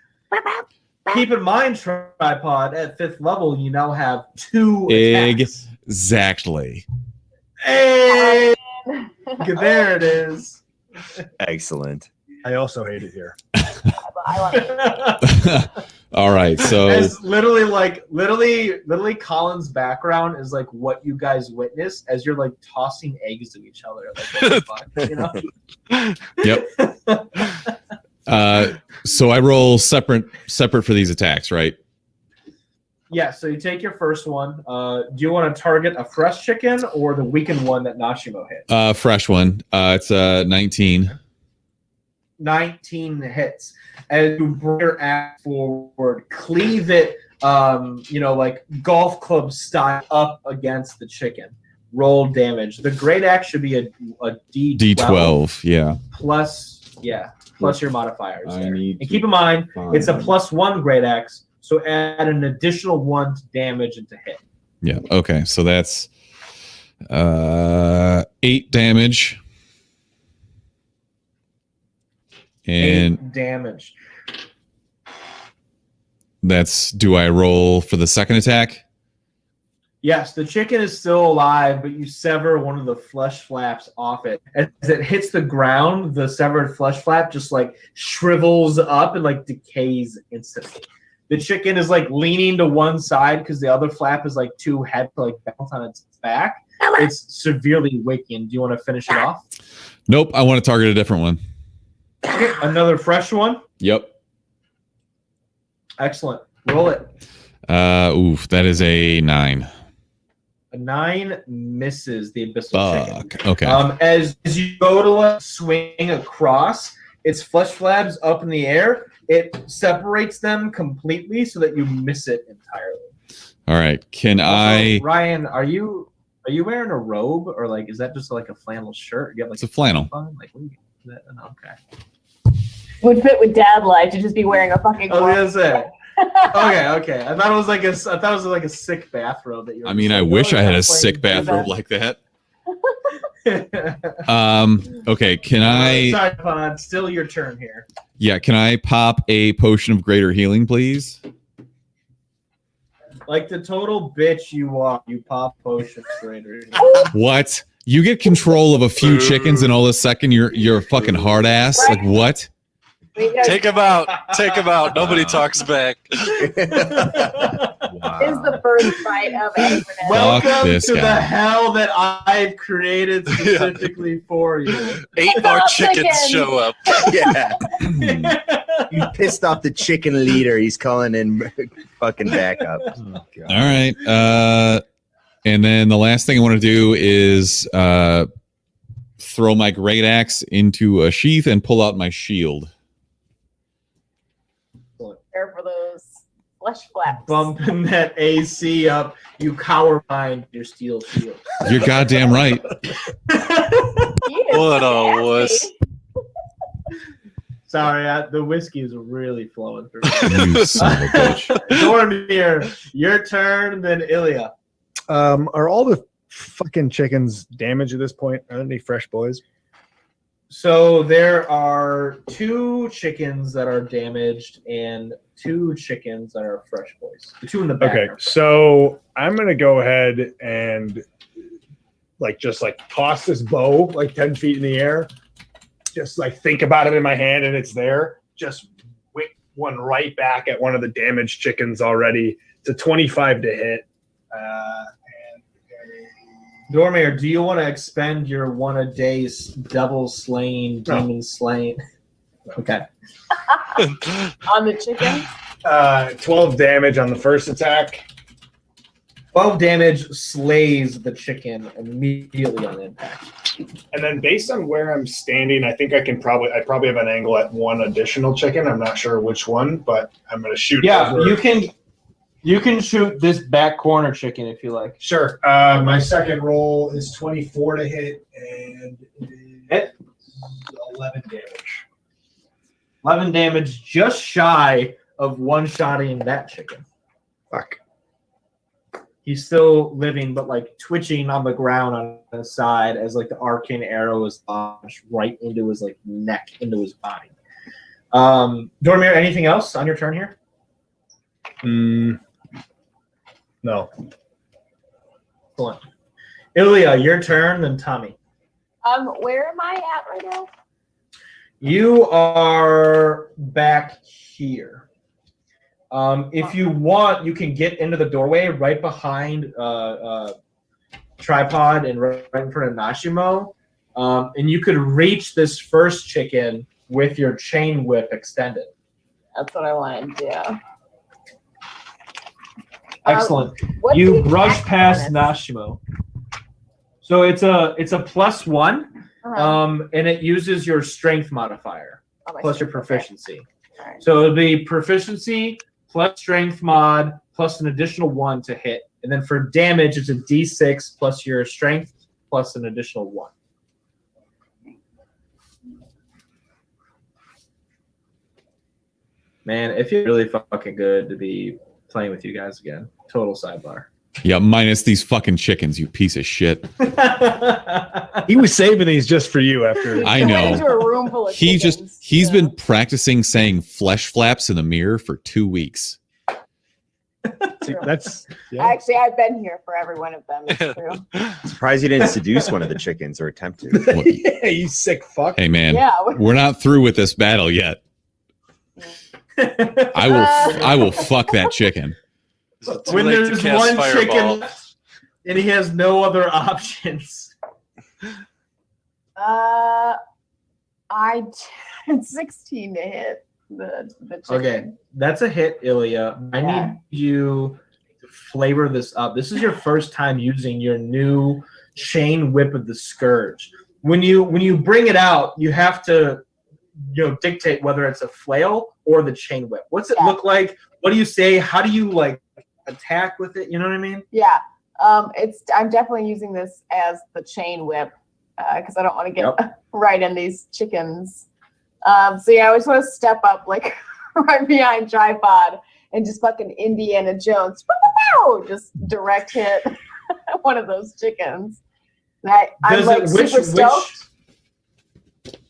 Keep in mind, Tripod, at 5th level, you now have 2 attacks. Exactly. Hey! There it is. Excellent. I also hate it here. I like it. All right, so As literally Colin's background is like what you guys witness as you're like tossing eggs to each other. Like, what the fuck, you know? yep. So I roll separate for these attacks, right? Yeah, so you take your first one. Do you want to target a fresh chicken or the weakened one that Nashimo hit? Fresh one. It's 19. 19 hits. As you bring your axe forward, cleave it, like golf club style up against the chicken. Roll damage. The great axe should be a D12, yeah. plus your modifiers. I there. need And to keep in mind, find- it's a +1 great axe, so add an additional 1 to damage and to hit. Yeah, okay. So that's 8 damage. And 8 damage. that's, do I roll for the second attack? Yes, the chicken is still alive, but you sever one of the flesh flaps off it. As it hits the ground, the severed flesh flap just like shrivels up and like decays instantly. The chicken is like leaning to one side because the other flap is like too heavy to like bounce on its back. It's severely weakened. Do you want to finish it off? Nope, I want to target a different one. Okay, another fresh one. Yep. Excellent. Roll it. Oof, that is a 9. A 9 misses the abyssal chicken. Fuck. Okay. As you go to swing across, its flesh flabs up in the air. It separates them completely so that you miss it entirely. All right. Can I? Ryan, are you wearing a robe or like is that just like a flannel shirt? You have, like, It's a flannel. Like what do you get? Okay. Would fit with dad life to just be wearing a fucking. I was gonna say. Okay. I thought it was like a sick bathrobe that you. I mean, I wish I had a sick bathrobe like that. Okay. Can I? Sorry, Pon, still your turn here. Yeah. Can I pop a potion of greater healing, please? Like the total bitch you are, you pop potions greater. What? You get control of a few chickens, and all of a second you're a fucking hard ass. Like what? Take him out. Take him out. Nobody talks back. Is the first fight of Avernus. Welcome this to guy. the hell that I've created specifically for you. 8 more Stop chickens chicken. show up. Yeah. You pissed off the chicken leader. He's calling in fucking backup. Oh, God. All right. And then the last thing I want to do is throw my great axe into a sheath and pull out my shield. Prepare for those flesh flaps. Bumping that AC up, you cower behind your steel shield. You're goddamn right. What a wuss. Sorry, the whiskey is really flowing through. You son of a bitch. Dormir, your turn, then Ilya. Are all the fucking chickens damaged at this point? Are there any fresh boys? So there are 2 chickens that are damaged and 2 chickens that are fresh boys. The 2 in the back. Okay, are fresh. so I'm gonna go ahead and just toss this bow 10 feet in the air. Just think about it in my hand and it's there. Just whip one right back at one of the damaged chickens already. It's a 25 to hit. Dormir, do you want to expend your 1 a day's devil slain, demon slain? Okay. On the chicken. 12 damage on the first attack. 12 damage slays the chicken immediately on impact. And then based on where I'm standing, I think I probably have an angle at 1 additional chicken. I'm not sure which one, but I'm going to shoot. Yeah, over. you can shoot this back corner chicken if you like. Sure. My second roll is 24 to hit, and it is 11 damage. 11 damage, just shy of one-shotting that chicken. Fuck. He's still living, but twitching on the ground on his side as the arcane arrow is launched right into his neck, into his body. Dormir, anything else on your turn here? No. Excellent. Ilya, your turn, then Tommy. Where am I at right now? You are back here. If you want, you can get into the doorway right behind Tripod and right in front of Nashimo. And you could reach this first chicken with your chain whip extended. That's what I want to do. Excellent. What's You the brush attack past bonus? Nashimo. So it's a +1, Uh-huh. and it uses your strength modifier Oh, my plus your strength, proficiency. okay. All right. So it'll be proficiency plus strength mod plus an additional 1 to hit. And then for damage, it's a d6 plus your strength plus an additional 1. Man, it feels really fucking good to be playing with you guys again. Total sidebar. Yeah, minus these fucking chickens, you piece of shit. He was saving these just for you after. I He went know. into a room full of He's chickens, so. been practicing saying flesh flaps in the mirror for 2 weeks. That's Actually, I've been here for every one of them. It's true. Surprised you didn't seduce one of the chickens or attempt to. What- yeah, you sick fuck. Hey man, Yeah. we're not through with this battle yet. I will fuck that chicken. Is it too When late to there's cast one Fireball? chicken left and he has no other options. I had 16 to hit the chicken. Okay, that's a hit, Ilya. I Yeah. need you to flavor this up. This is your first time using your new chain whip of the Scourge. When you bring it out, you have to dictate whether it's a flail or the chain whip. What's it look like? What do you say? How do you attack with it? You know what I mean? Yeah. I'm definitely using this as the chain whip because I don't want to get right in these chickens. So yeah, I just want to step up right behind Tripod and just fucking Indiana Jones, just direct hit one of those chickens. I'm super stoked.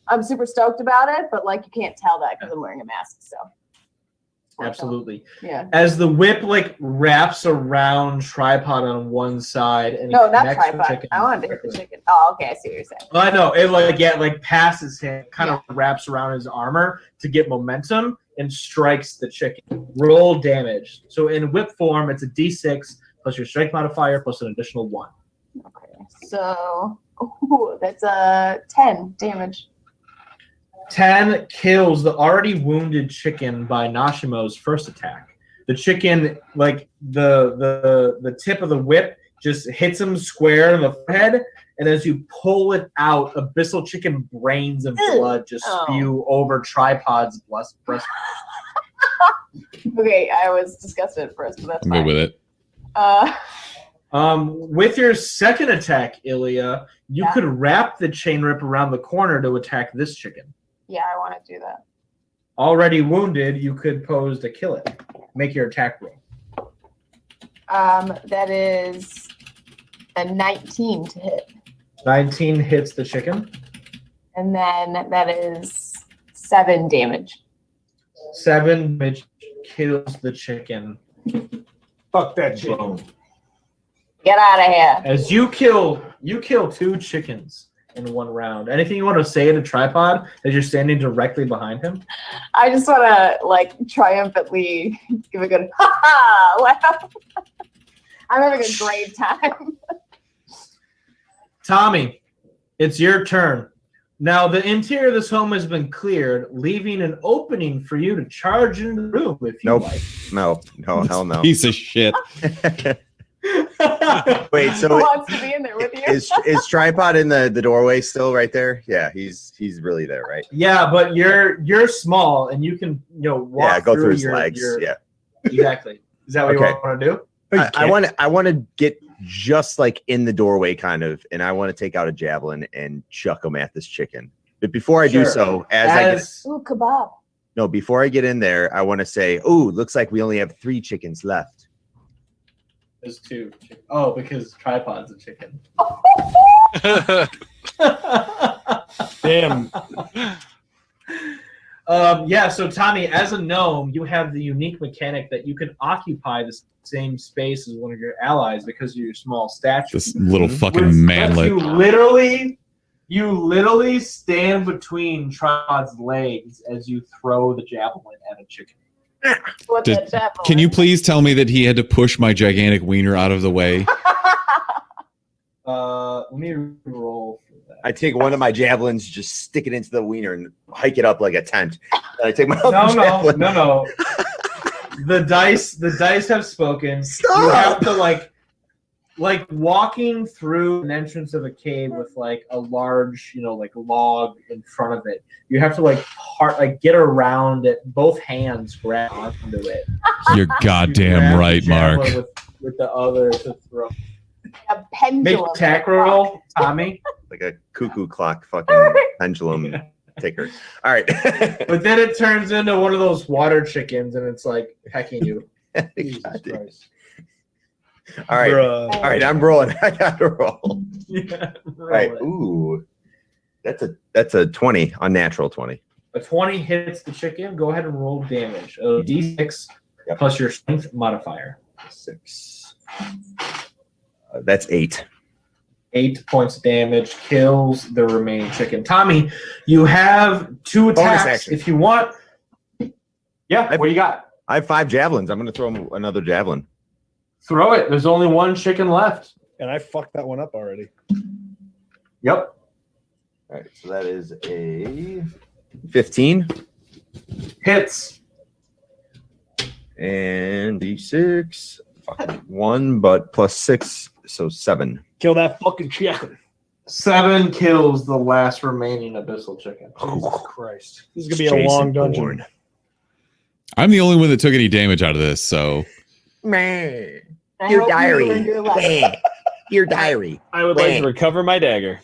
I'm super stoked about it, but you can't tell that because I'm wearing a mask. So Absolutely. Yeah. As the whip like wraps around tripod on one side and No, not connects the tripod. chicken I wanted to hit the directly. chicken. Oh, okay. I see what you're saying. I know it like passes him, kind of wraps around his armor to get momentum and strikes the chicken. Roll damage. So in whip form, it's a D6 plus your strength modifier plus an additional 1. Okay. So, that's a 10 damage. 10 kills the already wounded chicken by Nashimo's first attack. The chicken, like the tip of the whip, just hits him square in the forehead, and as you pull it out, abyssal chicken brains and blood just spew over Tripod's breast. Okay, I was disgusted at first, but that's I'm fine. good with it. With your second attack, Ilya, you could wrap the chain rip around the corner to attack this chicken. Yeah, I want to do that. Already wounded, you could pose to kill it. Make your attack roll. That is a 19 to hit. 19 hits the chicken. And then that is 7 damage. 7 damage kills the chicken. Fuck that chicken. Boom. Get out of here. As you kill 2 chickens in one round. Anything you want to say to Tripod as you're standing directly behind him? I just want to like triumphantly give a good ha ha laugh. I'm having a great time. Tommy, it's your turn. Now, the interior of this home has been cleared, leaving an opening for you to charge into the room if you like. No, hell no. Piece of shit. Wait, Who so wants to be in there with you? is Tripod in the doorway still right there? Yeah, he's really there, right? Yeah, but you're small and you can walk go through his your, legs. Yeah, exactly. Is that what Okay. you want to do? I want to get just like in the doorway, kind of, and I want to take out a javelin and chuck him at this chicken. But before I do Sure. so, Ooh, kebab. before I get in there, I want to say, "Ooh, looks like we only have 3 chickens left." There's 2. Oh, because Tripod's a chicken. Damn. Yeah, so Tommy, as a gnome, you have the unique mechanic that you can occupy the same space as one of your allies because of your small stature. This little Which fucking lets manlet. You literally stand between Tripod's legs as you throw the javelin at a chicken. What Did- the devil? Can you please tell me that he had to push my gigantic wiener out of the way? Let me roll for that. I take one of my javelins, just stick it into the wiener, and hike it up like a tent. And I take my other javelin. No. The dice have spoken. Stop! You have to like walking through an entrance of a cave with like a large, log in front of it. You have to get around it, both hands grab onto it. You're Grab goddamn the right, Mark. javelin with the other to throw. A Make pendulum. attack roll, Tommy. Like a cuckoo clock fucking pendulum ticker. All right. But then it turns into one of those water chickens and it's like pecking you. Jesus Christ. All right. Bruh. All right, I'm rolling. I got to roll. Yeah, All right. roll it. Ooh. That's a 20, unnatural 20. A 20 hits the chicken. Go ahead and roll damage. A D6 plus your strength modifier. 6. That's 8. 8 points of damage. Kills the remaining chicken. Tommy, you have 2 attacks. action. If you want. Yeah, what do you got? I have 5 javelins. I'm going to throw him another javelin. Throw it. There's only 1 chicken left. And I fucked that one up already. Yep. All right, so that is a 15 Hits. and D6. Fucking 1, but plus 6, so 7. Kill that fucking chicken. 7 kills the last remaining abyssal chicken. Jesus Christ. This is going to be a long dungeon. I'm the only one that took any damage out of this, so Man. I Your hope you diary. learned your lesson. Your diary. I would like to recover my dagger.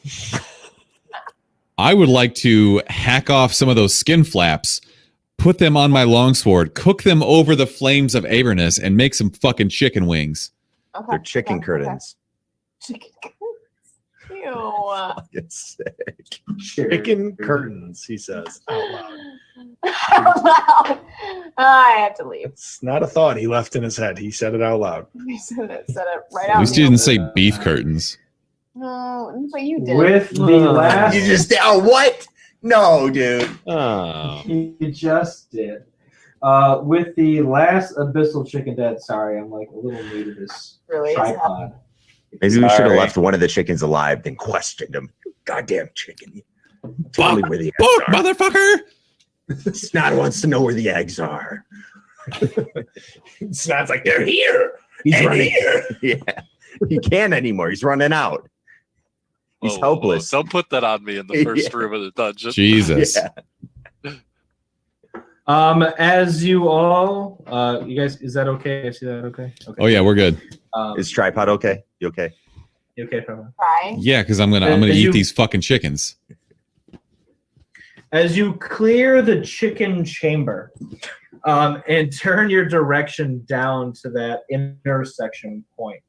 I would like to hack off some of those skin flaps, put them on my longsword, cook them over the flames of Avernus, and make some fucking chicken wings. Okay. They're chicken okay, curtains. okay. Chicken curtains. Ew. It's sick. Chicken curtains, he says out loud. out loud. I have to leave. It's not a thought he left in his head. He said it out loud. He said it right out. At least you didn't say beef curtains. No, but you did. With the last, You just what? No, dude. Oh. you just did. With the last abyssal chicken dead. Sorry, I'm like a little new to this Really? tripod. Maybe we should have Sorry. left one of the chickens alive, then questioned him. Goddamn chicken. Tell me where the Fuck, eggs are. motherfucker! Snot wants to know where the eggs are. Snot's like, they're here. He's And running. here. Yeah. He can't anymore. He's running out. He's Whoa, helpless. Don't put that on me in the first Yeah. room of the dungeon. Jesus. Yeah. As you all, you guys, is that okay? I see that okay? Okay. Oh yeah, we're good. Is tripod okay? You okay? You okay, Trevor? Crying. Yeah, because I'm gonna eat these fucking chickens. As you clear the chicken chamber, and turn your direction down to that intersection point,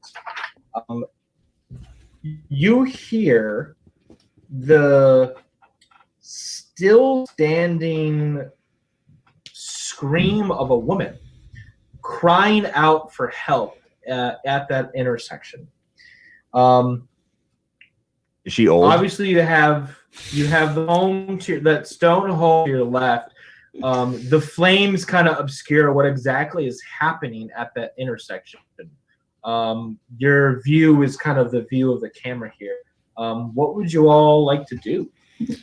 you hear the still standing scream of a woman crying out for help at that intersection. Is she old? Obviously, you have the home to that stone hole to your left. The flames kind of obscure what exactly is happening at that intersection. Your view is kind of the view of the camera here. What would you all like to do? You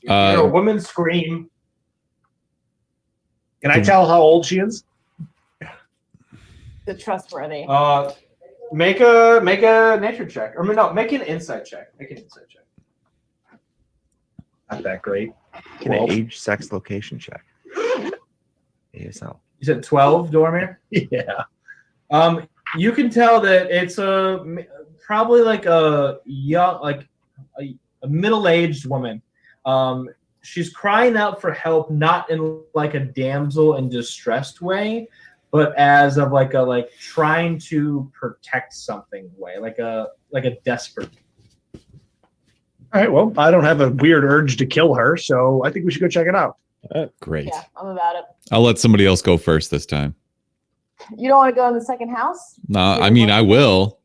hear a woman scream. Can I tell how old she is? The trustworthy. Make a nature check, or no, make an insight check. Make an insight check. Not that great. Can an age, sex, location check? ASL. You said 12, Dormir? Yeah. You can tell that it's probably like a young, like a middle-aged woman. She's crying out for help, not in like a damsel in distressed way, but as of like trying to protect something way, like a desperate. All right. Well, I don't have a weird urge to kill her, so I think we should go check it out. Great. Yeah, I'm about it. I'll let somebody else go first this time. You don't want to go in the second house? No, I mean I will,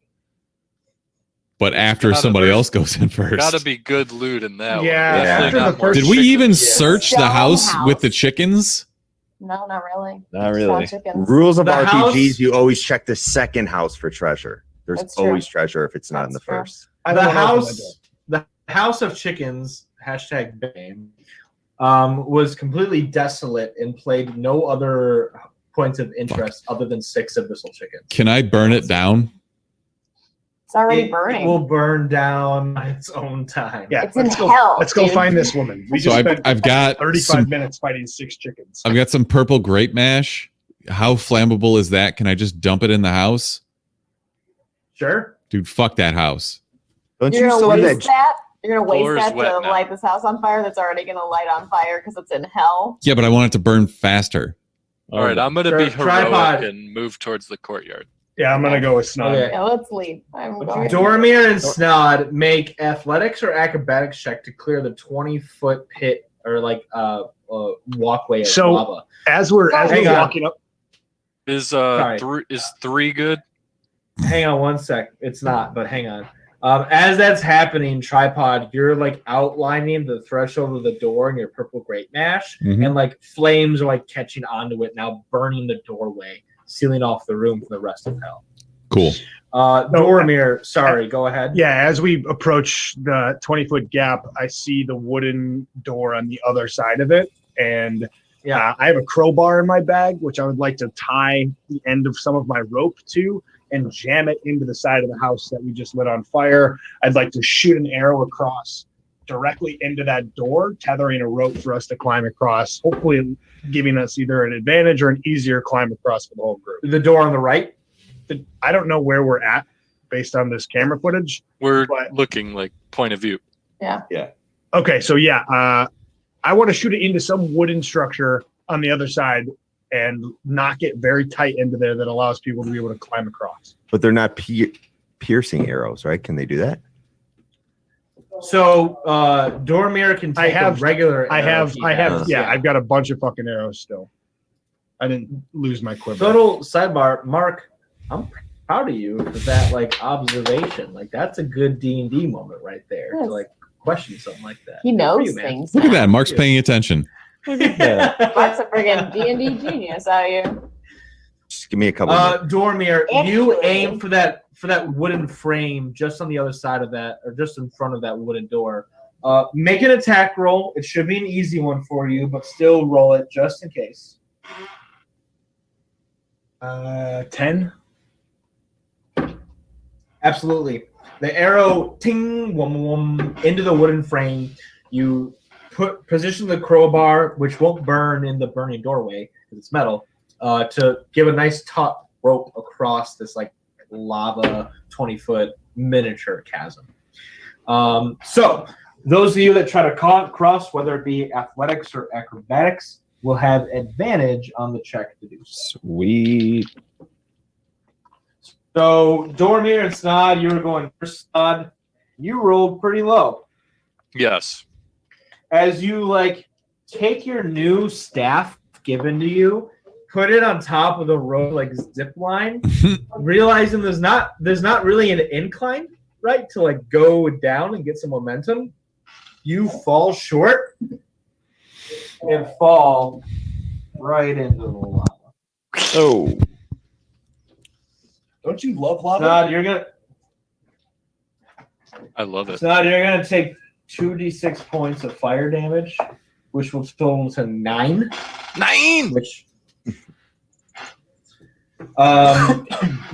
but after Gotta somebody be- else goes in first. Gotta be good loot in that. Yeah, one. Definitely after not the more first Did we chicken. even Yeah. search the Stone house house. with the chickens? No, not really. Not Just really. found chickens. Rules of The RPGs, house- you always check the second house for treasure. There's That's true. always treasure if it's not in the That's true. first. I The don't wanna open house, the house of chickens #BAME, was completely desolate and played no other points of interest other than 6 abyssal chickens. Can I burn it down? It's already It burning. will burn down on its own time. Yeah, It's in let's go. hell, Let's go dude. find this woman. We So just spent I've got 35 some. minutes fighting 6 chickens. I've got some purple grape mash. How flammable is that? Can I just dump it in the house? Sure. Dude, fuck that house. Don't You're you still gonna have waste that? that? You're gonna waste Floor is that wet to now. light this house on fire that's already gonna light on fire because it's in hell. Yeah, but I want it to burn faster. All right, I'm gonna be Sure, heroic tripod. and move towards the courtyard. Yeah, I'm gonna go with Snod. Okay. Yeah, let's leave. I'm going. Dormir and Snod make athletics or acrobatics check to clear the 20-foot pit or walkway of So- lava. As we're Hang on. walking up, Is Sorry. is 3 good? Hang on one sec. It's not, but hang on. As that's happening, Tripod, you're like outlining the threshold of the door in your purple grape mash, Mhm. and like flames are like catching onto it now, burning the doorway, sealing off the room from the rest of hell. Cool. Dormir, sorry, go ahead. yeah, as we approach the 20-foot gap, I see the wooden door on the other side of it, and Yeah. I have a crowbar in my bag, which I would like to tie the end of some of my rope to and jam it into the side of the house that we just lit on fire. I'd like to shoot an arrow across directly into that door, tethering a rope for us to climb across, hopefully giving us either an advantage or an easier climb across for the whole group. The door on the right. I don't know where we're at based on this camera footage. We're But- looking like point of view. Okay, so yeah, I want to shoot it into some wooden structure on the other side and knock it very tight into there that allows people to be able to climb across. But they're not piercing arrows, right? Can they do that? So Dormir can take a regular. I arrow have, he I have, has. yeah, I've got a bunch of fucking arrows still. I didn't lose my quiver. Total sidebar, Mark. I'm proud of you for that like observation. Like that's a good D&D moment right there Yes. to like question something like that. He Good for knows you, man. things. Look at that. Mark's Yeah. paying attention. Mark's a friggin' D&D genius out here. Just give me a couple. minutes. Dormir, you Actually- aim for that wooden frame just on the other side of that, or just in front of that wooden door. Make an attack roll. It should be an easy one for you, but still roll it just in case. 10. Absolutely. The arrow ting wum wum into the wooden frame. You position the crowbar, which won't burn in the burning doorway because it's metal, to give a nice taut rope across this like lava 20-foot miniature chasm. So those of you that try to cross, whether it be athletics or acrobatics, will have advantage on the check to do so. Sweet. So Dormir and Snod, you were going first. Snod, you rolled pretty low. Yes. As you like take your new staff given to you, put it on top of the rope like zip line, realizing there's not really an incline, right, to like go down and get some momentum. You fall short and fall right into the lava. Oh. Don't you love lava? Snod, you're gonna take 2d6 points of fire damage, which will total to 9. 9. Which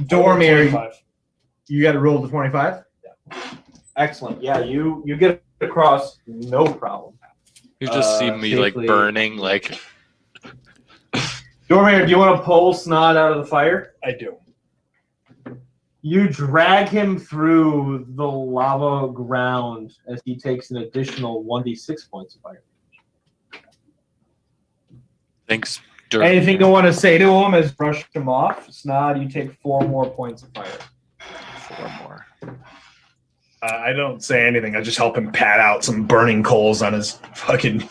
Dormir, 25. you got to roll the 25. Yeah. Excellent. Yeah, you get across no problem. You just see me like safely. burning, like Dormir, do you want to pull Snod out of the fire? I do. You drag him through the lava ground as he takes an additional 1d6 points of fire. thanks. Anything you want to say to him as brush him off? Snod, you take 4 more points of fire. 4 more. I don't say anything. I just help him pat out some burning coals on his fucking I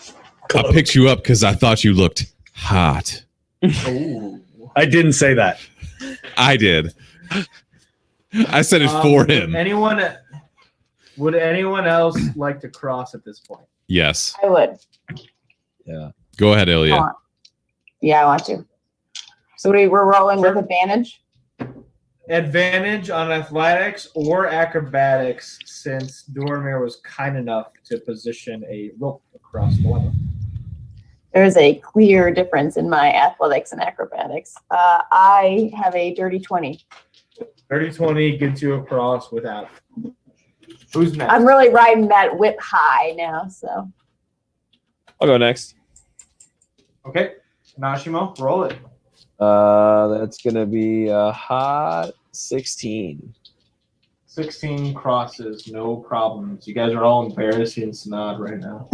clothes. picked you up because I thought you looked hot. Ooh. I didn't say that. I did. I said it for him. Would anyone else like to cross at this point? Yes. I would. Go ahead, Ilya. I want to. So we're rolling with advantage. Advantage on athletics or acrobatics, since Dormir was kind enough to position a rope across the lava. There's a clear difference in my athletics and acrobatics. I have a dirty 20. 30-20 gets you across without. Who's next? I'm really riding that whip high now, so. I'll go next. Okay. Nashimo, roll it. That's gonna be a hot 16. 16 crosses, no problems. You guys are all embarrassing Snod right now.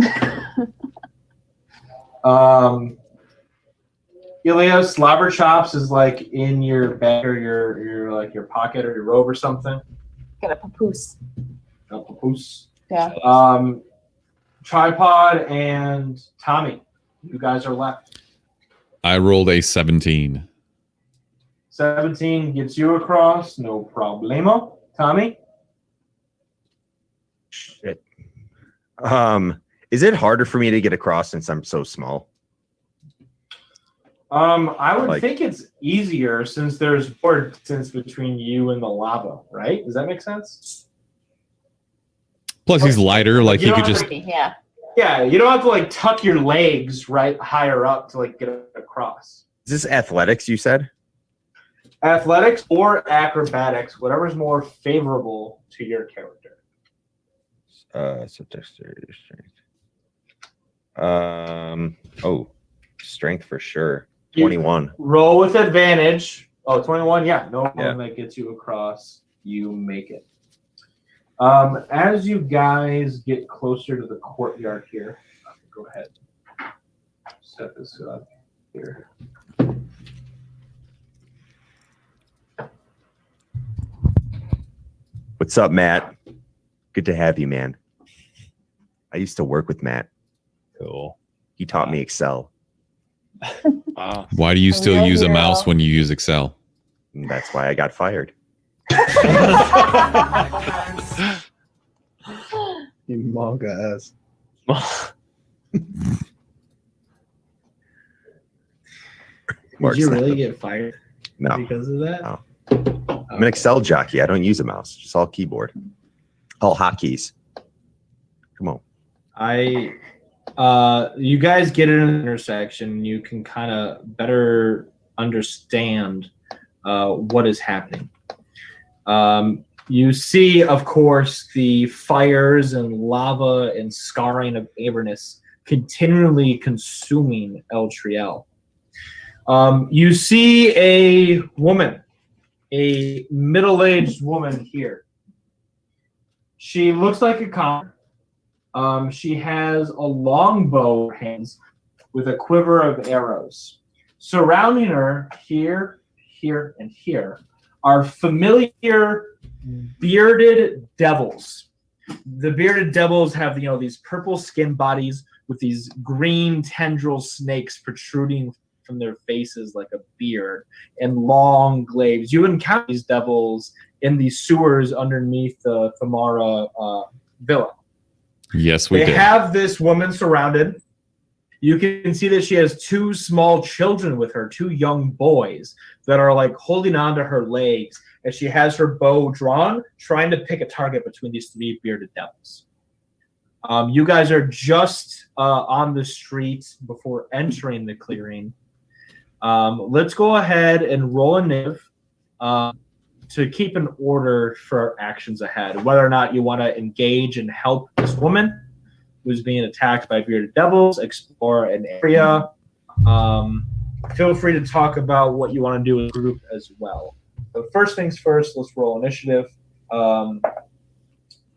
Ilya, slobber chops is like in your bag or your like your pocket or your robe or something. Got a papoose. No papoose. Yeah. Tripod and Tommy, you guys are left. I rolled a 17. 17 gets you across, no problemo. Tommy? Shit. Is it harder for me to get across since I'm so small? I would Like- think it's easier since there's more distance between you and the lava, right? Does that make sense? Plus, he's lighter. Like, You he don't could have just. to- Yeah. Yeah, you don't have to like tuck your legs right higher up to like get across. Is this athletics you said? Athletics or acrobatics, whatever's more favorable to your character. So dexterity, strength. Strength for sure. 21. Roll with advantage. Oh, 21, yeah. No one Yeah. that gets you across, you make it. As you guys get closer to the courtyard here, go ahead. Set this up here. What's up, Matt? Good to have you, man. I used to work with Matt. Cool. He taught me Excel. Wow. Why do you still real use a hero. mouse when you use Excel? And that's why I got fired. You manga ass. Mark's Did you not really the- get fired No, because of that? No. I'm an Excel jockey. I don't use a mouse. Just all keyboard. All hotkeys. Come on. You guys get in an intersection. You can kind of better understand what is happening. You see, of course, the fires and lava and scarring of Avernus continually consuming El Triel. You see a woman, a middle-aged woman here. She looks like a commoner. She has a longbow in her hands with a quiver of arrows. Surrounding her here, here, and here are familiar bearded devils. The bearded devils have, these purple skin bodies with these green tendril snakes protruding from their faces like a beard and long glaives. You encounter these devils in the sewers underneath the Thamara villa. Yes, we They did. have this woman surrounded. You can see that she has two small children with her, two young boys that are like holding onto her legs as she has her bow drawn, trying to pick a target between these three bearded devils. You guys are just on the street before entering the clearing. Let's go ahead and roll a initiative to keep an order for our actions ahead. Whether or not you want to engage and help this woman who's being attacked by bearded devils, explore an area. Feel free to talk about what you want to do as a group as well. But first things first, let's roll initiative.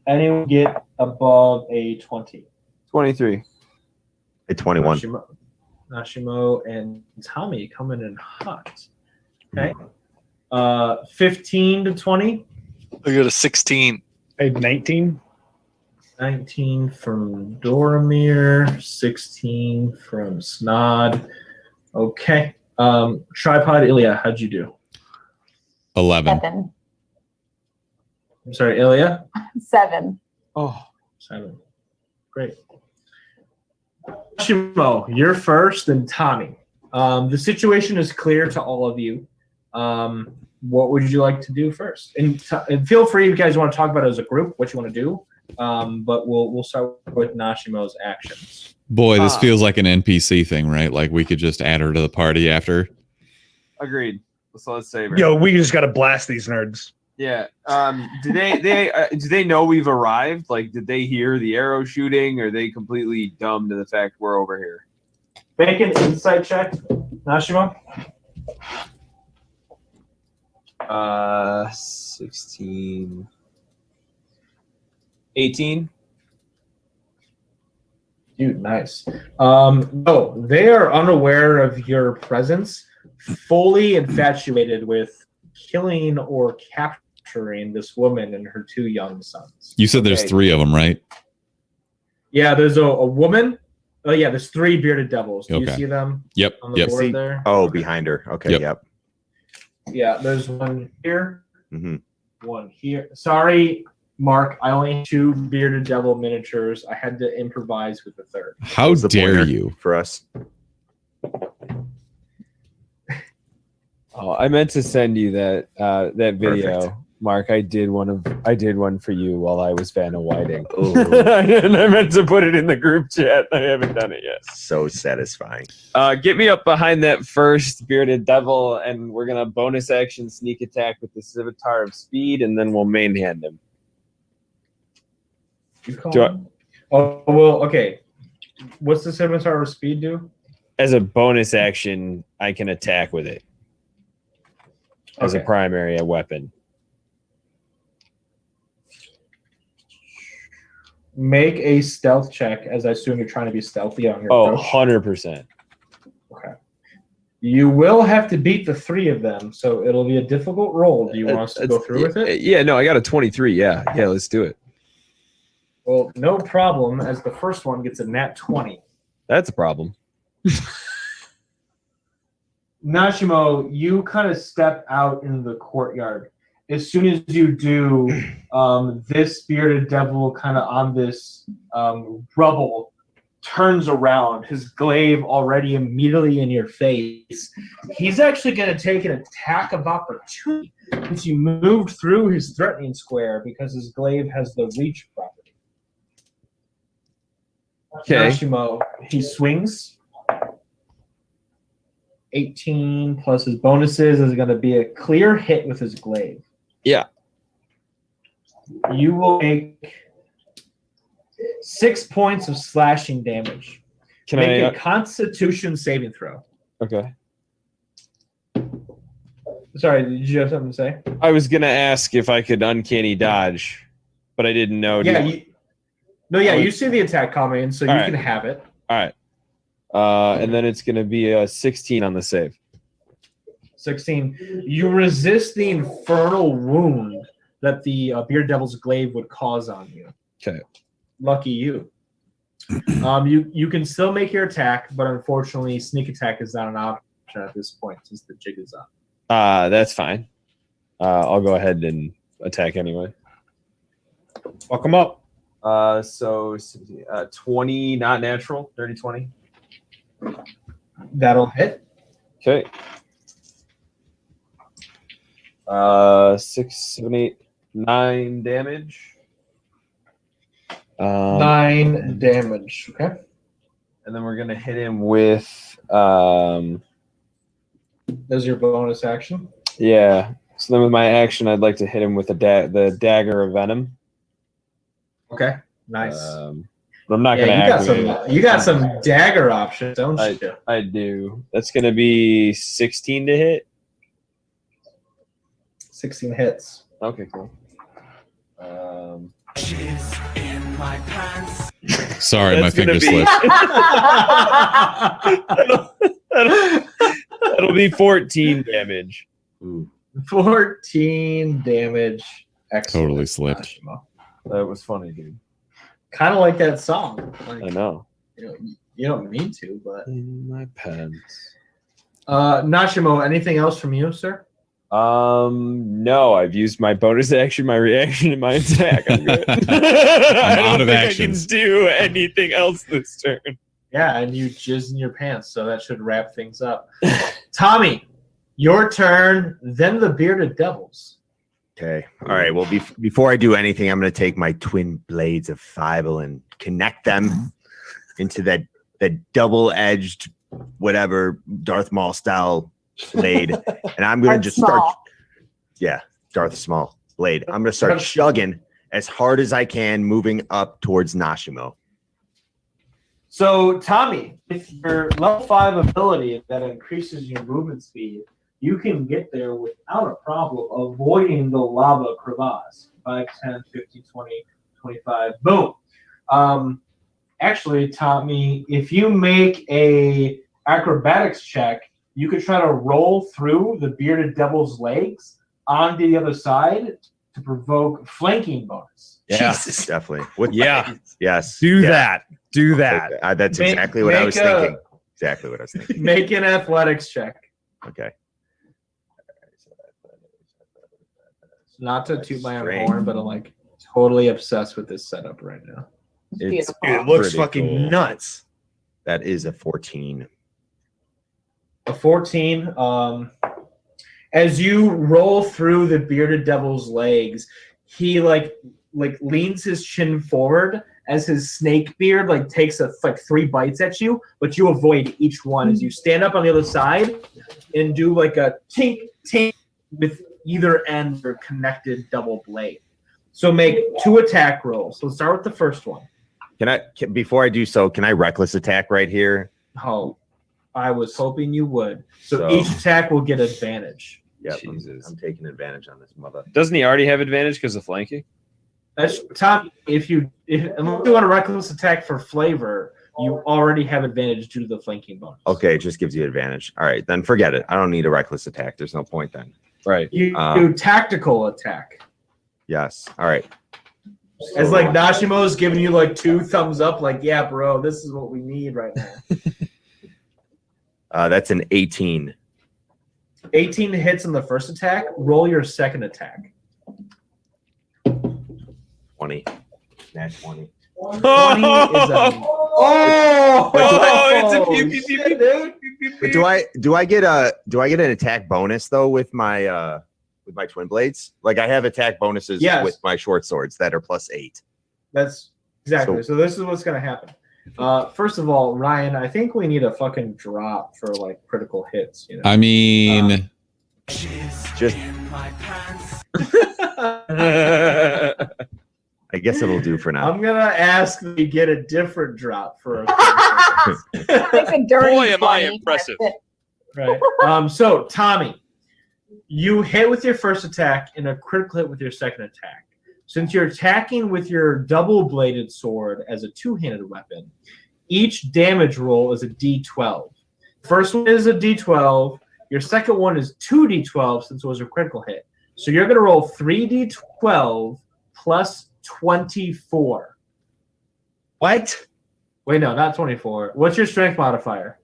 Anyone get above a 20? 23. At 21. Nashimo and Tommy coming in hot. Okay. 15 to 20. I got a 16. I had 19. 19 from Doramir. 16 from Snod. Okay. Tripod Ilya, how'd you do? 11. 7. I'm sorry, Ilya? 7. Oh. 7. Great. Shimo, you're first, and Tommy. The situation is clear to all of you. What would you like to do first? And feel free if you guys want to talk about it as a group, what you want to do. But we'll start with Nashimo's actions. Boy, this feels like an NPC thing, right? Like we could just add her to the party after. Agreed. So let's save her. Yo, we just gotta blast these nerds. Yeah. Do they know we've arrived? Like, did they hear the arrow shooting? Or are they completely dumb to the fact we're over here? Make an insight check, Nashimo. 16. 18. Dude, nice. No, they are unaware of your presence, fully infatuated with killing or capturing this woman and her two young sons. You said there's Okay. 3 of them, right? Yeah, there's a woman. Oh, yeah, there's 3 bearded devils. Do you Okay. see them Yep. on the Yep. board there? Oh, behind her. Okay, Yep. yep. Yeah, there's one here, hmm one here. Sorry, Mark, I only had 2 bearded devil miniatures. I had to improvise with the third. How What's the dare pointer you? for us? Oh, I meant to send you that that video, Perfect. Mark. I did one for you while I was Vanna Whiting. Ooh. And I meant to put it in the group chat. I haven't done it yet. So satisfying. Get me up behind that first bearded devil, and we're gonna bonus action sneak attack with the Scimitar of Speed, and then we'll main hand him. You call Do I- him? Oh, well, okay. What's the Scimitar of Speed do? As a bonus action, I can attack with it as a Okay. primary weapon. Make a stealth check, as I assume you're trying to be stealthy on your Oh, approach. 100%. Okay. You will have to beat the 3 of them, so it'll be a difficult roll. Do you want us to go through with it? Yeah, no, I got a 23. Yeah, let's do it. Well, no problem, as the first one gets a nat 20. That's a problem. Nashimo, you kind of step out into the courtyard. As soon as you do, this bearded devil kind of on this rubble turns around, his glaive already immediately in your face. He's actually going to take an attack of opportunity since you moved through his threatening square because his glaive has the reach property. Okay. Nashimo, he swings. 18 plus his bonuses is going to be a clear hit with his glaive. Yeah. You will make 6 points of slashing damage. Can Make I? a Constitution saving throw. Okay. Sorry, did you have something to say? I was gonna ask if I could uncanny dodge, but I didn't know. Yeah. You see the attack coming, so you All right. can have it. All right. And then it's gonna be a 16 on the save. 16. You resist the infernal wound that the Beard Devil's glaive would cause on you. Okay. Lucky you. You can still make your attack, but unfortunately, sneak attack is not an option at this point since the jig is up. That's fine. I'll go ahead and attack anyway. Fuck him up. So 20, not natural. Dirty 20. That'll hit. Okay. 6, 7, 8, 9 damage. 9 damage. Okay. And then we're gonna hit him with There's your bonus action. yeah. So then with my action, I'd like to hit him with the dagger of venom. Okay. Nice. But I'm not Yeah, gonna activate it. you got some dagger options, don't you? I do. That's gonna be 16 to hit. 16 hits. Okay, cool. Sorry, my That's gonna finger be- slipped. That'll be 14 damage. Ooh. 14 damage. Excellent. Totally slipped. That was funny, dude. Kind of like that song. I Like, know. you don't mean to, but In my pants. Nashimo, anything else from you, sir? No, I've used my bonus action, my reaction, and my attack. I'm good. I'm I don't out of think actions. I can do anything else this turn. Yeah, and you jizz in your pants, so that should wrap things up. Tommy, your turn, then the Bearded Devils. Okay. All right. Well, before I do anything, I'm going to take my twin blades of Fievel and connect them into that double-edged, whatever Darth Maul style blade, and I'm going to just start. Yeah, Darth Small blade. I'm going to start chugging as hard as I can, moving up towards Nashimo. So, Tommy, with your level 5 ability that increases your movement speed, you can get there without a problem, avoiding the lava crevasse. 5, 10, 15, 20, 25. Boom. Actually, Tommy, if you make a acrobatics check, you could try to roll through the Bearded Devil's legs onto the other side to provoke flanking bonus. Yeah, Jesus, definitely. What? Yeah. Yes. do Yeah. that. Do that. That's Make- exactly what I make was a- thinking. Exactly what I was thinking. Make an athletics check. Okay. Not to toot my own Strength. horn, but I'm like totally obsessed with this setup right now. It's Beautiful. It looks pretty fucking cool. nuts. That is a 14. A 14. As you roll through the Bearded Devil's legs, he like leans his chin forward as his snake beard takes 3 bites at you, but you avoid each one as you stand up on the other side and do like a tink tink with either end of your connected double blade. So make 2 attack rolls. Let's start with the first one. Before I do so, can I reckless attack right here? Oh, I was hoping you would. So So- each attack will get advantage. Yep. Jesus. I'm taking advantage on this mother. Doesn't he already have advantage because of flanking? That's Tom. Unless you want a reckless attack for flavor, you already have advantage due to the flanking bonus. Okay, it just gives you advantage. All right, then forget it. I don't need a reckless attack. There's no point then. Right. You do tactical attack. Yes. All right. It's like Nashimo's giving you like 2 thumbs up, like, yeah, bro, this is what we need right now. That's an 18. 18 hits in the first attack. Roll your second attack. 20. That's 20. 20 is a it's a pew, pew, pew, shit, pew, dude. But do I get an attack bonus though with my twin blades? Like I have attack bonuses with my short swords that are +8. That's exactly. So this is what's gonna happen. First of all, Ryan, I think we need a fucking drop for like critical hits. You know? I mean, just I guess it'll do for now. I'm gonna ask that we get a different drop for a It's a dirty Boy, am I 20. impressive. right. So Tommy, you hit with your first attack and a critical hit with your second attack. Since you're attacking with your double-bladed sword as a two-handed weapon, each damage roll is a D12. First one is a D12. Your second one is 2D12 since it was a critical hit. So you're going to roll 3D12 plus 24. What? Wait, no, not 24. What's your strength modifier?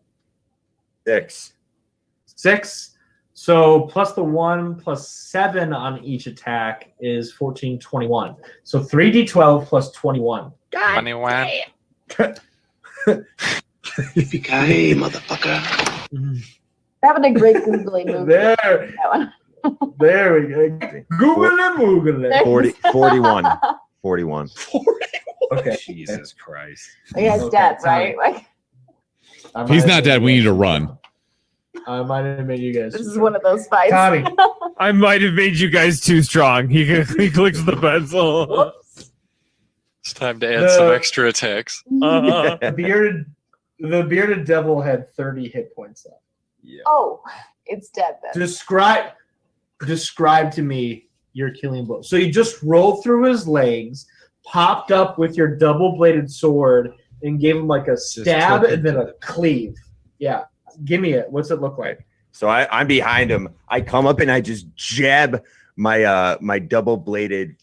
6. 6. So plus the 1 plus 7 on each attack is 14, 21. So 3D12 plus 21. God 21. damn. Yippee-ki-yay, motherfucker. Having a great googly move. There. That one. There we go. Google it, Google it. 41. 41. Okay. Jesus Christ. He has Okay, dead, Tommy. right? Like, I might he's have not made dead. you We guys- need to run. I might have made you guys. this is one of those fights. Tommy. I might have made you guys too strong. He clicks the pencil. Whoops. It's time to add some extra attacks. The bearded devil had 30 hit points left. Yeah. Oh, it's dead then. Describe to me your killing blow. So you just rolled through his legs, popped up with your double-bladed sword, and gave him like a stab took it and then to a the- cleave. Yeah. Give me it. What's it look like? So I'm behind him. I come up and I just jab my my double-bladed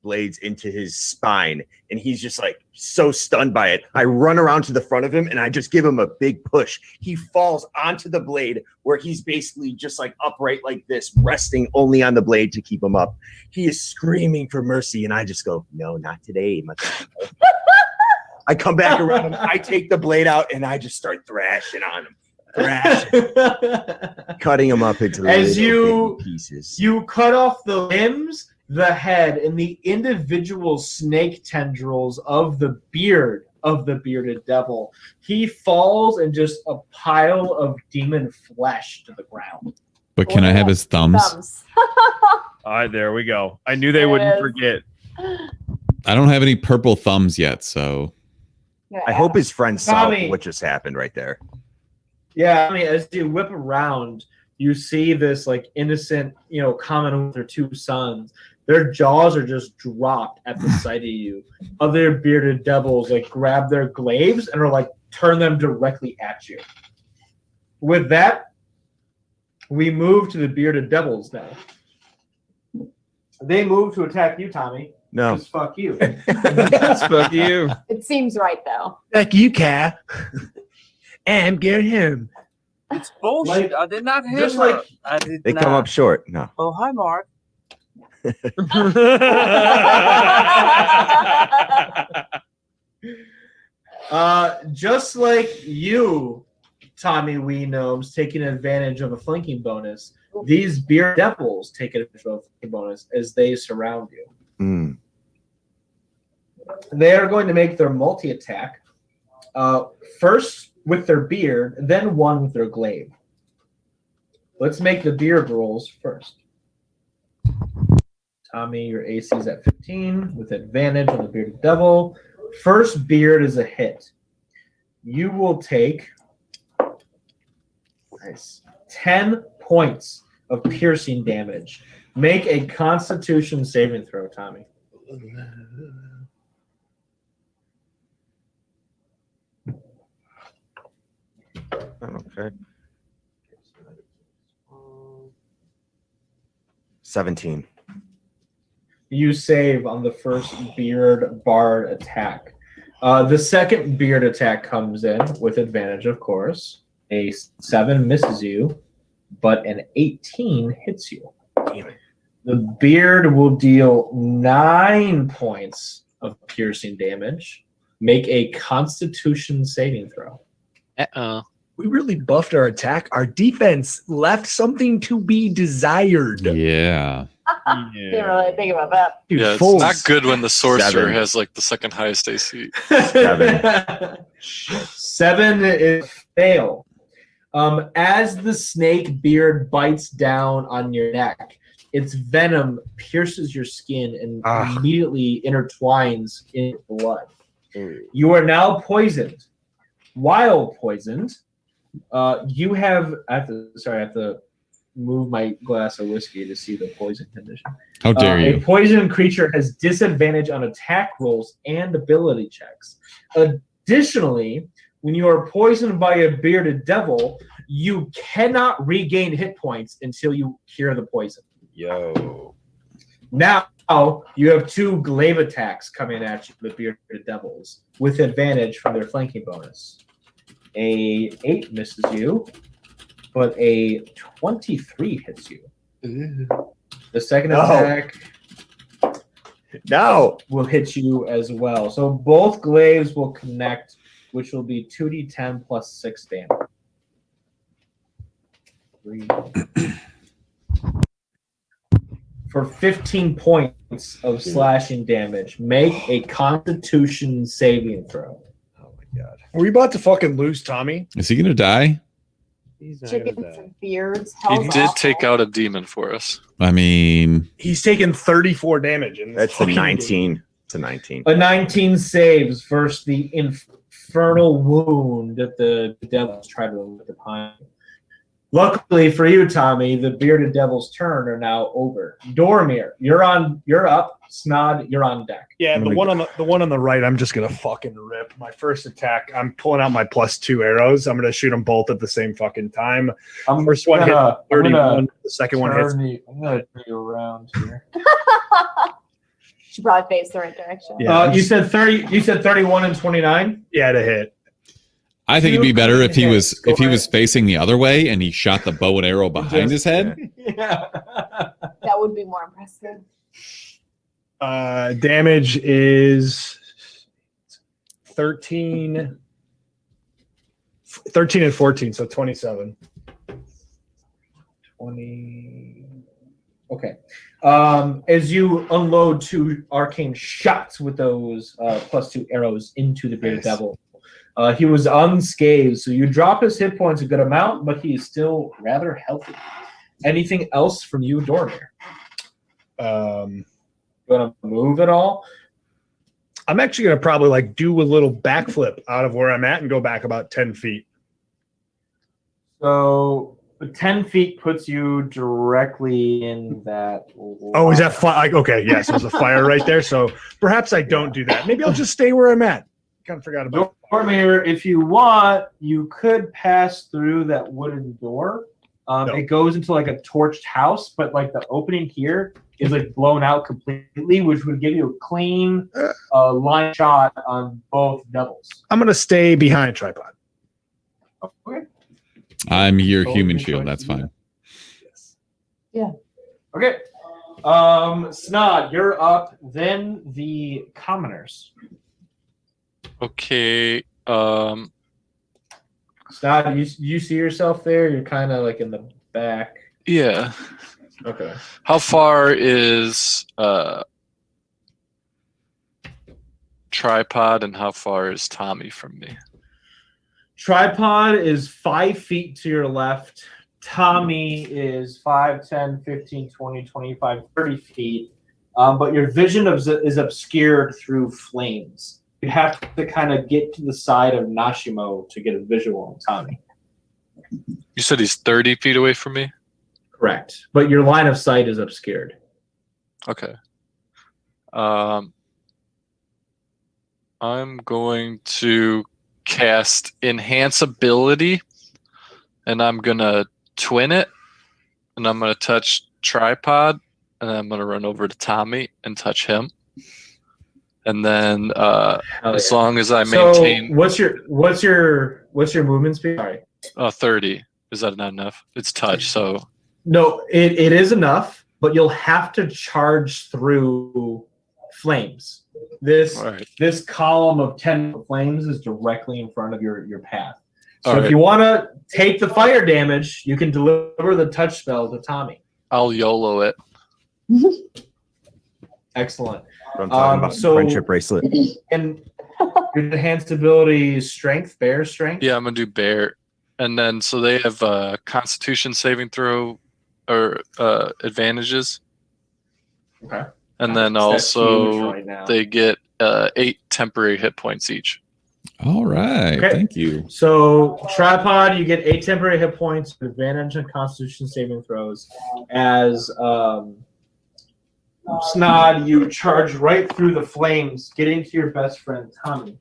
blades into his spine, and he's just like so stunned by it. I run around to the front of him and I just give him a big push. He falls onto the blade where he's basically just like upright like this, resting only on the blade to keep him up. He is screaming for mercy, and I just go, "No, not today, motherfucker." I come back around him. I take the blade out and I just start thrashing on him. Cutting him up into As little bitty pieces. You cut off the limbs, the head, and the individual snake tendrils of the beard of the bearded devil. He falls in just a pile of demon flesh to the ground. But can I have his thumbs? All right, there we go. I knew they There it wouldn't is. forget. I don't have any purple thumbs yet, so I hope his friends saw Tommy. what just happened right there. Yeah, I mean, as you whip around, you see this like innocent, common with their 2 sons. Their jaws are just dropped at the sight of you. Other bearded devils like grab their glaives and are like turn them directly at you. With that, we move to the bearded devils now. They move to attack you, Tommy. No. Just fuck you. Fuck you. It seems right though. Like you, Cat. And get him. It's bullshit. Like- I did not hit just her. like- I did They not. come up short. No. Oh, hi, Mark. Just like you, Tommy Wee Gnomes, taking advantage of a flanking bonus, these beard devils take advantage of a flanking bonus as they surround you. Mm. They are going to make their multi-attack. First with their beard, then one with their glaive. Let's make the beard rolls first. Tommy, your AC is at 15 with advantage on the bearded devil. First beard is a hit. You will take 10 points of piercing damage. Make a Constitution saving throw, Tommy. Okay. 17. you save on the first beard bard attack. The second beard attack comes in with advantage, of course. A 7 misses you, but an 18 hits you. The beard will deal 9 points of piercing damage. Make a Constitution saving throw. We really buffed our attack. Our defense left something to be desired. Yeah. Didn't really think about that. Dude, Yeah, it's fools. not good when the sorcerer 7. has like the second highest AC. 7 is fail. As the snake beard bites down on your neck, its venom pierces your skin and immediately intertwines in blood. You are now poisoned. While poisoned, you have. I have to move my glass of whiskey to see the poison condition. How dare A you? poisoned creature has disadvantage on attack rolls and ability checks. Additionally, when you are poisoned by a bearded devil, you cannot regain hit points until you cure the poison. Yo. Now you have 2 glaive attacks coming at you, the bearded devils, with advantage from their flanking bonus. A 8 misses you, but a 23 hits you. The second attack will hit you as well. So both glaives will connect, which will be 2d10 plus 6 damage. 3. For 15 points of slashing damage, make a Constitution saving throw. Oh my god. Are we about to fucking lose Tommy? Is he gonna die? He's not Chickens gonna die. and beards. He Hell's did awful. take out a demon for us. I mean, He's taken 34 damage. In this That's a fucking 19. It's a 19. A 19 saves versus the infernal wound that the devils tried to inflict upon you. Luckily for you, Tommy, the bearded devil's turn are now over. Dormir, you're up. Snod, you're on deck. Yeah, the one on the right, I'm just gonna fucking rip. My first attack, I'm pulling out my +2 arrows. I'm gonna shoot them both at the same fucking time. First one hit 31. The second one hits. I'm gonna turn you around here. She probably faced the right direction. Yeah, You said 30. You said 31 and 29. Yeah, to hit. I think it'd be better if he was Go facing the other way and he shot the bow and arrow behind his head. Yeah. That would be more impressive. Damage is 13 and 14, so 27. 20. Okay. As you unload 2 arcane shots with those +2 arrows into the bearded devil, he was unscathed. So you drop his hit points a good amount, but he is still rather healthy. Anything else from you, Dormir? You want to move at all? I'm actually gonna probably like do a little backflip out of where I'm at and go back about 10 feet. So 10 feet puts you directly in that. Oh, is that fire? Okay, yes, there's a fire right there. So perhaps I don't do that. Maybe I'll just stay where I'm at. Kind of forgot about. Dormir, if you want, you could pass through that wooden door. It goes into like a torched house, but like the opening here is like blown out completely, which would give you a clean line shot on both devils. I'm gonna stay behind tripod. Okay. I'm your Totally human good shield. choice. That's fine. Yeah. Okay. Snod, you're up. Then the commoners. Okay. Snod, you see yourself there? You're kind of like in the back. Yeah. Okay. How far is Tripod and how far is Tommy from me? Tripod is 5 feet to your left. Tommy is 5, 10, 15, 20, 25, 30 feet. But your vision is obscured through flames. You have to kind of get to the side of Nashimo to get a visual on Tommy. You said he's 30 feet away from me? Correct. But your line of sight is obscured. Okay. I'm going to cast Enhance Ability, and I'm going to twin it, and I'm going to touch Tripod, and I'm gonna run over to Tommy and touch him. And then as long as I maintain So what's your movement speed? Sorry. 30, is that not enough? It's touch, so No, it is enough, but you'll have to charge through flames. This column of 10 flames is directly in front of your path. So if you want to take the fire damage, you can deliver the touch spell to Tommy. I'll YOLO it. Excellent. What I'm talking about, friendship bracelet. And your enhanced ability is strength, bear strength. Yeah, I'm gonna do bear, and then so they have Constitution saving throw or advantages. Okay. And then also they get 8 temporary hit points each. All right. Okay. Thank you. So tripod, you get 8 temporary hit points, advantage on Constitution saving throws. As Snod, you charge right through the flames, getting to your best friend Tommy.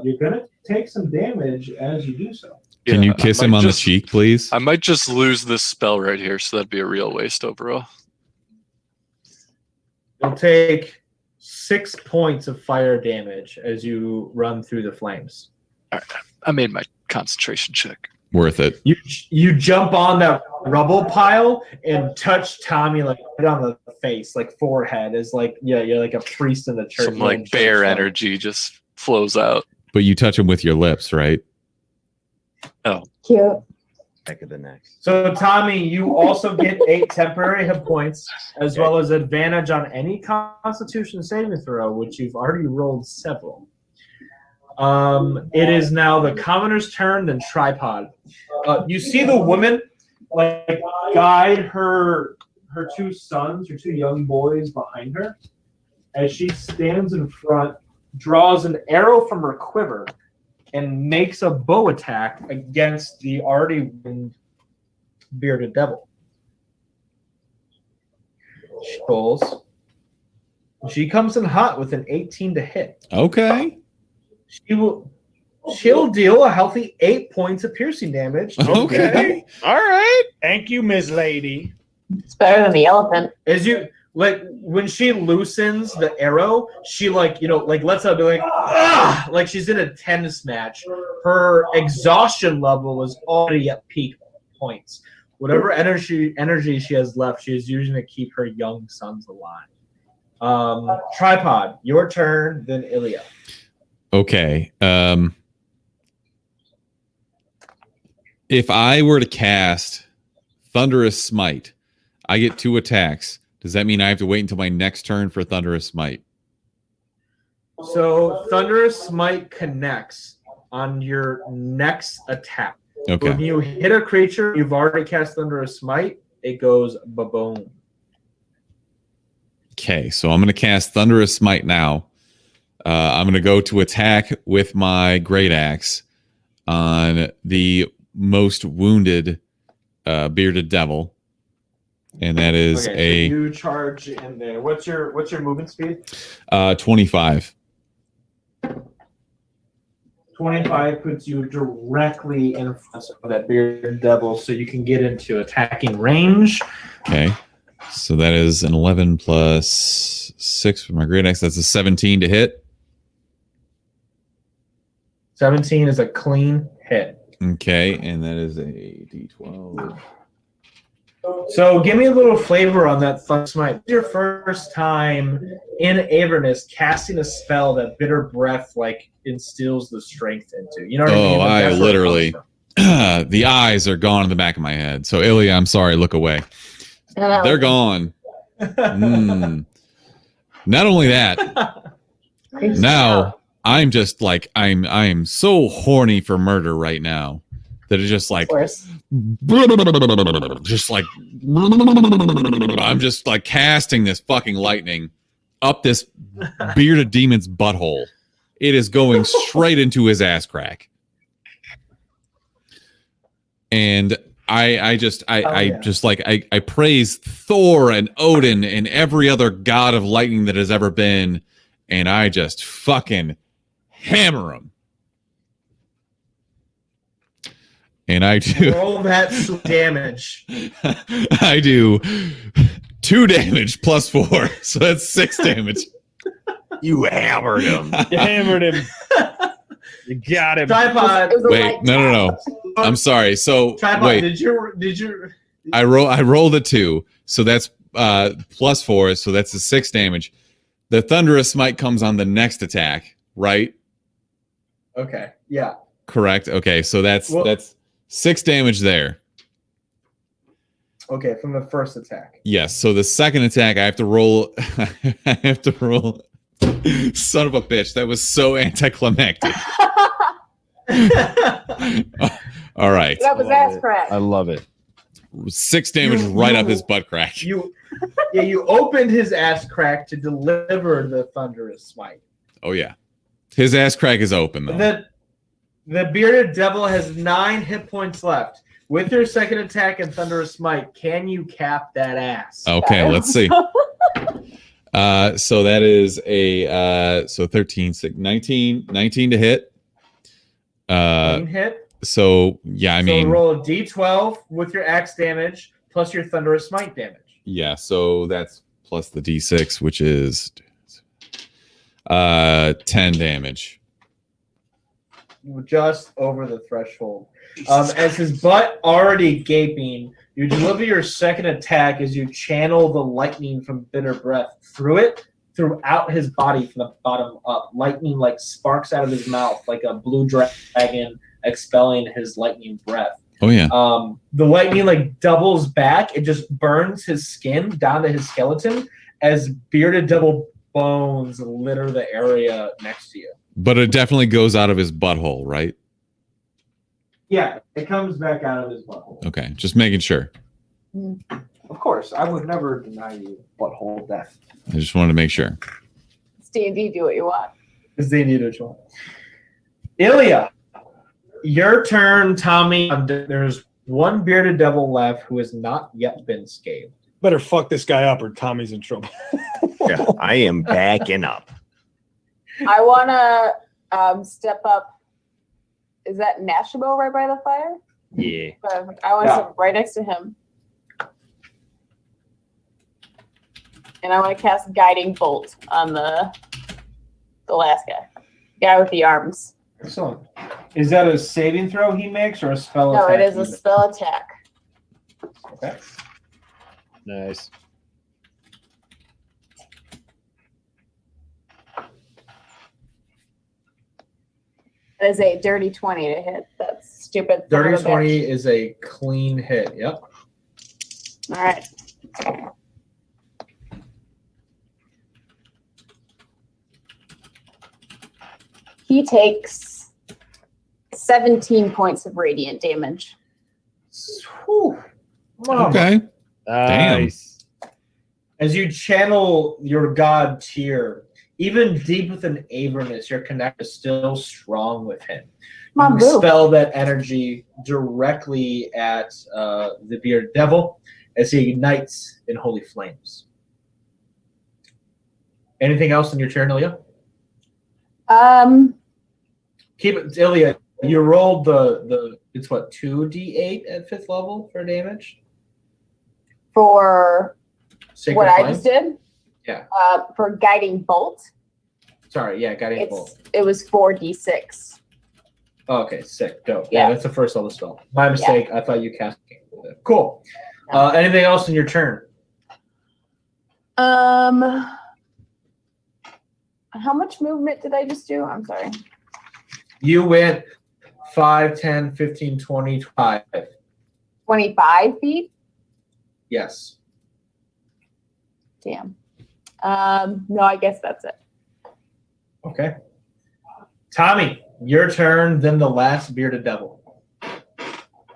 You're gonna take some damage as you do so. Can you kiss him on the cheek, please? I might just lose this spell right here, so that'd be a real waste overall. You'll take 6 points of fire damage as you run through the flames. All right. I made my concentration check. Worth it. You jump on that rubble pile and touch Tommy like right on the face, like forehead, is like you're like a priest in the church. Some like bear energy just flows out. But you touch him with your lips, right? Oh, cute. Back of the neck. So Tommy, you also get 8 temporary hit points, as well as advantage on any Constitution saving throw, which you've already rolled several. It is now the commoner's turn, then tripod. You see the woman like guide her 2 sons, her 2 young boys behind her, as she stands in front, draws an arrow from her quiver, and makes a bow attack against the already bearded devil. She rolls. She comes in hot with an 18 to hit. Okay. She'll deal a healthy 8 points of piercing damage. Okay. All right. Thank you, Ms. Lady. It's better than the elephant. As you like when she loosens the arrow, she lets out be like, ah, like she's in a tennis match. Her exhaustion level is already at peak points. Whatever energy she has left, she is using to keep her young sons alive. Tripod, your turn, then Ilya. Okay. If I were to cast Thunderous Smite, I get 2 attacks. Does that mean I have to wait until my next turn for Thunderous Smite? So Thunderous Smite connects on your next attack. Okay. When you hit a creature, you've already cast Thunderous Smite, it goes ba-boom. Okay, so I'm going to cast Thunderous Smite now. I'm going to go to attack with my Great Axe on the most wounded bearded devil. And that is so you charge in there. What's your movement speed? 25. 25 puts you directly in front of that bearded devil, so you can get into attacking range. Okay. So that is an 11 plus 6 for my Great Axe. That's a 17 to hit. 17 is a clean hit. Okay, and that is a D12. So give me a little flavor on that Thunder Smite. Your first time in Avernus casting a spell that Bitter Breath like instills the strength into. You know what I mean? Like, I that's where it literally comes from. the eyes are gone in the back of my head. So Ilya, I'm sorry, look away. They're gone. Mm. Not only that, now I'm just like I'm so horny for murder right now that it's just like I'm just like casting this fucking lightning up this bearded demon's butthole. It is going straight into his ass crack. And I just praise Thor and Odin and every other god of lightning that has ever been, and I just fucking hammer him. And I do roll that damage. I do 2 damage plus 4, so that's 6 damage. You hammered him. You hammered him. You got him. Tripod. It was a Wait, light no. tap. I'm sorry. So Tripod. wait, Did you? I rolled a 2, so that's plus 4, so that's a 6 damage. The Thunderous Smite comes on the next attack, right? Okay. Yeah. Correct. Okay, so that's 6 damage there. Okay, from the first attack. Yes. So the second attack, I have to roll. I have to roll. Son of a bitch! That was so anticlimactic. All right. That was ass crack. I love it. 6 damage right up his butt crack. You opened his ass crack to deliver the Thunderous Smite. Oh yeah, his ass crack is open though. The bearded devil has 9 hit points left. With your second attack and Thunderous Smite, can you cap that ass? Okay, let's see. So that is a 13, 19 to hit. Hit. So yeah, I mean, so roll a d12 with your axe damage plus your Thunderous Smite damage. yeah. So that's plus the d6, which is 10 damage. Just over the threshold. As his butt already gaping, you deliver your second attack as you channel the lightning from bitter breath throughout his body from the bottom up. Lightning like sparks out of his mouth like a blue dragon expelling his lightning breath. Oh yeah. The lightning like doubles back. It just burns his skin down to his skeleton as bearded devil bones litter the area next to you. But it definitely goes out of his butthole, right? Yeah, it comes back out of his butthole. Okay, just making sure. Of course, I would never deny you butthole death. I just wanted to make sure. It's D&D, do what you want. It's D&D what you want. Ilya, your turn, Tommy. There's one bearded devil left who has not yet been scathed. Better fuck this guy up or Tommy's in trouble. Yeah, I am backing up. I want to step up. Is that Nashabo right by the fire? Yeah. But I want to step right next to him. And I want to cast Guiding Bolt on the last guy with the arms. Excellent. Is that a saving throw he makes or a spell attack? No, it is a spell attack. Okay. Nice. It is a dirty 20 to hit. That's stupid. Dirty 20 is a clean hit. Yep. All right. He takes 17 points of radiant damage. Whew. Wow. Okay. Nice. As you channel your god Tyr, even deep within Avernus, your connect is still strong with him. Come on, You boo. spell that energy directly at the bearded devil as he ignites in holy flames. Anything else in your turn, Ilya? Keep it, Ilya. You rolled the it's what 2d8 at 5th level for damage. For Sacred what I Flame? just did? Yeah. For Guiding Bolt, Sorry, yeah, guiding bolt. it was 4d6. Oh, okay, sick, dope. Yeah, Yeah. that's the first level spell. My mistake. I thought you cast it. Cool. Anything else in your turn? How much movement did I just do? I'm sorry. You went 5, 10, 15, 20, 25. 25 feet? Yes. Damn. No, I guess that's it. Okay. Tommy, your turn, then the last bearded devil.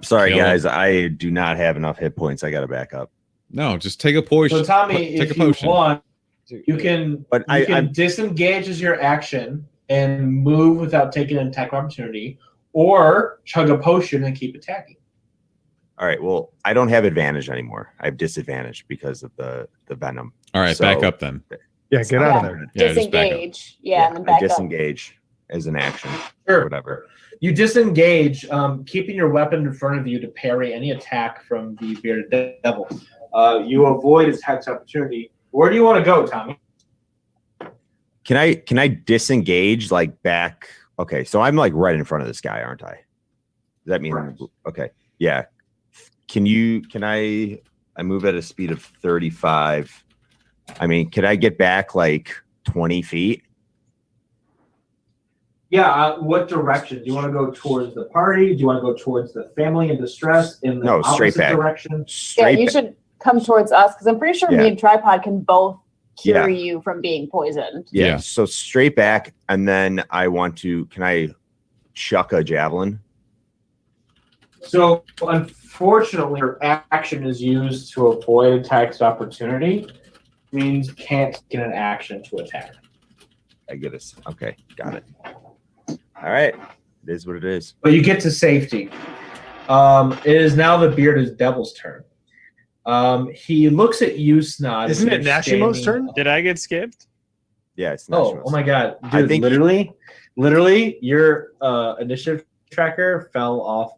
Sorry, Kill him. guys. I do not have enough hit points. I got to back up. No, just take a potion. So Tommy, Take if a you potion. want, you can But you can disengage as your action and move without taking an attack opportunity, or chug a potion and keep attacking. All right. Well, I don't have advantage anymore. I have disadvantage because of the venom. All right, So- back up then. Yeah, get out of there. Yeah, just back up. Disengage. Yeah, and then I back up. disengage, as an action Sure. or whatever. You disengage, keeping your weapon in front of you to parry any attack from the bearded devil. You avoid attacks opportunity. Where do you want to go, Tommy? Can I disengage like back? Okay, so I'm like right in front of this guy, aren't I? Does that mean okay? Yeah. Can I move at a speed of 35? I mean, can I get back like 20 feet? Yeah, what direction? Do you want to go towards the party? Do you want to go towards the family in distress in the straight opposite back. direction? Straight you back. should come towards us because I'm pretty sure me and Tripod can both cure you from being poisoned. Yeah. So straight back, and then can I chuck a javelin? So unfortunately, your action is used to avoid attacks of opportunity. Means you can't get an action to attack. I get it. Okay, got it. All right, it is what it is. But you get to safety. It is now the bearded devil's turn. He looks at you, Snod. Isn't it Nashimo's turn? Did I get skipped? Yeah, it's not. Oh my God, dude! I think literally, your initiative tracker fell off.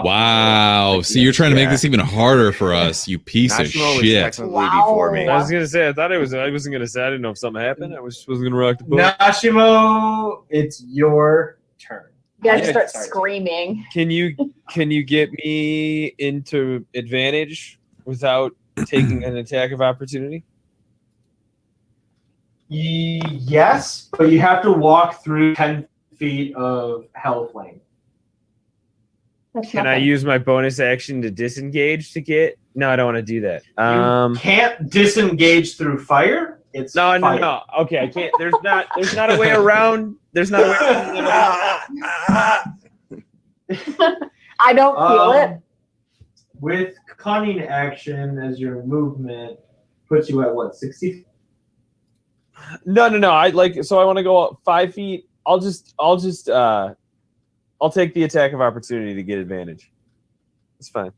Wow. So you're trying to make this even harder for us, you piece of shit. Before me. I was gonna say I wasn't gonna say I didn't know if something happened. I wasn't gonna rock the boat. Nashimo, it's your turn. You guys start screaming. Can you get me into advantage without taking an attack of opportunity? Yes, but you have to walk through 10 feet of hell flame. Can I use my bonus action to disengage to get? No, I don't want to do that. You can't disengage through fire. It's no. Okay, I can't. There's not a way around. There's not a way around. I don't feel it. With cunning action as your movement puts you at what, 60? No. I want to go up 5 feet. I'll take the attack of opportunity to get advantage. It's fine.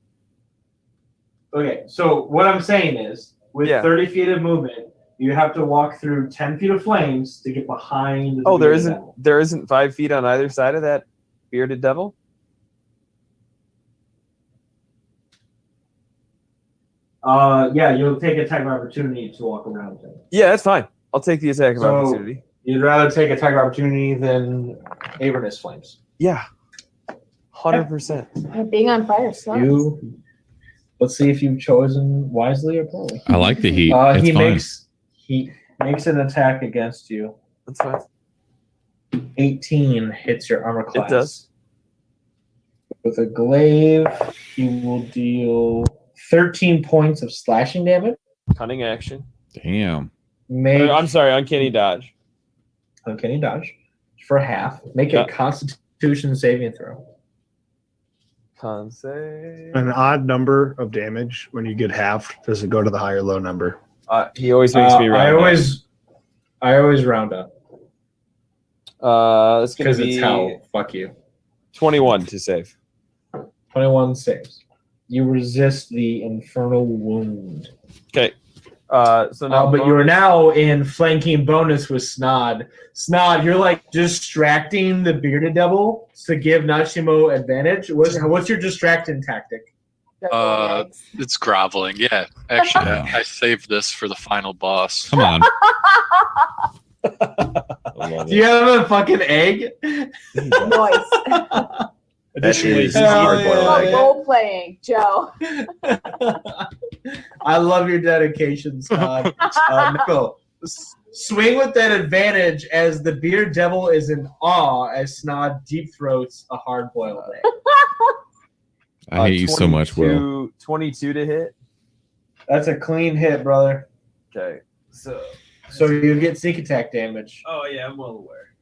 Okay, so what I'm saying is, with 30 feet of movement, you have to walk through 10 feet of flames to get behind. There isn't 5 feet on either side of that bearded devil. Yeah, you'll take attack of opportunity to walk around him. Yeah, that's fine. I'll take the attack of opportunity. You'd rather take attack of opportunity than Avernus flames. Yeah, 100%. Being on fire sucks. Let's see if you've chosen wisely or poorly. I like the heat. He makes an attack against you. That's fine. 18 hits your armor class. It does. With a glaive, he will deal 13 points of slashing damage. Cunning action. Damn. I'm sorry, uncanny dodge. Uncanny dodge for half. Make a Constitution saving throw. Con save. An odd number of damage when you get half. Does it go to the high or low number? He always makes me round up. I always round up. It's gonna because be it's hell. Fuck you. 21 to save. 21 saves. You resist the infernal wound. Okay. So now, but you are now in flanking bonus with Snod. Snod, you're like distracting the bearded devil to give Nashimo advantage. What's your distracting tactic? It's groveling. Yeah, actually, I saved this for the final boss. Come on. Do you have a fucking egg? Nice. Additionally, role playing, Joe. I love your dedication, Snod. Nicole, swing with that advantage as the beard devil is in awe as Snod deep throats a hard boiled egg. I hate you so much, Will. 22 to hit. That's a clean hit, brother. Okay. So you get sneak attack damage. Oh yeah, I'm well aware.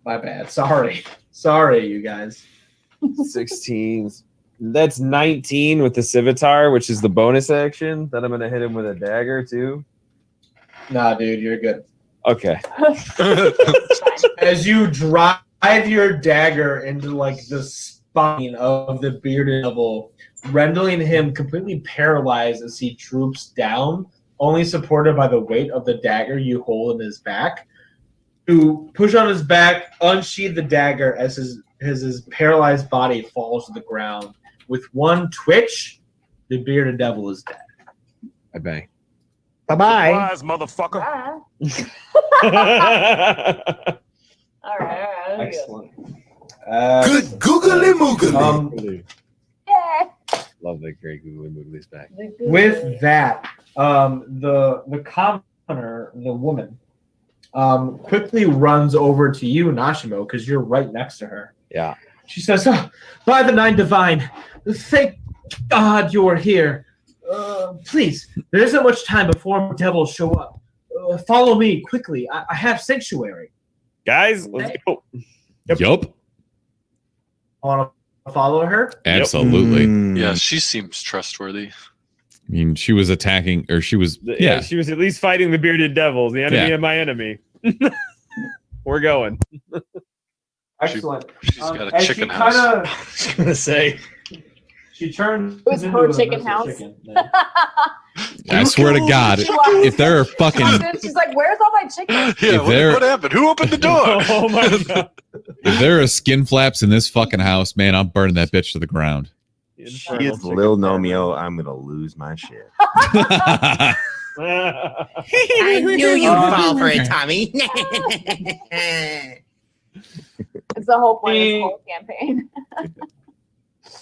My bad. Sorry, you guys. 16. That's 19 with the Civitar, which is the bonus action. Then I'm gonna hit him with a dagger too. Nah, dude, you're good. Okay. As you drive your dagger into like the spine of the bearded devil, rendering him completely paralyzed as he droops down, only supported by the weight of the dagger you hold in his back. You push on his back, unsheathe the dagger as his paralyzed body falls to the ground. With one twitch, the bearded devil is dead. I bang. Bye-bye. Surprise, motherfucker. All right. Excellent. Good googly moogly. Yeah. Love the great googly moogly's back. With that, the commoner, the woman, quickly runs over to you, Nashimo, because you're right next to her. Yeah. She says, "Oh, by the Nine Divine, thank God you are here. Please, there isn't much time before devils show up. Follow me quickly. I have sanctuary." Guys, let's go. Yup. Want to follow her? Absolutely. Yeah, she seems trustworthy. I mean, she was attacking, or she was, yeah. She was at least fighting the bearded devil, the enemy of my enemy. We're going. Excellent. She's got a as chicken she house. kinda- I was gonna say. She turns. It was into her a chicken missile house. chicken. Yeah. I swear to God, She walks if there are in, fucking, she's like, "Where's all my chicken?" Yeah, If there- what happened? Who opened the door? Oh my god. if there are skin flaps in this fucking house, man, I'm burning that bitch to the ground. She is Lil Nomeo. I'm gonna lose my shit. I knew you'd fall for it, Tommy. It's the whole point of this whole campaign.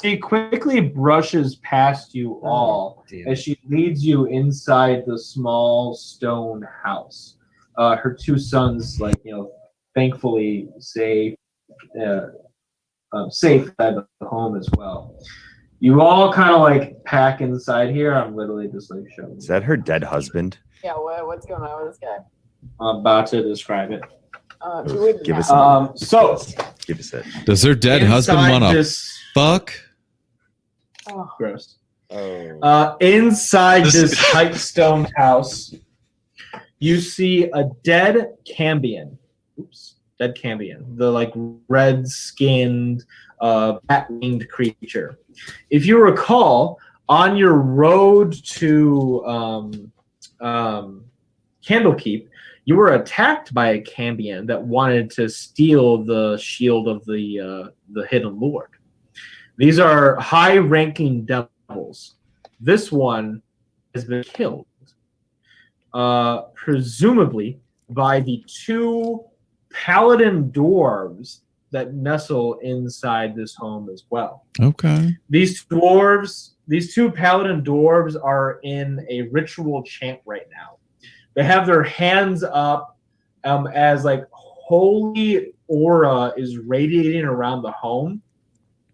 She quickly brushes past you all as she leads you inside the small stone house. Her two sons, thankfully safe at the home as well. You all kind of pack inside here. I'm literally just showing. Is that her dead husband? Yeah, what's going on with this guy? I'm about to describe it. You wouldn't Give us know. So Give us it. Does her dead husband inside want to this fuck? Oh. gross. Oh. Inside this tight stone house, you see a dead Cambion. Dead Cambion. The red-skinned, bat-winged creature. If you recall, on your road to Candlekeep, you were attacked by a Cambion that wanted to steal the shield of the Hidden Lord. These are high-ranking devils. This one has been killed, presumably by the two paladin dwarves that nestle inside this home as well. Okay. These two paladin dwarves are in a ritual chant right now. They have their hands up as holy aura is radiating around the home.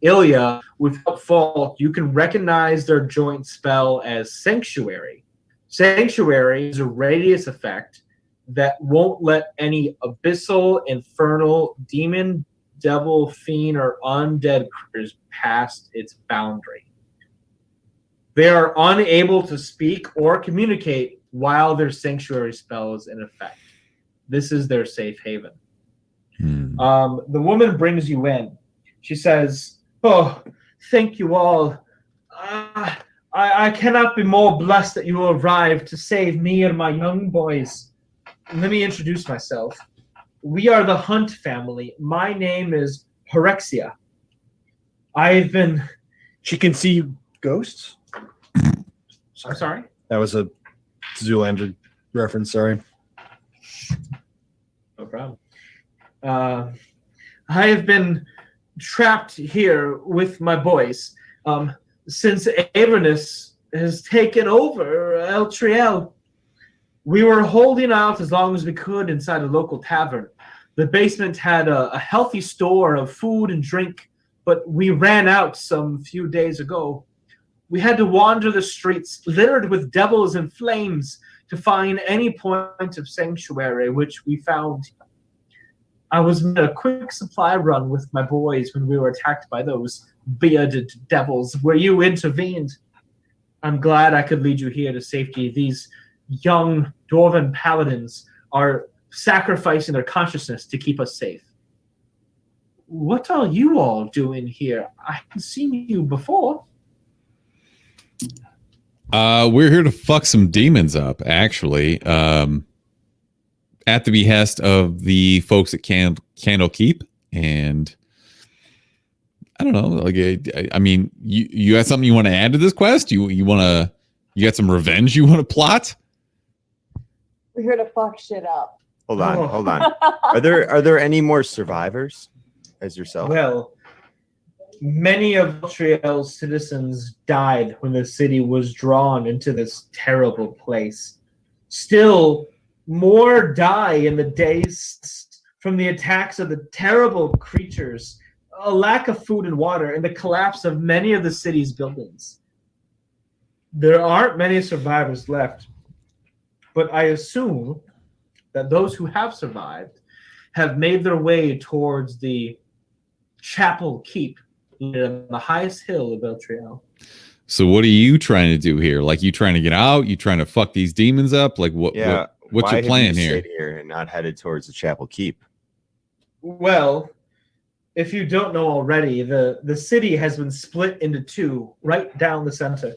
Ilya, without fault, you can recognize their joint spell as Sanctuary. Sanctuary is a radius effect that won't let any abyssal, infernal, demon, devil, fiend, or undead creatures past its boundary. They are unable to speak or communicate while their sanctuary spell is in effect. This is their safe haven. The woman brings you in. She says, "Oh, thank you all. I cannot be more blessed that you arrived to save me and my young boys. Let me introduce myself. We are the Hunt family. My name is Horexia. I've been..." She can see ghosts? I'm sorry? That was a Zoolander reference, sorry. No problem. I have been trapped here with my boys since Avernus has taken over Eltriel. We were holding out as long as we could inside a local tavern. The basement had a healthy store of food and drink, but we ran out some few days ago. We had to wander the streets littered with devils and flames to find any point of sanctuary, which we found. I was made a quick supply run with my boys when we were attacked by those bearded devils, where you intervened. I'm glad I could lead you here to safety. These young dwarven paladins are sacrificing their consciousness to keep us safe. What are you all doing here? I haven't seen you before. We're here to fuck some demons up, actually. at the behest of the folks at Candlekeep, and I don't know. Like, I mean, you got something you want to add to this quest? You got some revenge you want to plot? We're here to fuck shit up. Hold on. Are there any more survivors as yourself? Well, many of Montreal's citizens died when the city was drawn into this terrible place. Still, more die in the days from the attacks of the terrible creatures, a lack of food and water, and the collapse of many of the city's buildings. There aren't many survivors left, but I assume that those who have survived have made their way towards the Chapel Keep on the highest hill of Beltriel. So what are you trying to do here? Like, you trying to get out? You trying to fuck these demons up? Like, what's your plan here? Stayed here and not headed towards the Chapel Keep. Well, if you don't know already, the city has been split into two right down the center.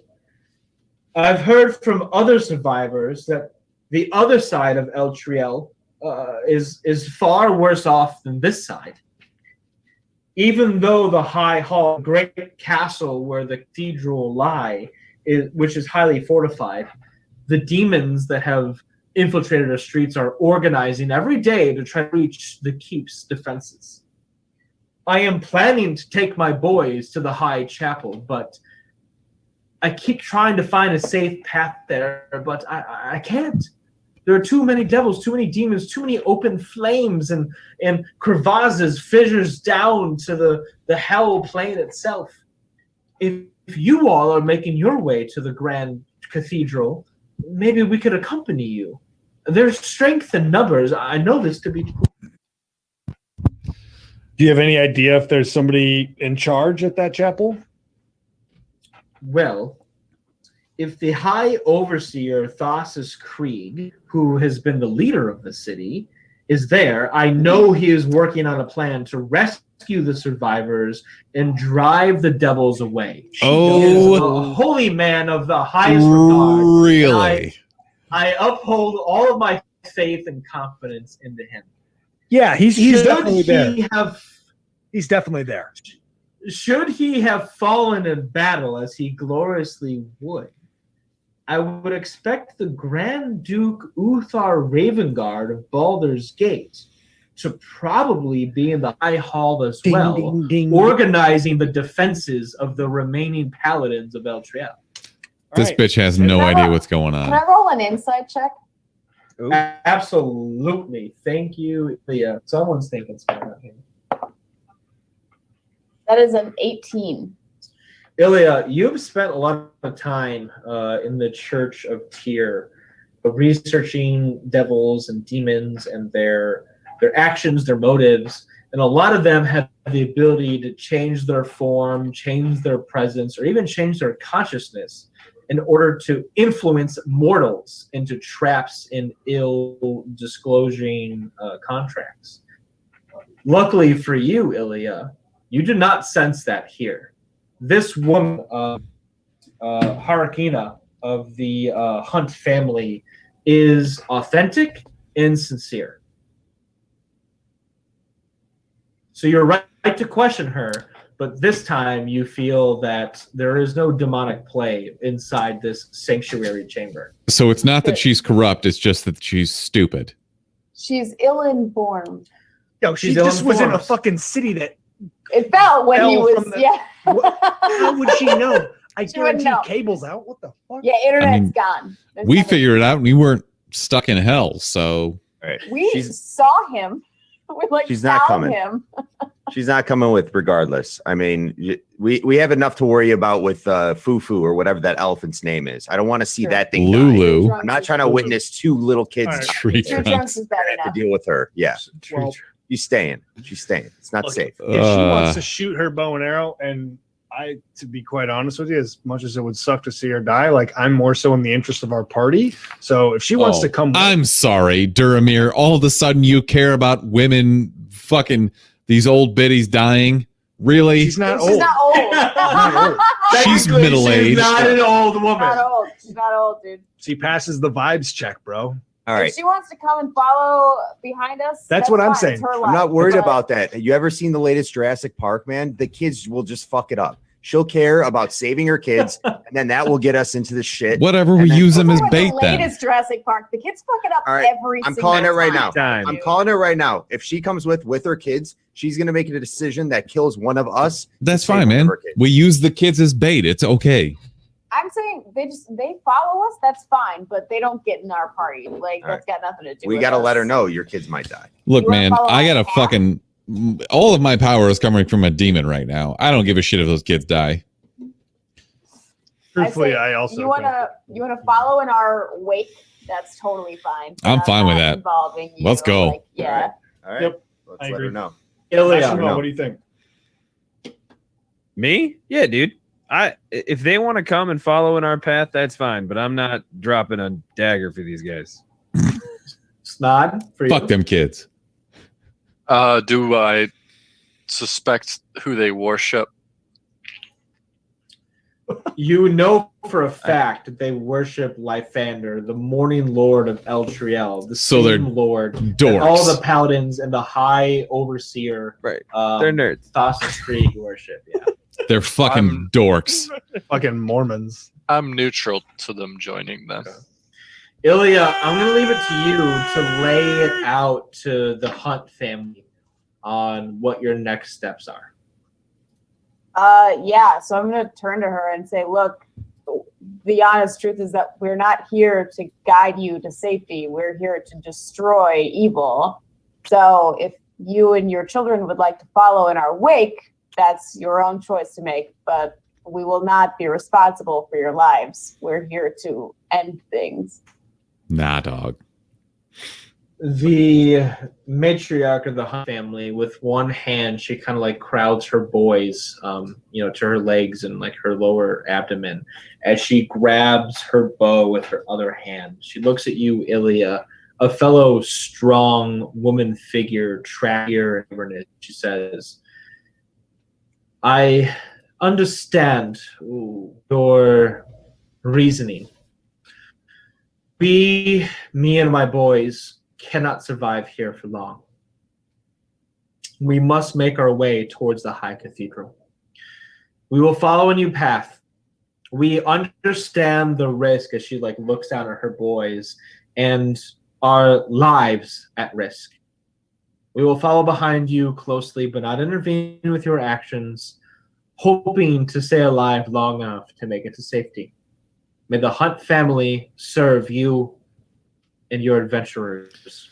I've heard from other survivors that the other side of Eltriel is far worse off than this side. Even though the High Hall, great castle where the cathedral lie, which is highly fortified, the demons that have infiltrated our streets are organizing every day to try to reach the keep's defenses. I am planning to take my boys to the High Chapel, but I keep trying to find a safe path there, but I can't. There are too many devils, too many demons, too many open flames and crevasses, fissures down to the hell plane itself. If you all are making your way to the Grand Cathedral, maybe we could accompany you. There's strength in numbers. I know this to be true. Do you have any idea if there's somebody in charge at that chapel? Well, if the High Overseer Thassus Krieg, who has been the leader of the city, is there, I know he is working on a plan to rescue the survivors and drive the devils away. Oh, he is a holy man of the highest regard. Really? I uphold all of my faith and confidence into him. Yeah, he's definitely there. He's definitely there. Should he have fallen in battle, as he gloriously would, I would expect the Grand Duke Uthar Ravengard of Baldur's Gate to probably be in the High Hall as well, organizing the defenses of the remaining paladins of Eltriel. This bitch has no idea what's going on. Can I roll an insight check? Ooh. Absolutely. Thank you, Leah. Someone's thinking something about him. That is an 18. Ilya, you've spent a lot of time in the Church of Tyr, researching devils and demons and their actions, their motives, and a lot of them have the ability to change their form, change their presence, or even change their consciousness in order to influence mortals into traps in ill-disclosing contracts. Luckily for you, Ilya, you do not sense that here. This woman, Harakina of the Hunt family, is authentic and sincere. So you're right to question her, but this time you feel that there is no demonic play inside this sanctuary chamber. So it's not that she's corrupt, it's just that she's stupid. She's ill-informed. Yo, she just was in a fucking city that it felt when he was, How would she know? I guarantee cable's out. What the fuck? Yeah, internet's gone. We figured it out and we weren't stuck in hell, so. Right. We saw him. We she's not found coming. him. She's not coming with regardless. I mean, we have enough to worry about with Fufu or whatever that elephant's name is. I don't want to see that thing. Lulu. I'm not trying to witness two little kids Tree trunks is bad to deal with her. Yeah. Well, she's staying. She's staying. It's not safe. If she wants to shoot her bow and arrow, and to be quite honest with you, as much as it would suck to see her die, like, I'm more so in the interest of our party. So if she wants to come, I'm sorry, Duramir. All of a sudden, you care about women, fucking these old biddies dying. Really? She's not old. She's not old. She's middle aged. She's not an old woman. Not old. She's not old, dude. She passes the vibes check, bro. All right. If she wants to come and follow behind us, That's what I'm fine. saying. It's her I'm life. not worried But about that. You ever seen the latest Jurassic Park, man? The kids will just fuck it up. She'll care about saving her kids, and then that will get us into the shit. Whatever, we And then- use them as the bait then. latest Jurassic Park, the kids fuck it up All right, every I'm single calling it right now. Time. I'm calling it right now. If she comes with her kids, she's gonna make a decision that kills one of us. That's to save fine, one of man. her kids. We use the kids as bait. It's okay. I'm saying they follow us, that's fine, but they don't get in our party. Like All that's got nothing to do We with gotta us. let her know your kids might die. Look, You wanna man, follow I my got a path? fucking all of my power is coming from a demon right now. I don't give a shit if those kids die. Truthfully, say I also you wanna follow in our wake, that's totally fine. But I'm fine with not that. Involving you. Let's go. Like, yeah. All right. Yep, Let's I let agree. her know. Ilya, Ashimo, what do you think? Me? Yeah, dude. If they want to come and follow in our path, that's fine. But I'm not dropping a dagger for these guys. Snod for you. Fuck them kids. Do I suspect who they worship? You know for a fact that they worship Lythander, the Morning Lord of Eltriel, the So they're same Lord. that dorks. all the paladins and the High Overseer, Right. They're nerds. Thassa's Krieg worship. Yeah. They're fucking dorks. Fucking Mormons. I'm neutral to them joining them. Ilya, I'm going to leave it to you to lay it out to the Hunt family on what your next steps are. Yeah, so I'm gonna turn to her and say, look, the honest truth is that we're not here to guide you to safety. We're here to destroy evil. So if you and your children would like to follow in our wake, that's your own choice to make, but we will not be responsible for your lives. We're here to end things. Nah, dog. The matriarch of the Hunt family, with one hand, she kind of like crowds her boys, to her legs and like her lower abdomen, as she grabs her bow with her other hand. She looks at you, Ilya, a fellow strong woman figure, trapped here in Avernus. She says, "I understand your reasoning. Me and my boys cannot survive here for long. We must make our way towards the High Cathedral. We will follow a new path. We understand the risk," as she like looks down at her boys, "and our lives at risk. We will follow behind you closely, but not intervene with your actions, hoping to stay alive long enough to make it to safety. May the Hunt family serve you and your adventurers."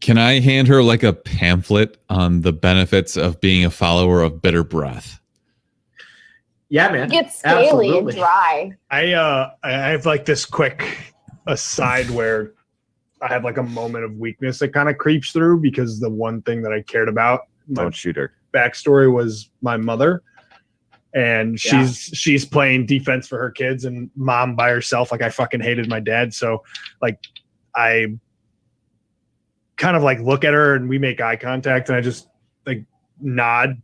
Can I hand her like a pamphlet on the benefits of being a follower of Bitter Breath? Yeah, man. It gets scaly Absolutely. and dry. I have like this quick aside where I have like a moment of weakness that kind of creeps through, because the one thing that I cared about, my Don't shoot her. backstory, was my mother. And she's playing defense for her kids and mom by herself. Like I fucking hated my dad. So like I kind of like look at her and we make eye contact and I just like nod.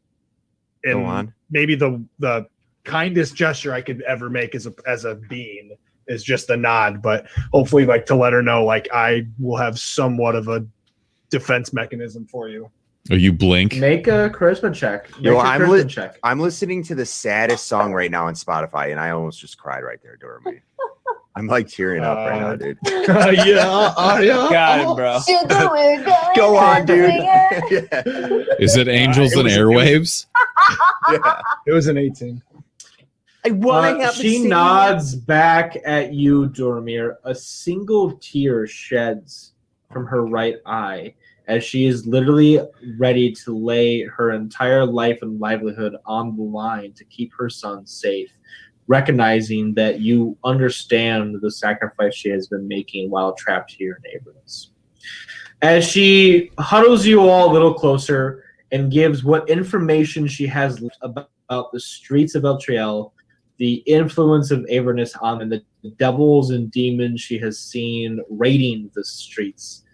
And Go on. maybe the kindest gesture I could ever make as a being is just a nod, but hopefully like to let her know like I will have somewhat of a defense mechanism for you. Oh, you blink? Make a charisma check. Make Yo, your I'm charisma check. I'm listening to the saddest song right now on Spotify, and I almost just cried right there, Dorothy. I'm like tearing up right now, dude. Yeah. Got it, bro. Sugar, we're going Go on, dude. dancing. Yeah. Is it Angels it and was- Airwaves? Yeah. It was an 18. She nods back at you, Dormir. A single tear sheds from her right eye as she is literally ready to lay her entire life and livelihood on the line to keep her son safe, recognizing that you understand the sacrifice she has been making while trapped here in Avernus. As she huddles you all a little closer and gives what information she has about the streets of Eltriel, the influence of Avernus on them, the devils and demons she has seen raiding the streets,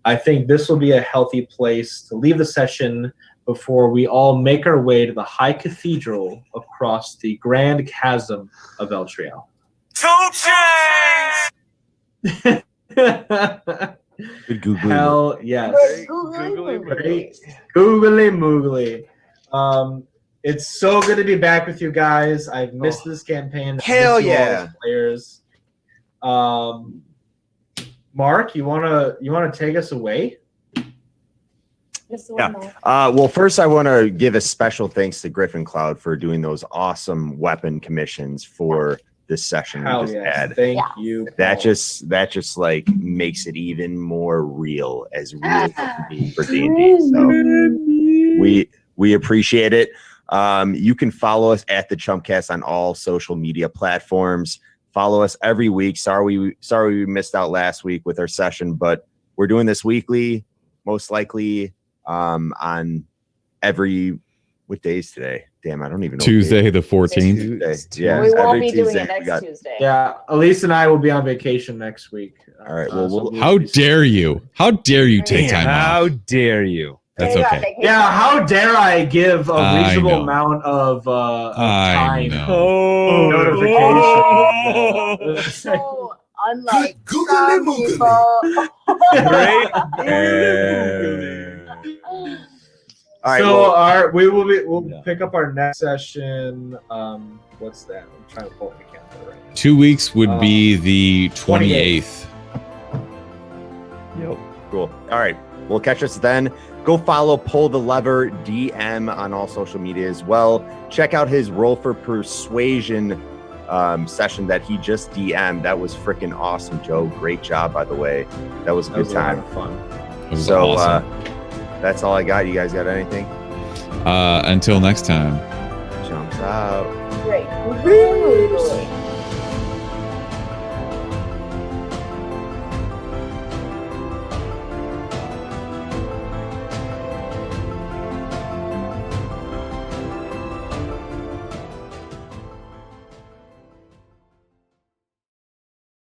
I think this will be a healthy place to leave the session before we all make our way to the High Cathedral across the Grand Chasm of Eltriel. Good googly. Hell yes. Googly. Googly moogly. It's so good to be back with you guys. I've missed this campaign. I've Hell missed you all yeah. as players. Mark, you wanna take us away? Yeah. Well, first I want to give a special thanks to Griffin Cloud for doing those awesome weapon commissions for this session we Hell just yes. had. Thank you. That Paul. just like makes it even more real as real as it can be for D&D. So we appreciate it. You can follow us at the Chumpcast on all social media platforms. Follow us every week. Sorry we missed out last week with our session, but we're doing this weekly, most likely on every what day is today? Damn, I don't even know. Tuesday the 14th. Tuesday. Yeah, We won't every be doing Tuesday it we next Tuesday. Yeah, Elise and I will be on vacation next week. All right. Well, How dare you? How dare you take time How off? dare you? That's You're on okay. vacation. Yeah, how dare I give a I reasonable know. amount of I time know. notification. So unlike Googly some moogly. people. All right. So well, we'll pick up our next session. What's that? I'm trying to pull up the calendar right now. 2 weeks would be the 28th. Yep. Cool. All right. We'll catch us then. Go follow Pull the Lever DM on all social media as well. Check out his Roll for Persuasion session that he just DM'd. That was freaking awesome, Joe. Great job, by the way. That was a good time. A lot of fun. It was So awesome. that's all I got. You guys got anything? Until next time. Jumps out. Great.